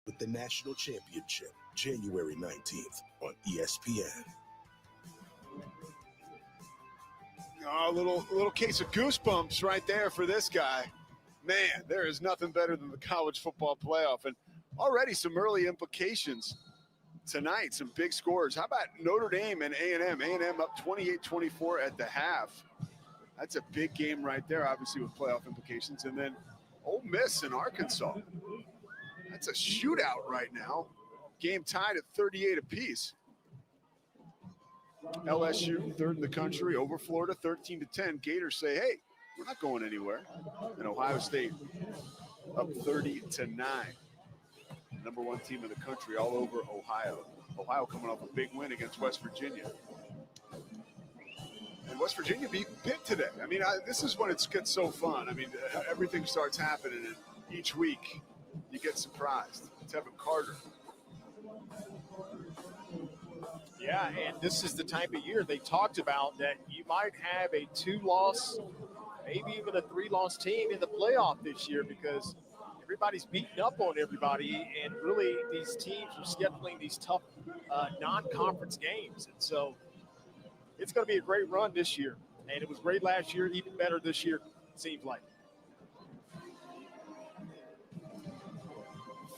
With the national championship, January 19th on ESPN. Oh, a little case of goosebumps right there for this guy. Man, there is nothing better than the college football playoff. And already some early implications tonight, some big scores. How about Notre Dame and A&M? A&M up 28-24 at the half. That's a big game right there, obviously, with playoff implications. And then Ole Miss and Arkansas. That's a shootout right now. Game tied at 38 apiece. LSU, third in the country, over Florida, 13-10. Gators say, hey, we're not going anywhere. And Ohio State up 30-9. Number one team in the country all over Ohio. Ohio coming off a big win against West Virginia. And West Virginia beat Pitt today. I mean, this is when it gets so fun. I mean, everything starts happening, and each week you get surprised. Tevin Carter. Yeah, and this is the time of year they talked about that you might have a 2-loss, maybe even a 3-loss team in the playoff this year because everybody's beating up on everybody, and really these teams are scheduling these tough non-conference games. And so it's going to be a great run this year. And it was great last year, even better this year, it seems like.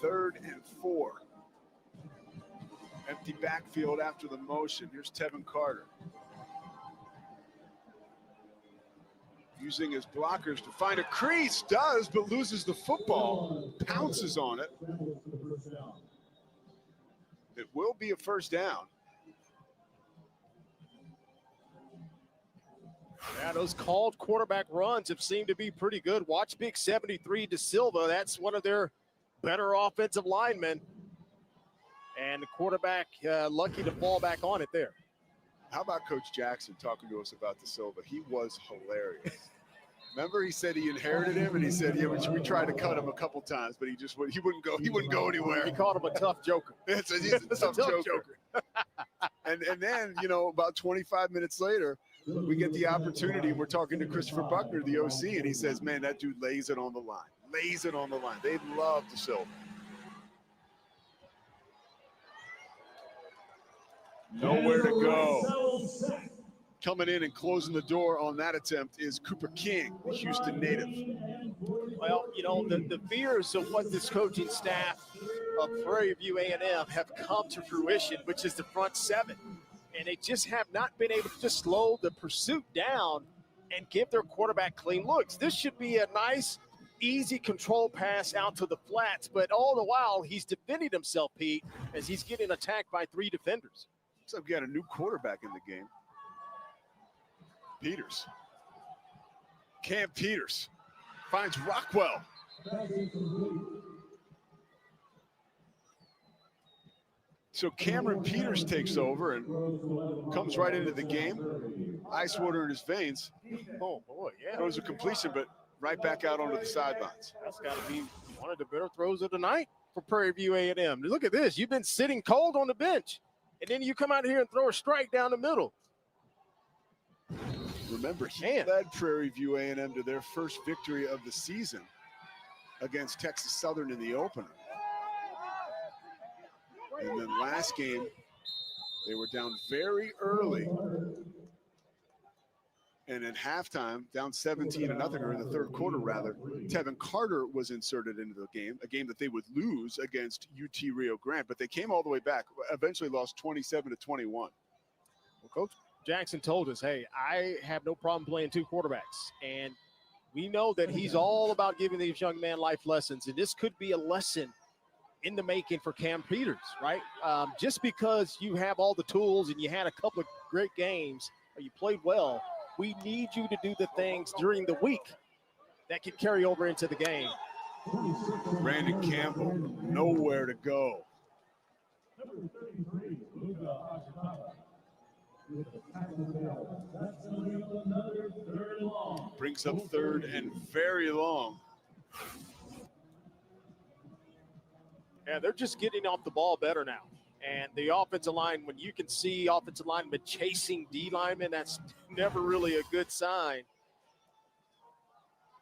3rd and 4. Empty backfield after the motion. Here's Tevin Carter. Using his blockers to find a crease, does, but loses the football, pounces on it. It will be a first down. Yeah, those called quarterback runs have seemed to be pretty good. Watch Big 73 De Silva. That's one of their better offensive linemen. And the quarterback lucky to fall back on it there. How about Coach Jackson talking to us about De Silva? He was hilarious. Remember, he said he inherited him, and he said, yeah, we tried to cut him a couple times, but he wouldn't go. He wouldn't go anywhere. He called him a tough joker. He's a tough joker. and then, about 25 minutes later, we get the opportunity. We're talking to Christopher Buckner, the OC, and he says, man, that dude lays it on the line. Lays it on the line. They love De Silva. Nowhere to go. Coming in and closing the door on that attempt is Cooper King, the Houston native. Well, the fears of what this coaching staff of Prairie View A&M have come to fruition, which is the front 7. And they just have not been able to slow the pursuit down and give their quarterback clean looks. This should be a nice, easy control pass out to the flats, but all the while he's defending himself, Pete, as he's getting attacked by 3 defenders. So we got a new quarterback in the game. Peters. Cam Peters finds Rockwell. So Cameron Peters takes over and comes right into the game. Ice water in his veins. Oh, boy, yeah. Throws a completion, but right back out onto the sidelines. That's got to be one of the better throws of the night for Prairie View A&M. Look at this. You've been sitting cold on the bench, and then you come out here and throw a strike down the middle. Remember, he led Prairie View A&M to their first victory of the season against Texas Southern in the opener. And then last game, they were down very early. And at halftime, down 17-0, or in the third quarter, rather, Tevin Carter was inserted into the game, a game that they would lose against UT Rio Grande. But they came all the way back, eventually lost 27-21. Well, Coach Jackson told us, hey, I have no problem playing 2 quarterbacks. And we know that he's all about giving these young men life lessons. And this could be a lesson in the making for Cam Peters, right? Just because you have all the tools and you had a couple of great games, or you played well, we need you to do the things during the week that can carry over into the game. Brandon Campbell, nowhere to go. Brings up 3rd and very long. Yeah, they're just getting off the ball better now. And the offensive line, when you can see offensive linemen chasing D linemen, that's never really a good sign.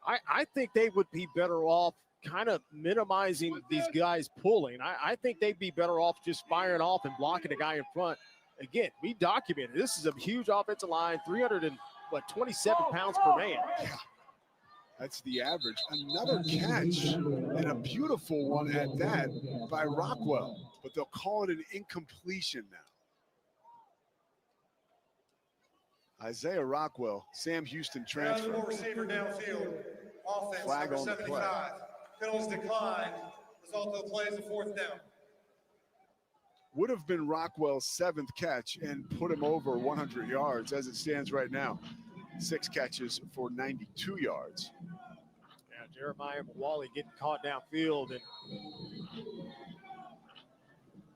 I think they would be better off kind of minimizing these guys pulling. I think they'd be better off just firing off and blocking a guy in front. Again, we documented this is a huge offensive line, 327 pounds per man. Yeah. That's the average. Another catch, and a beautiful one at that by Rockwell. But they'll call it an incompletion now. Isaiah Rockwell, Sam Houston transfer. Receiver downfield. Offense, flag number on the 75. play. Penalties declined. Result of the play is a 4th down. would have been Rockwell's 7th catch and put him over 100 yards as it stands right now. 6 catches for 92 yards. Yeah, Jeremiah Mawali getting caught downfield, and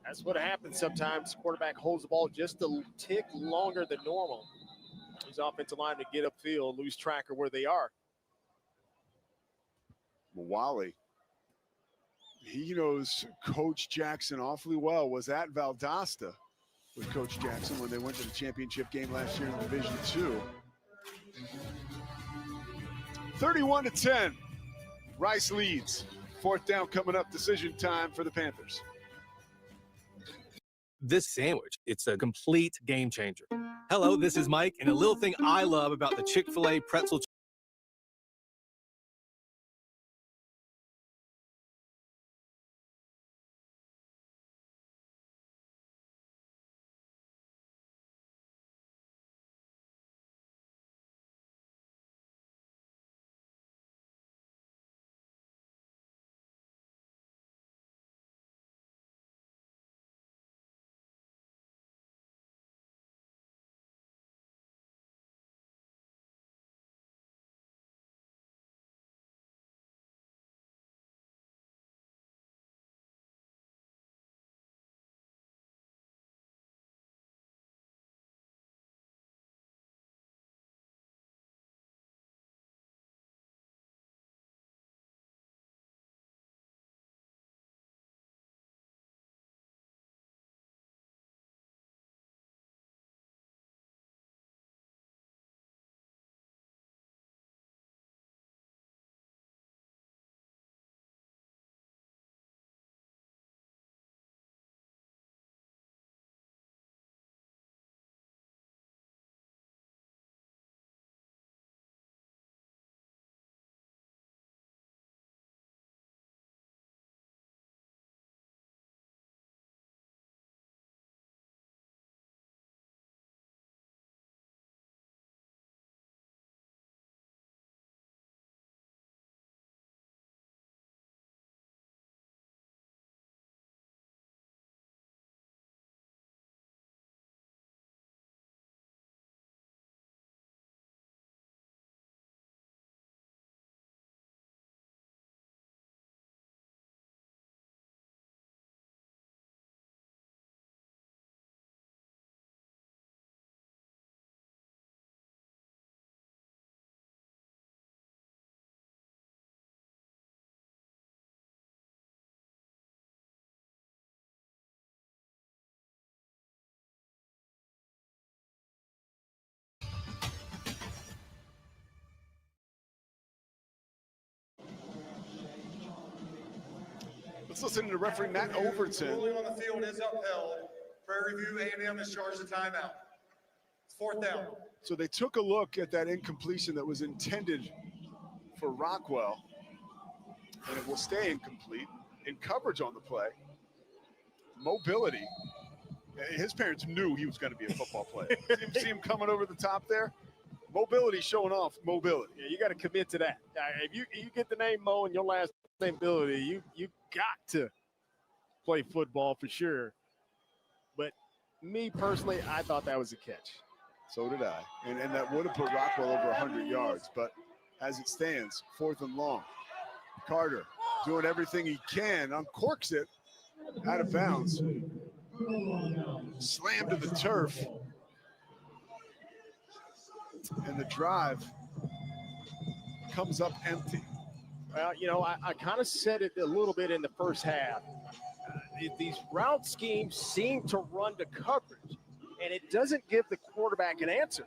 that's what happens sometimes. Quarterback holds the ball just a tick longer than normal. His offensive line to get upfield, lose track of where they are. Mawali, he knows Coach Jackson awfully well. Was at Valdosta with Coach Jackson when they went to the championship game last year in Division II. 31-10. Rice leads. 4th down coming up. Decision time for the Panthers. This sandwich, it's a complete game changer. Hello, this is Mike, and a little thing I love about the Chick-fil-A pretzel. Let's listen to referee Matt Overton. Ruling on the field is upheld. Prairie View A&M is charged a timeout. It's 4th down. So they took a look at that incompletion that was intended for Rockwell, and it will stay incomplete. In coverage on the play, mobility. His parents knew he was going to be a football player. See him coming over the top there? Mobility showing off mobility. Yeah, you got to commit to that. If you get the name Mo and your last name Ability, you got to play football for sure. But me personally, I thought that was a catch. So did I. And that would have put Rockwell over 100 yards. But as it stands, 4th and long. Carter doing everything he can, uncorks it out of bounds. Slammed to the turf. And the drive comes up empty. Well, you know, I kind of said it a little bit in the first half. These route schemes seem to run to coverage, and it doesn't give the quarterback an answer,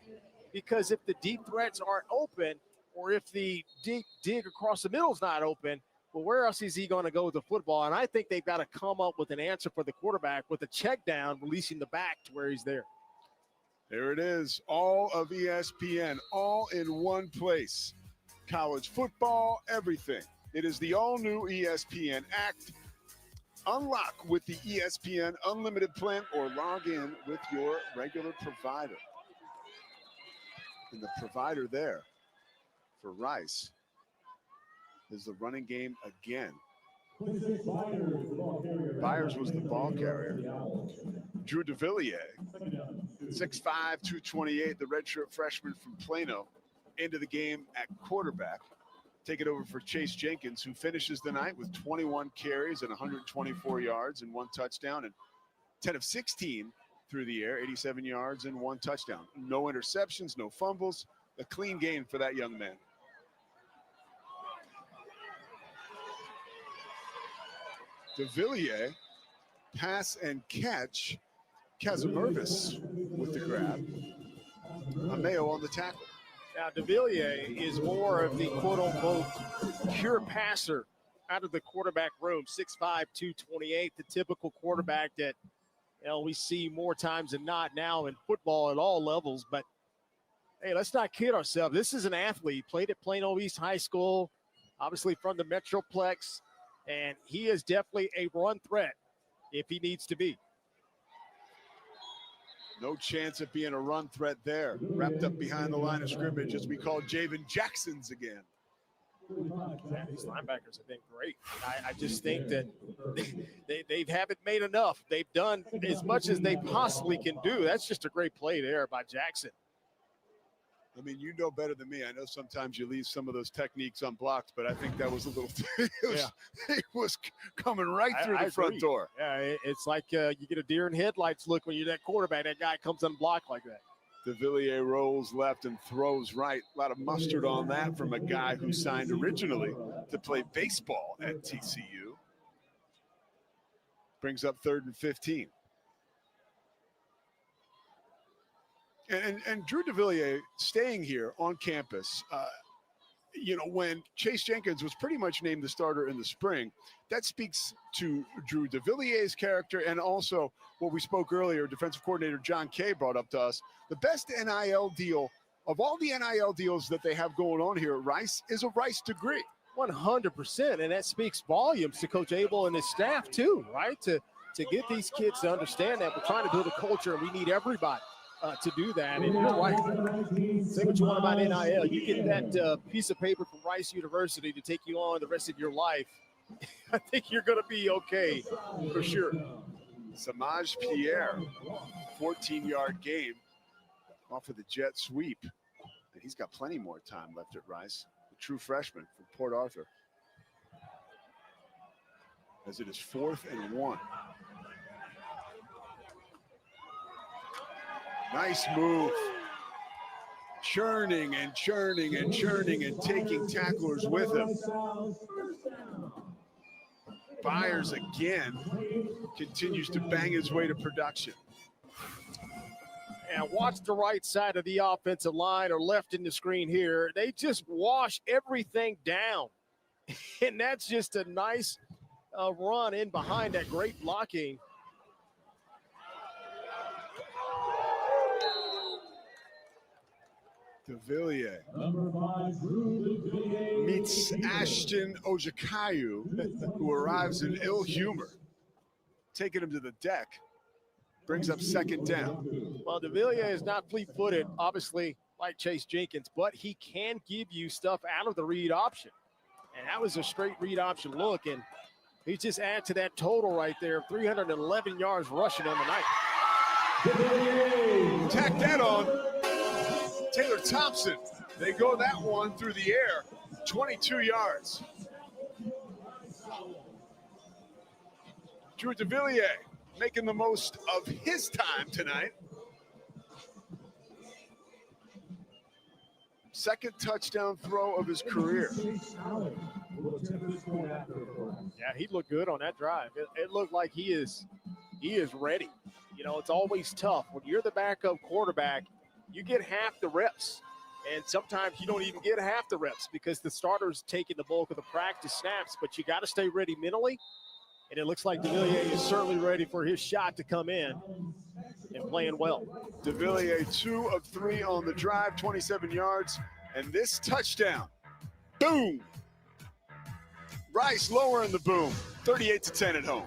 because if the deep threats aren't open, or if the deep dig across the middle is not open, well, where else is he going to go with the football? And I think they've got to come up with an answer for the quarterback with a check down, releasing the back to where he's there. There it is, all of ESPN, all in one place. College football, everything. It is the all-new ESPN Act. Unlock with the ESPN Unlimited plan or log in with your regular provider. And the provider there for Rice is the running game again. 26 Flyers, the ball carrier. Byers was the ball carrier. Drew DeVilliers, 6'5", 228, the redshirt freshman from Plano, into the game at quarterback. Take it over for Chase Jenkins, who finishes the night with 21 carries and 124 yards and 1 touchdown, and 10 of 16 through the air, 87 yards and 1 touchdown. No interceptions, no fumbles, a clean game for that young man. DeVilliers, pass and catch. Casamervis with the grab. Ameo on the tackle. Now, DeVilliers is more of the quote-unquote pure passer out of the quarterback room, 6'5", 228, the typical quarterback that we see more times than not now in football at all levels. But, hey, let's not kid ourselves. This is an athlete. Played at Plano East High School, obviously from the Metroplex, and he is definitely a run threat if he needs to be. No chance of being a run threat there. Wrapped up behind the line of scrimmage, as we call Javen Jackson's again. Man, these linebackers have been great. I just think that they haven't made enough. They've done as much as they possibly can do. That's just a great play there by Jackson. I mean, you know better than me. I know sometimes you leave some of those techniques unblocked, but I think that was a little it was coming right through the front door. Yeah, it's like you get a deer in headlights look when you're that quarterback. That guy comes unblocked like that. DeVilliers rolls left and throws right. A lot of mustard on that from a guy who signed originally to play baseball at TCU. Brings up 3rd and 15. And Drew DeVilliers staying here on campus, when Chase Jenkins was pretty much named the starter in the spring, that speaks to Drew DeVilliers' character, and also what we spoke earlier, defensive coordinator John Kay brought up to us. The best NIL deal of all the NIL deals that they have going on here at Rice is a Rice degree. 100%, and that speaks volumes to Coach Abel and his staff too, right? To get these kids to understand that we're trying to build a culture and we need everybody to do that. And you're right. Say what you want about NIL. You get that piece of paper from Rice University to take you on the rest of your life. I think you're going to be okay for sure. Samaj Pierre, 14-yard game off of the jet sweep. And he's got plenty more time left at Rice. A true freshman from Port Arthur. As it is 4th and 1. Nice move. Churning and churning and churning and taking tacklers with him. Byers again continues to bang his way to production. And watch the right side of the offensive line or left in the screen here. They just wash everything down. And that's just a nice run in behind that great blocking. DeVilliers meets Ashton Ojakayu, who arrives in ill humor. Taking him to the deck, brings up 2nd down. Well, DeVilliers is not fleet-footed, obviously, like Chase Jenkins, but he can give you stuff out of the read option. And that was a straight read option look, and he just added to that total right there, 311 yards rushing on the night. Tack that on. Taylor Thompson, they go that one through the air, 22 yards. Drew DeVilliers making the most of his time tonight. 2nd touchdown throw of his career. Yeah, he looked good on that drive. It looked like he is ready. It's always tough. When you're the backup quarterback, you get half the reps, and sometimes you don't even get half the reps because the starter's taking the bulk of the practice snaps, but you got to stay ready mentally, and it looks like DeVilliers is certainly ready for his shot to come in and playing well. DeVilliers 2 of 3 on the drive, 27 yards, and this touchdown, boom! Rice lowering the boom, 38-10 at home.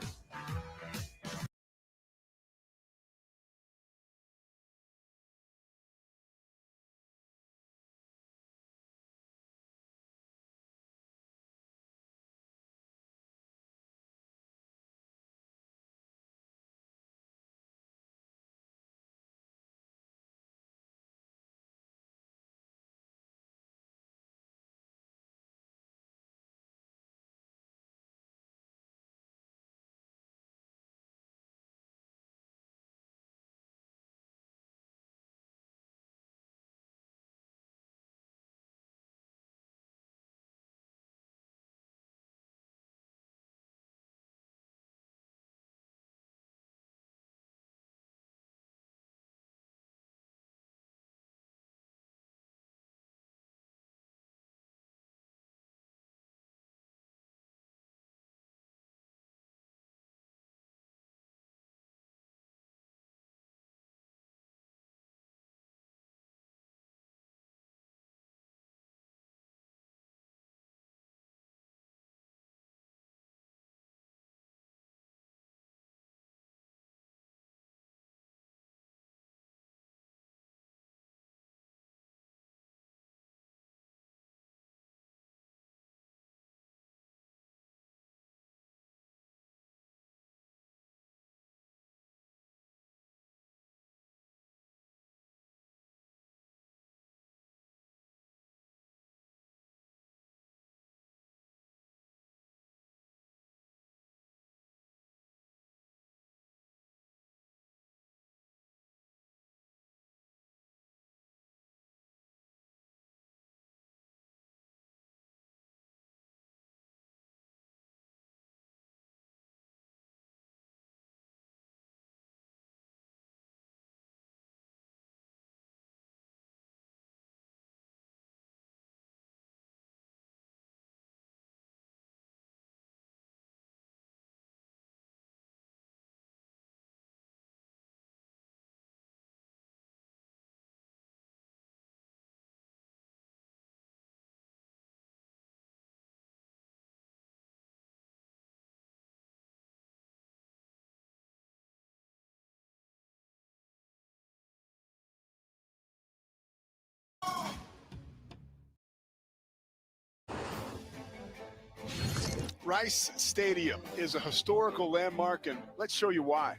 Rice Stadium is a historical landmark, and let's show you why.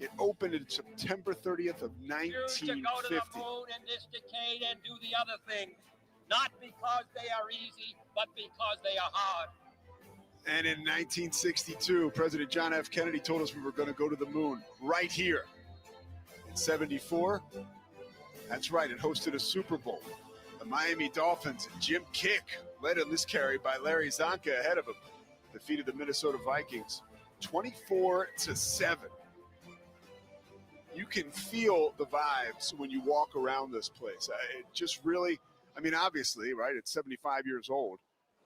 It opened in September 30th of 1950. To go to the moon in this decade and do the other thing, not because they are easy, but because they are hard. And in 1962, President John F. Kennedy told us we were going to go to the moon right here. In 74, that's right, it hosted a Super Bowl. The Miami Dolphins, Jim Kick, led in this carry by Larry Zonka ahead of him, defeated the Minnesota Vikings 24-7. You can feel the vibes when you walk around this place. It just really, I mean, obviously, right, it's 75 years old.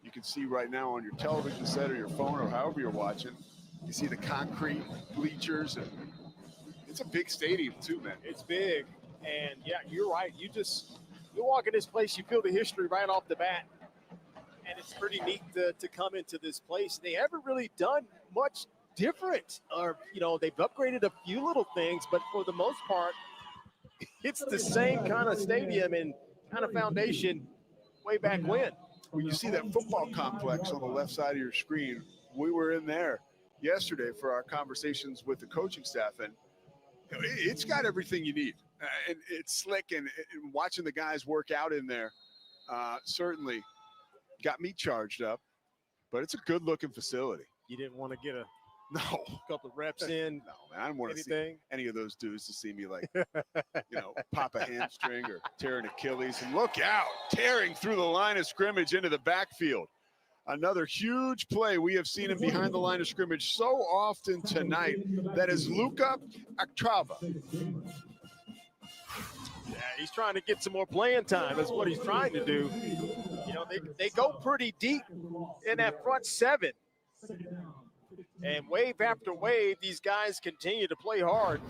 You can see right now on your television set or your phone or however you're watching, you see the concrete bleachers. And it's a big stadium too, man. It's big. And, yeah, you're right. You walk in this place, you feel the history right off the bat. And it's pretty neat to come into this place. They haven't really done much different, or they've upgraded a few little things, but for the most part it's the same kind of stadium and kind of foundation way back when. You see that football complex on the left side of your screen. We were in there yesterday for our conversations with the coaching staff, and it's got everything you need, and it's slick, and watching the guys work out in there certainly got me charged up. But it's a good looking facility. You didn't want to get a No. couple of reps in. No, man, I don't want to see any of those dudes to see me pop a hamstring or tear an Achilles. And look out, tearing through the line of scrimmage into the backfield. Another huge play we have seen him behind the line of scrimmage so often tonight. That is Luka Aktrava. Yeah, he's trying to get some more playing time. That's what he's trying to do. They go pretty deep in that front seven. And wave after wave, these guys continue to play hard.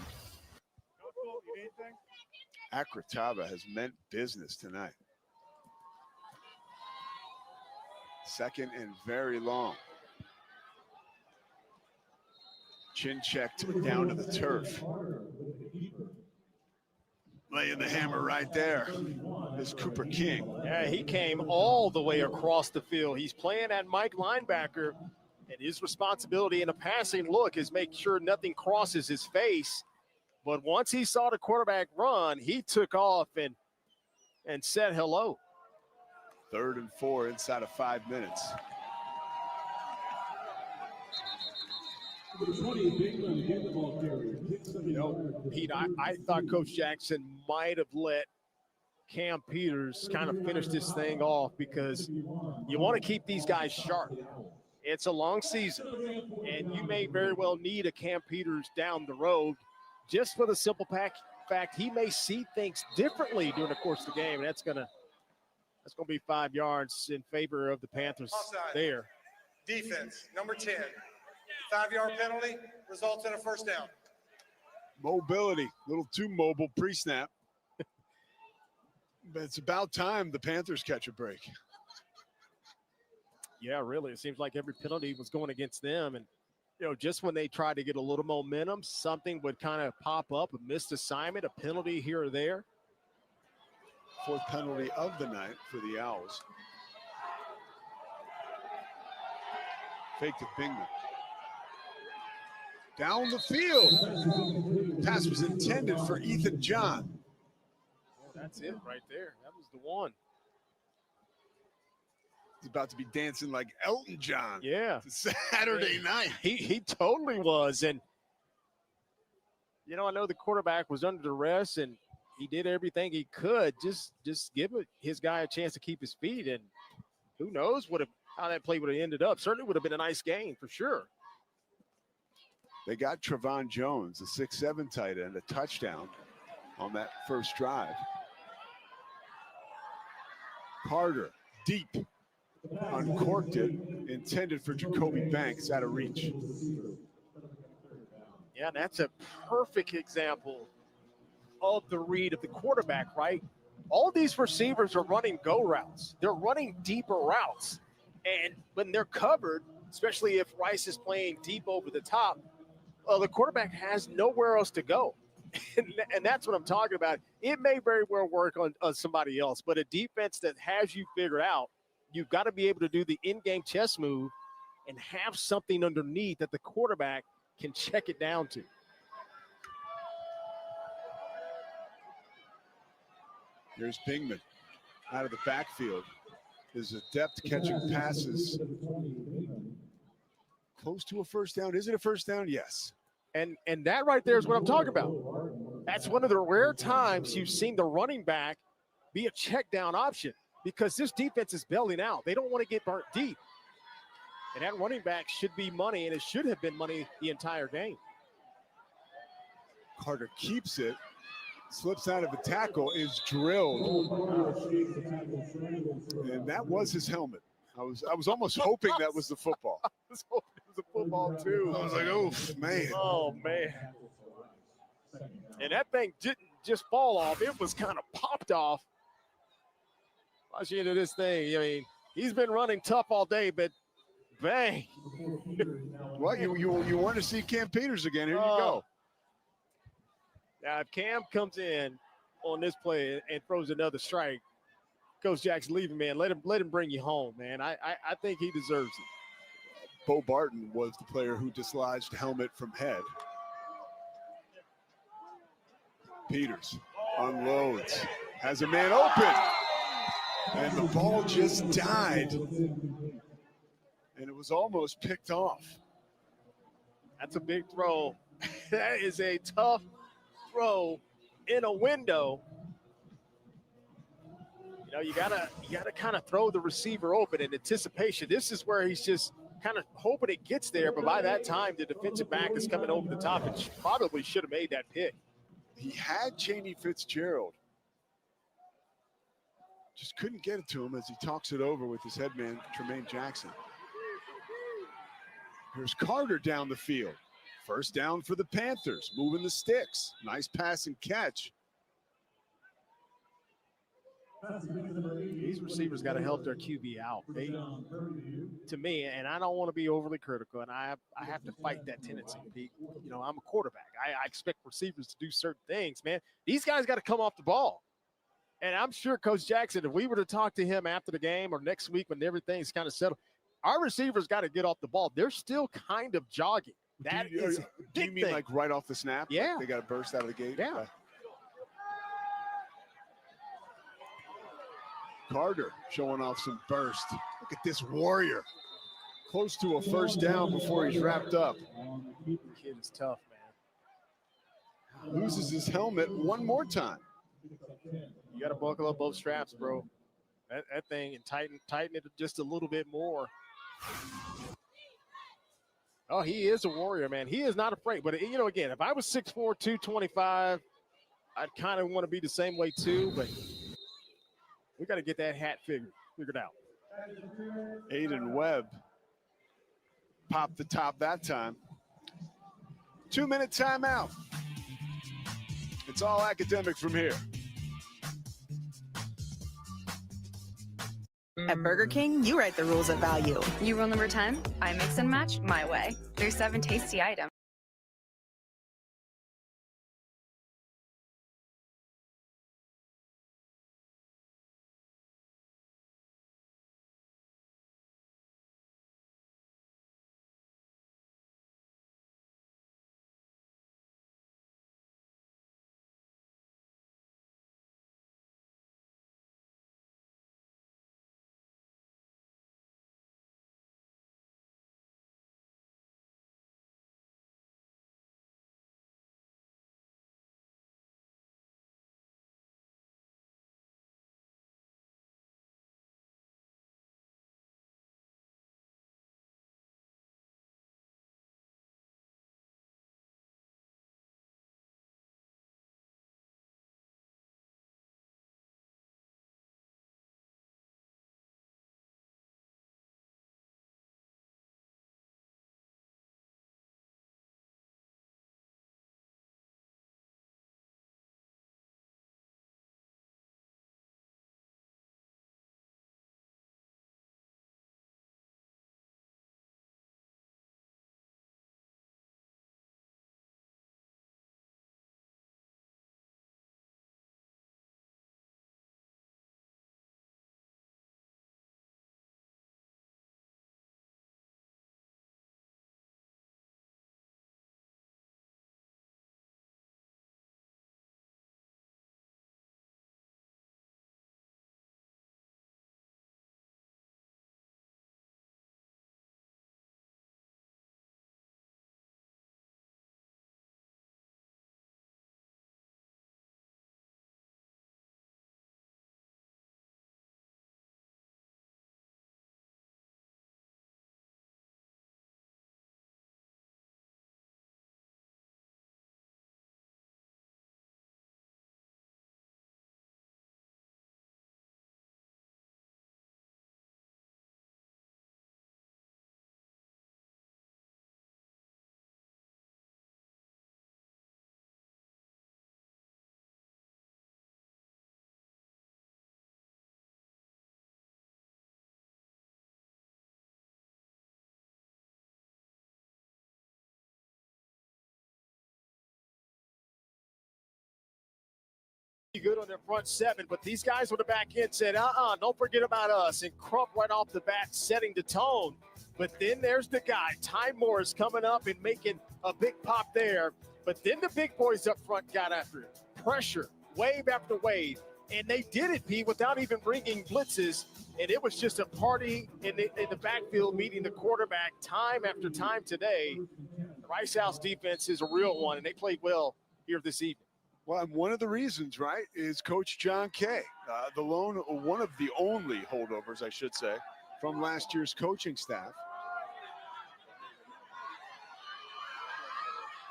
Akratava has meant business tonight. Second and very long. Chin checked down to the turf. Laying the hammer right there is Cooper King. Yeah, he came all the way across the field. He's playing at Mike linebacker. And his responsibility in a passing look is make sure nothing crosses his face. But once he saw the quarterback run, he took off and said hello. 3rd and 4 inside of 5 minutes. Pete, I thought Coach Jackson might have let Cam Peters kind of finish this thing off, because you want to keep these guys sharp. It's a long season, and you may very well need a Cam Peters down the road, just for the simple fact he may see things differently during the course of the game, and that's gonna be 5 yards in favor of the Panthers. Offside. There. Defense, number 10. 5-yard penalty results in a first down. Mobility, a little too mobile pre-snap. But it's about time the Panthers catch a break. Yeah, really. It seems like every penalty was going against them. And, just when they tried to get a little momentum, something would kind of pop up, a missed assignment, a penalty here or there. 4th penalty of the night for the Owls. Fake to Bingman. Down the field. Pass was intended for Ethan John. Oh, that's it right there. That was the one. He's about to be dancing like Elton John. Yeah. Saturday night. He totally was. And, I know the quarterback was under duress, and he did everything he could. Just give his guy a chance to keep his feet. And who knows how that play would have ended up. Certainly would have been a nice game for sure. They got Trevon Jones, a 6'7" tight end, a touchdown on that first drive. Carter, deep. Uncorked it, intended for Jacoby Banks, out of reach. Yeah, that's a perfect example of the read of the quarterback, right? All these receivers are running go routes. They're running deeper routes. And when they're covered, especially if Rice is playing deep over the top, the quarterback has nowhere else to go. And that's what I'm talking about. It may very well work on somebody else, but a defense that has you figured out, you've got to be able to do the in-game chess move and have something underneath that the quarterback can check it down to. Here's Bingman out of the backfield. His adept catching passes. Close to a first down. Is it a first down? Yes. And that right there is what I'm talking about. That's one of the rare times you've seen the running back be a check down option because this defense is bailing out. They don't want to get burnt deep. And that running back should be money, and it should have been money the entire game. Carter keeps it, slips out of the tackle, is drilled. And that was his helmet. I was almost hoping that was the football. I was hoping it was a football, too. I was like, oof, man. Oh, man. And that thing didn't just fall off. It was kind of popped off. Watch the end of this thing. I mean, he's been running tough all day, but bang. Well, you want to see Cam Peters again. Here you go. Now, if Cam comes in on this play and throws another strike, Coach Jackson, leave him, man. Let him bring you home, man. I think he deserves it. Bo Barton was the player who dislodged helmet from head. Peters unloads, has a man open, and the ball just died. And it was almost picked off. That's a big throw. That is a tough throw in a window. You know, you gotta kind of throw the receiver open in anticipation. This is where he's just kind of hoping it gets there, but by that time, the defensive back is coming over the top and probably should have made that pick. He had Chaney Fitzgerald. Just couldn't get it to him as he talks it over with his head man, Tremaine Jackson. Here's Carter down the field. First down for the Panthers, moving the sticks. Nice pass and catch. These receivers got to help their QB out. To me, and I don't want to be overly critical, and I have to fight that tendency, Pete. You know, I'm a quarterback. I expect receivers to do certain things, man. These guys got to come off the ball. And I'm sure Coach Jackson, if we were to talk to him after the game or next week when everything's kind of settled, our receivers got to get off the ball. They're still kind of jogging. That is a big do you mean thing. like right off the snap? Yeah. Like they got to burst out of the gate? Yeah. Carter showing off some burst. Look at this warrior. Close to a first down before he's wrapped up. The kid is tough, man. Loses his helmet one more time. You got to buckle up both straps, bro. That thing and tighten it just a little bit more. Oh, he is a warrior, man. He is not afraid. But, you know, again, if I was 6'4", 225, I'd kind of want to be the same way too. But we got to get that hat figured out. Aiden Webb popped the top that time. 2-minute timeout. It's all academic from here. At Burger King, you write the rules of value. You rule number 10, I mix and match my way. There's 7 tasty items. good on their front seven, but these guys on the back end said, don't forget about us, and Crump right off the bat setting the tone. But then there's the guy, Ty Morris, coming up and making a big pop there. But then the big boys up front got after it. Pressure, wave after wave. And they did it, Pete, without even bringing blitzes. And it was just a party in the backfield meeting the quarterback time after time today. The Rice House defense is a real one, and they played well here this evening. Well, and one of the reasons, right, is Coach John Kay, one of the only holdovers, I should say, from last year's coaching staff.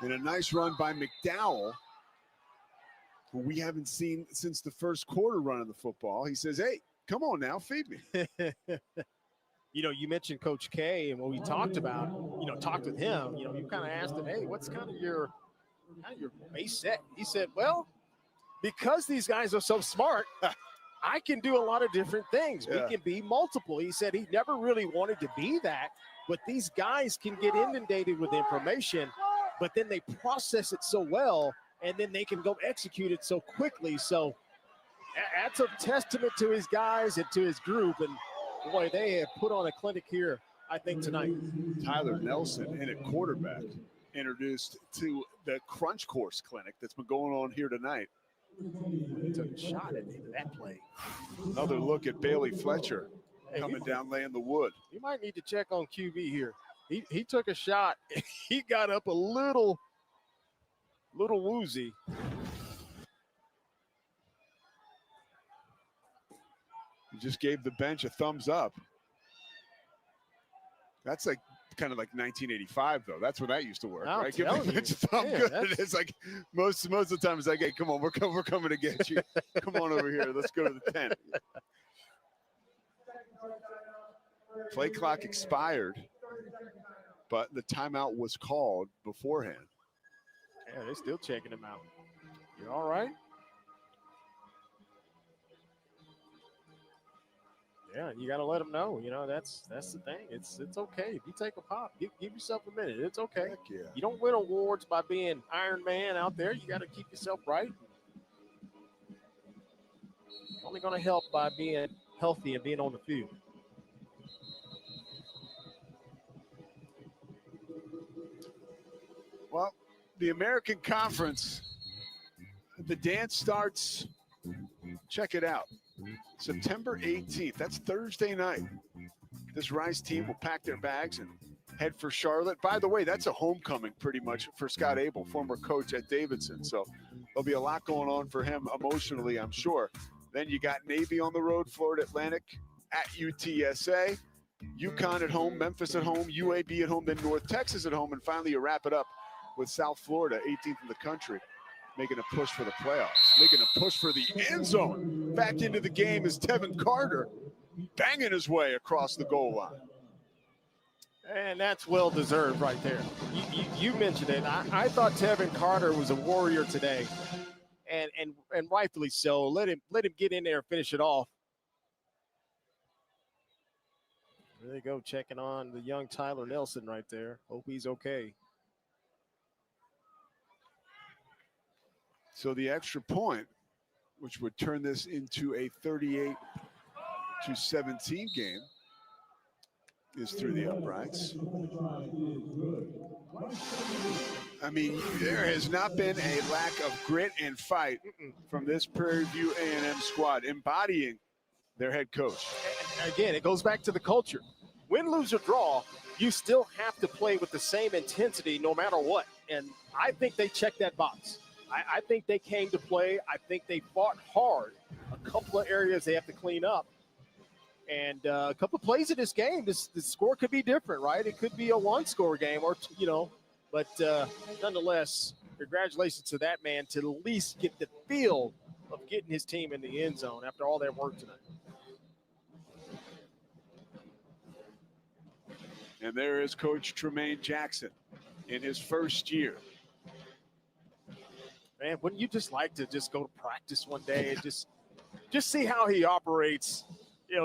And a nice run by McDowell, who we haven't seen since the first quarter run of the football. He says, hey, come on now, feed me. You mentioned Coach K, and when we talked with him, you kind of asked him, hey, what's kind of your base set? He said, well, because these guys are so smart, I can do a lot of different things. Yeah. We can be multiple. He said he never really wanted to be that, but these guys can get inundated with information, but then they process it so well, and then they can go execute it so quickly. So that's a testament to his guys and to his group. And boy, they have put on a clinic here, I think, tonight. Tyler Nelson, in at quarterback, introduced to the Crunch Course Clinic that's been going on here tonight. He took a shot at that play. Another look at Bailey Fletcher coming down, laying the wood. You might need to check on QB here. He took a shot. He got up a little woozy. He just gave the bench a thumbs up. That's like kind of like 1985, though. That's when that used to work, right? Give the bench a thumb good. It's like most of the time it's like, hey, come on, we're coming to get you. Come on over here. Let's go to the tent. Play clock expired, but the timeout was called beforehand. Yeah, they're still checking him out. You all right? Yeah, you got to let them know. That's the thing. It's okay. If you take a pop, give yourself a minute. It's okay. Heck yeah. You don't win awards by being Iron Man out there. You got to keep yourself right. Only going to help by being healthy and being on the field. Well, the American Conference, the dance starts, check it out, September 18th. That's Thursday night. This Rice team will pack their bags and head for Charlotte. By the way, that's a homecoming pretty much for Scott Abel, former coach at Davidson. So there'll be a lot going on for him emotionally, I'm sure. Then you got Navy on the road, Florida Atlantic at UTSA, UConn at home, Memphis at home, UAB at home, then North Texas at home, and finally you wrap it up with South Florida, 18th in the country, making a push for the playoffs, making a push for the end zone. Back into the game is Tevin Carter, banging his way across the goal line. And that's well-deserved right there. You mentioned it. I thought Tevin Carter was a warrior today, and rightfully so. Let him get in there and finish it off. There you go, checking on the young Tyler Nelson right there. Hope he's okay. So the extra point, which would turn this into a 38-17 game, is through the uprights. I mean, there has not been a lack of grit and fight from this Prairie View A&M squad, embodying their head coach. Again, it goes back to the culture. Win, lose, or draw, you still have to play with the same intensity no matter what. And I think they checked that box. I think they came to play. I think they fought hard. A couple of areas they have to clean up. And a couple of plays in this game, the score could be different, right? It could be a one-score game or, but nonetheless, congratulations to that man to at least get the feel of getting his team in the end zone after all their work tonight. And there is Coach Tremaine Jackson in his first year. Man, wouldn't you just like to just go to practice one day and just see how he operates,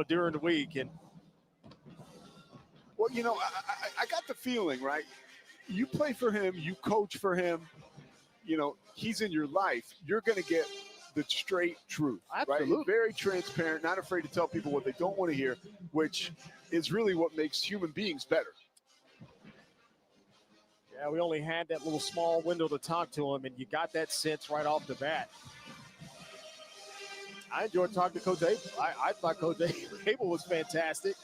during the week? And well, I got the feeling, right? You play for him, you coach for him, he's in your life. You're going to get the straight truth. Absolutely. Right? Very transparent, not afraid to tell people what they don't want to hear, which is really what makes human beings better. Yeah, we only had that little small window to talk to him, and you got that sense right off the bat. I enjoyed talking to Coach Abel. I thought Coach Abel was fantastic.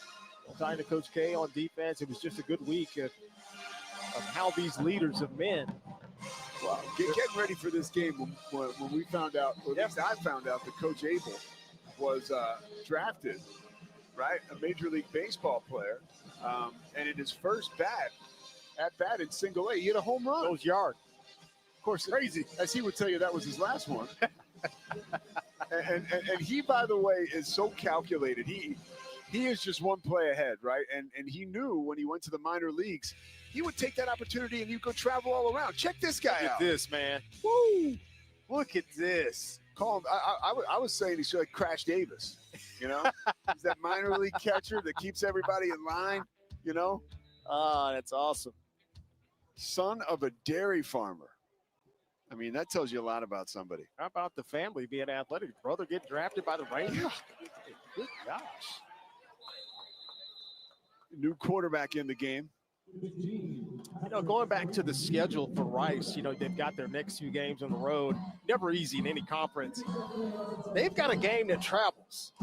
Talking to Coach K on defense, it was just a good week of how these leaders of men. Well, getting ready for this game when we found out, or at least I found out that Coach Abel was drafted, right? A Major League Baseball player. And in his first at bat in single A, he hit a home run. Goes yard. Of course, crazy. As he would tell you, that was his last one. and he, by the way, is so calculated. He is just one play ahead, right? And he knew when he went to the minor leagues, he would take that opportunity and he'd go travel all around. Check this guy out. Look at this, man. Woo! Look at this. Call him. I was saying he's like Crash Davis, you know? He's that minor league catcher that keeps everybody in line, you know? That's awesome. Son of a dairy farmer. I mean, that tells you a lot about somebody. How about the family being athletic? Brother get drafted by the Rangers? Good gosh. New quarterback in the game. You know, going back to the schedule for Rice, you know, they've got their next few games on the road. Never easy in any conference. They've got a game that travels.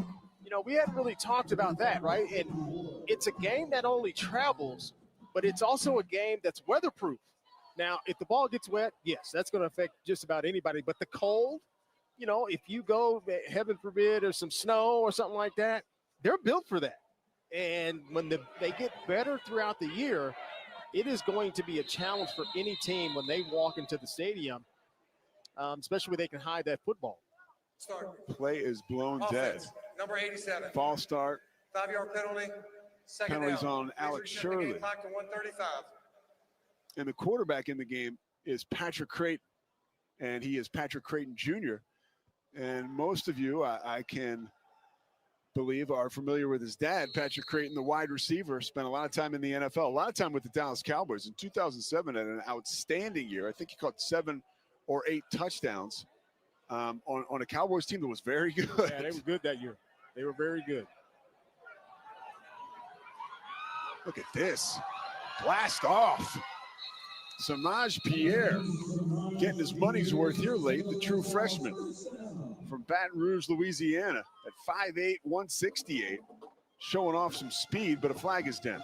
You know, we hadn't really talked about that, right? And it's a game that only travels, but it's also a game that's weatherproof. Now, if the ball gets wet, yes, that's going to affect just about anybody. But the cold, you know, if you go, heaven forbid, or some snow or something like that, they're built for that. And when they get better throughout the year, it is going to be a challenge for any team when they walk into the stadium, especially when they can hide that football. Start. Play is blown Offense, dead. number 87. False start. 5-yard penalty. Second Penalties down. on Alex Shirley. Clock to 135. And the quarterback in the game is Patrick Creighton, and he is Patrick Creighton Jr. And most of you, I can believe, are familiar with his dad, Patrick Creighton, the wide receiver, spent a lot of time in the NFL, a lot of time with the Dallas Cowboys. In 2007, had an outstanding year. I think he caught 7 or 8 touchdowns on a Cowboys team that was very good. Yeah, they were good that year. They were very good. Look at this. Blast off. Samaj Pierre getting his money's worth here late, the true freshman from Baton Rouge, Louisiana at 5'8", 168, showing off some speed, but a flag is down.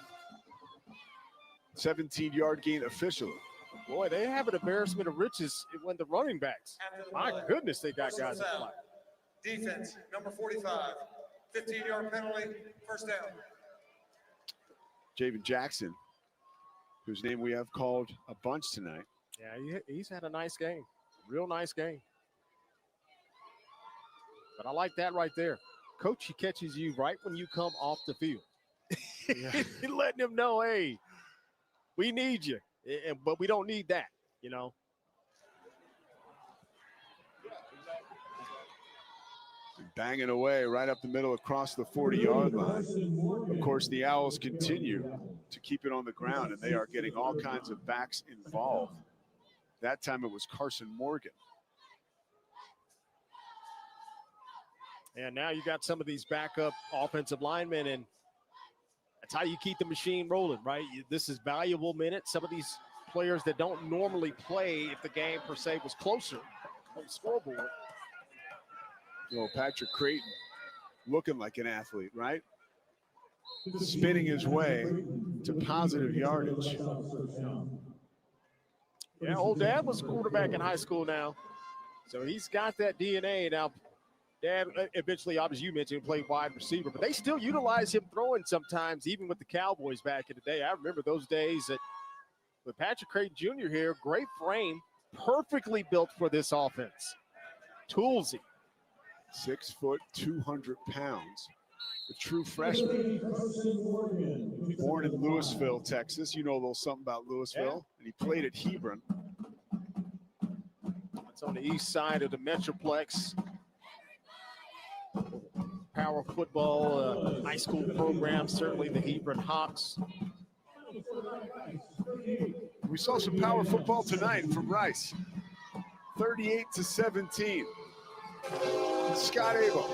17-yard gain officially. Boy, they have an embarrassment of riches when the running backs. My goodness, they got guys that fly. Defense, number 45. 15-yard penalty, first down. Javen Jackson, whose name we have called a bunch tonight. Yeah, he's had a nice game. Real nice game. But I like that right there. Coach, he catches you right when you come off the field. Letting him know, hey, we need you. But we don't need that, you know. Banging away right up the middle across the 40-yard line. Of course, the Owls continue to keep it on the ground, and they are getting all kinds of backs involved. That time it was Carson Morgan. And now you got some of these backup offensive linemen, and that's how you keep the machine rolling, right? This is valuable minutes. Some of these players that don't normally play if the game, per se, was closer on the scoreboard. You know, Patrick Creighton looking like an athlete, right? Spinning his way to positive yardage. Yeah, old Dad was a quarterback in high school now. So he's got that DNA. Now, Dad eventually, obviously you mentioned, played wide receiver, but they still utilize him throwing sometimes, even with the Cowboys back in the day. I remember those days with Patrick Creighton Jr. here, great frame, perfectly built for this offense. Toolsy. 6 foot, 200 pounds. The true freshman. Born in Louisville, Texas. You know a little something about Louisville. Yeah. And he played at Hebron. It's on the east side of the Metroplex. Power football, high school program, certainly the Hebron Hawks. We saw some power football tonight from Rice. 38-17. Scott Abel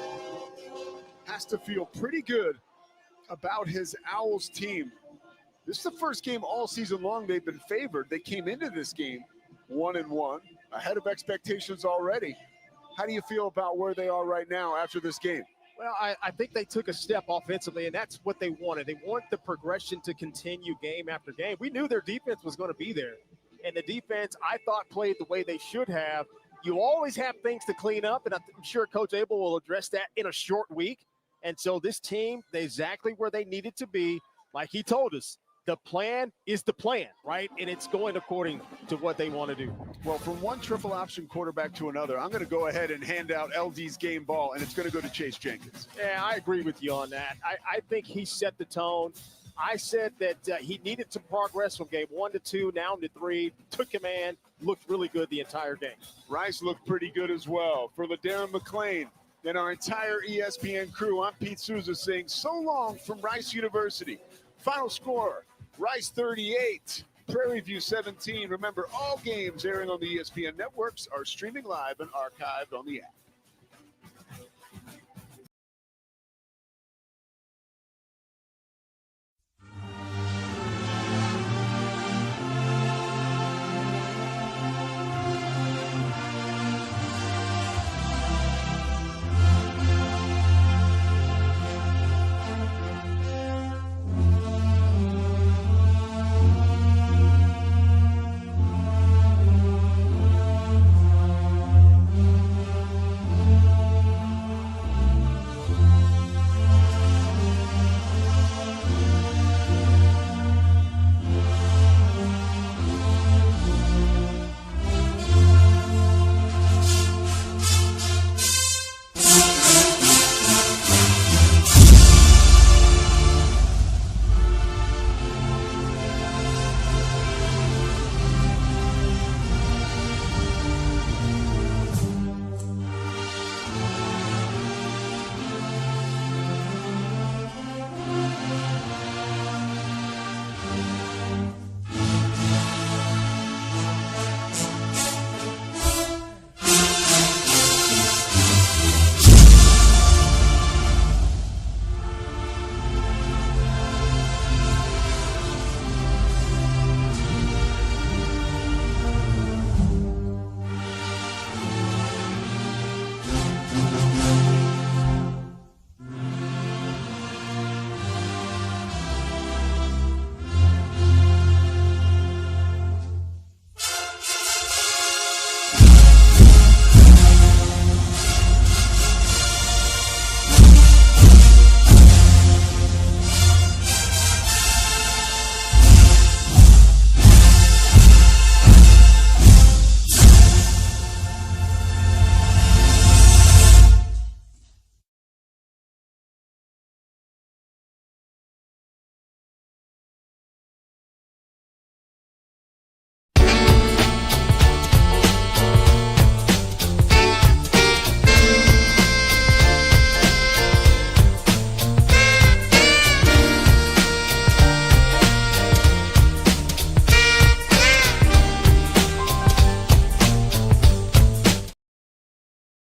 has to feel pretty good about his Owls team. This is the first game all season long they've been favored. They came into this game 1-1, ahead of expectations already. How do you feel about where they are right now after this game? Well, I think they took a step offensively, and that's what they wanted. They want the progression to continue game after game. We knew their defense was going to be there, and the defense, I thought, played the way they should have. You always have things to clean up, and I'm sure Coach Abel will address that in a short week. And so this team, they're exactly where they needed to be. Like he told us, the plan is the plan, right? And it's going according to what they want to do. Well, from one triple option quarterback to another, I'm going to go ahead and hand out LD's game ball, and it's going to go to Chase Jenkins. Yeah, I agree with you on that. I think he set the tone. I said that he needed some progress from game 1 to 2, now to 3, took command, looked really good the entire game. Rice looked pretty good as well. For LaDarren McClain and our entire ESPN crew, I'm Pete Souza saying so long from Rice University. Final score, Rice 38, Prairie View 17. Remember, all games airing on the ESPN networks are streaming live and archived on the app.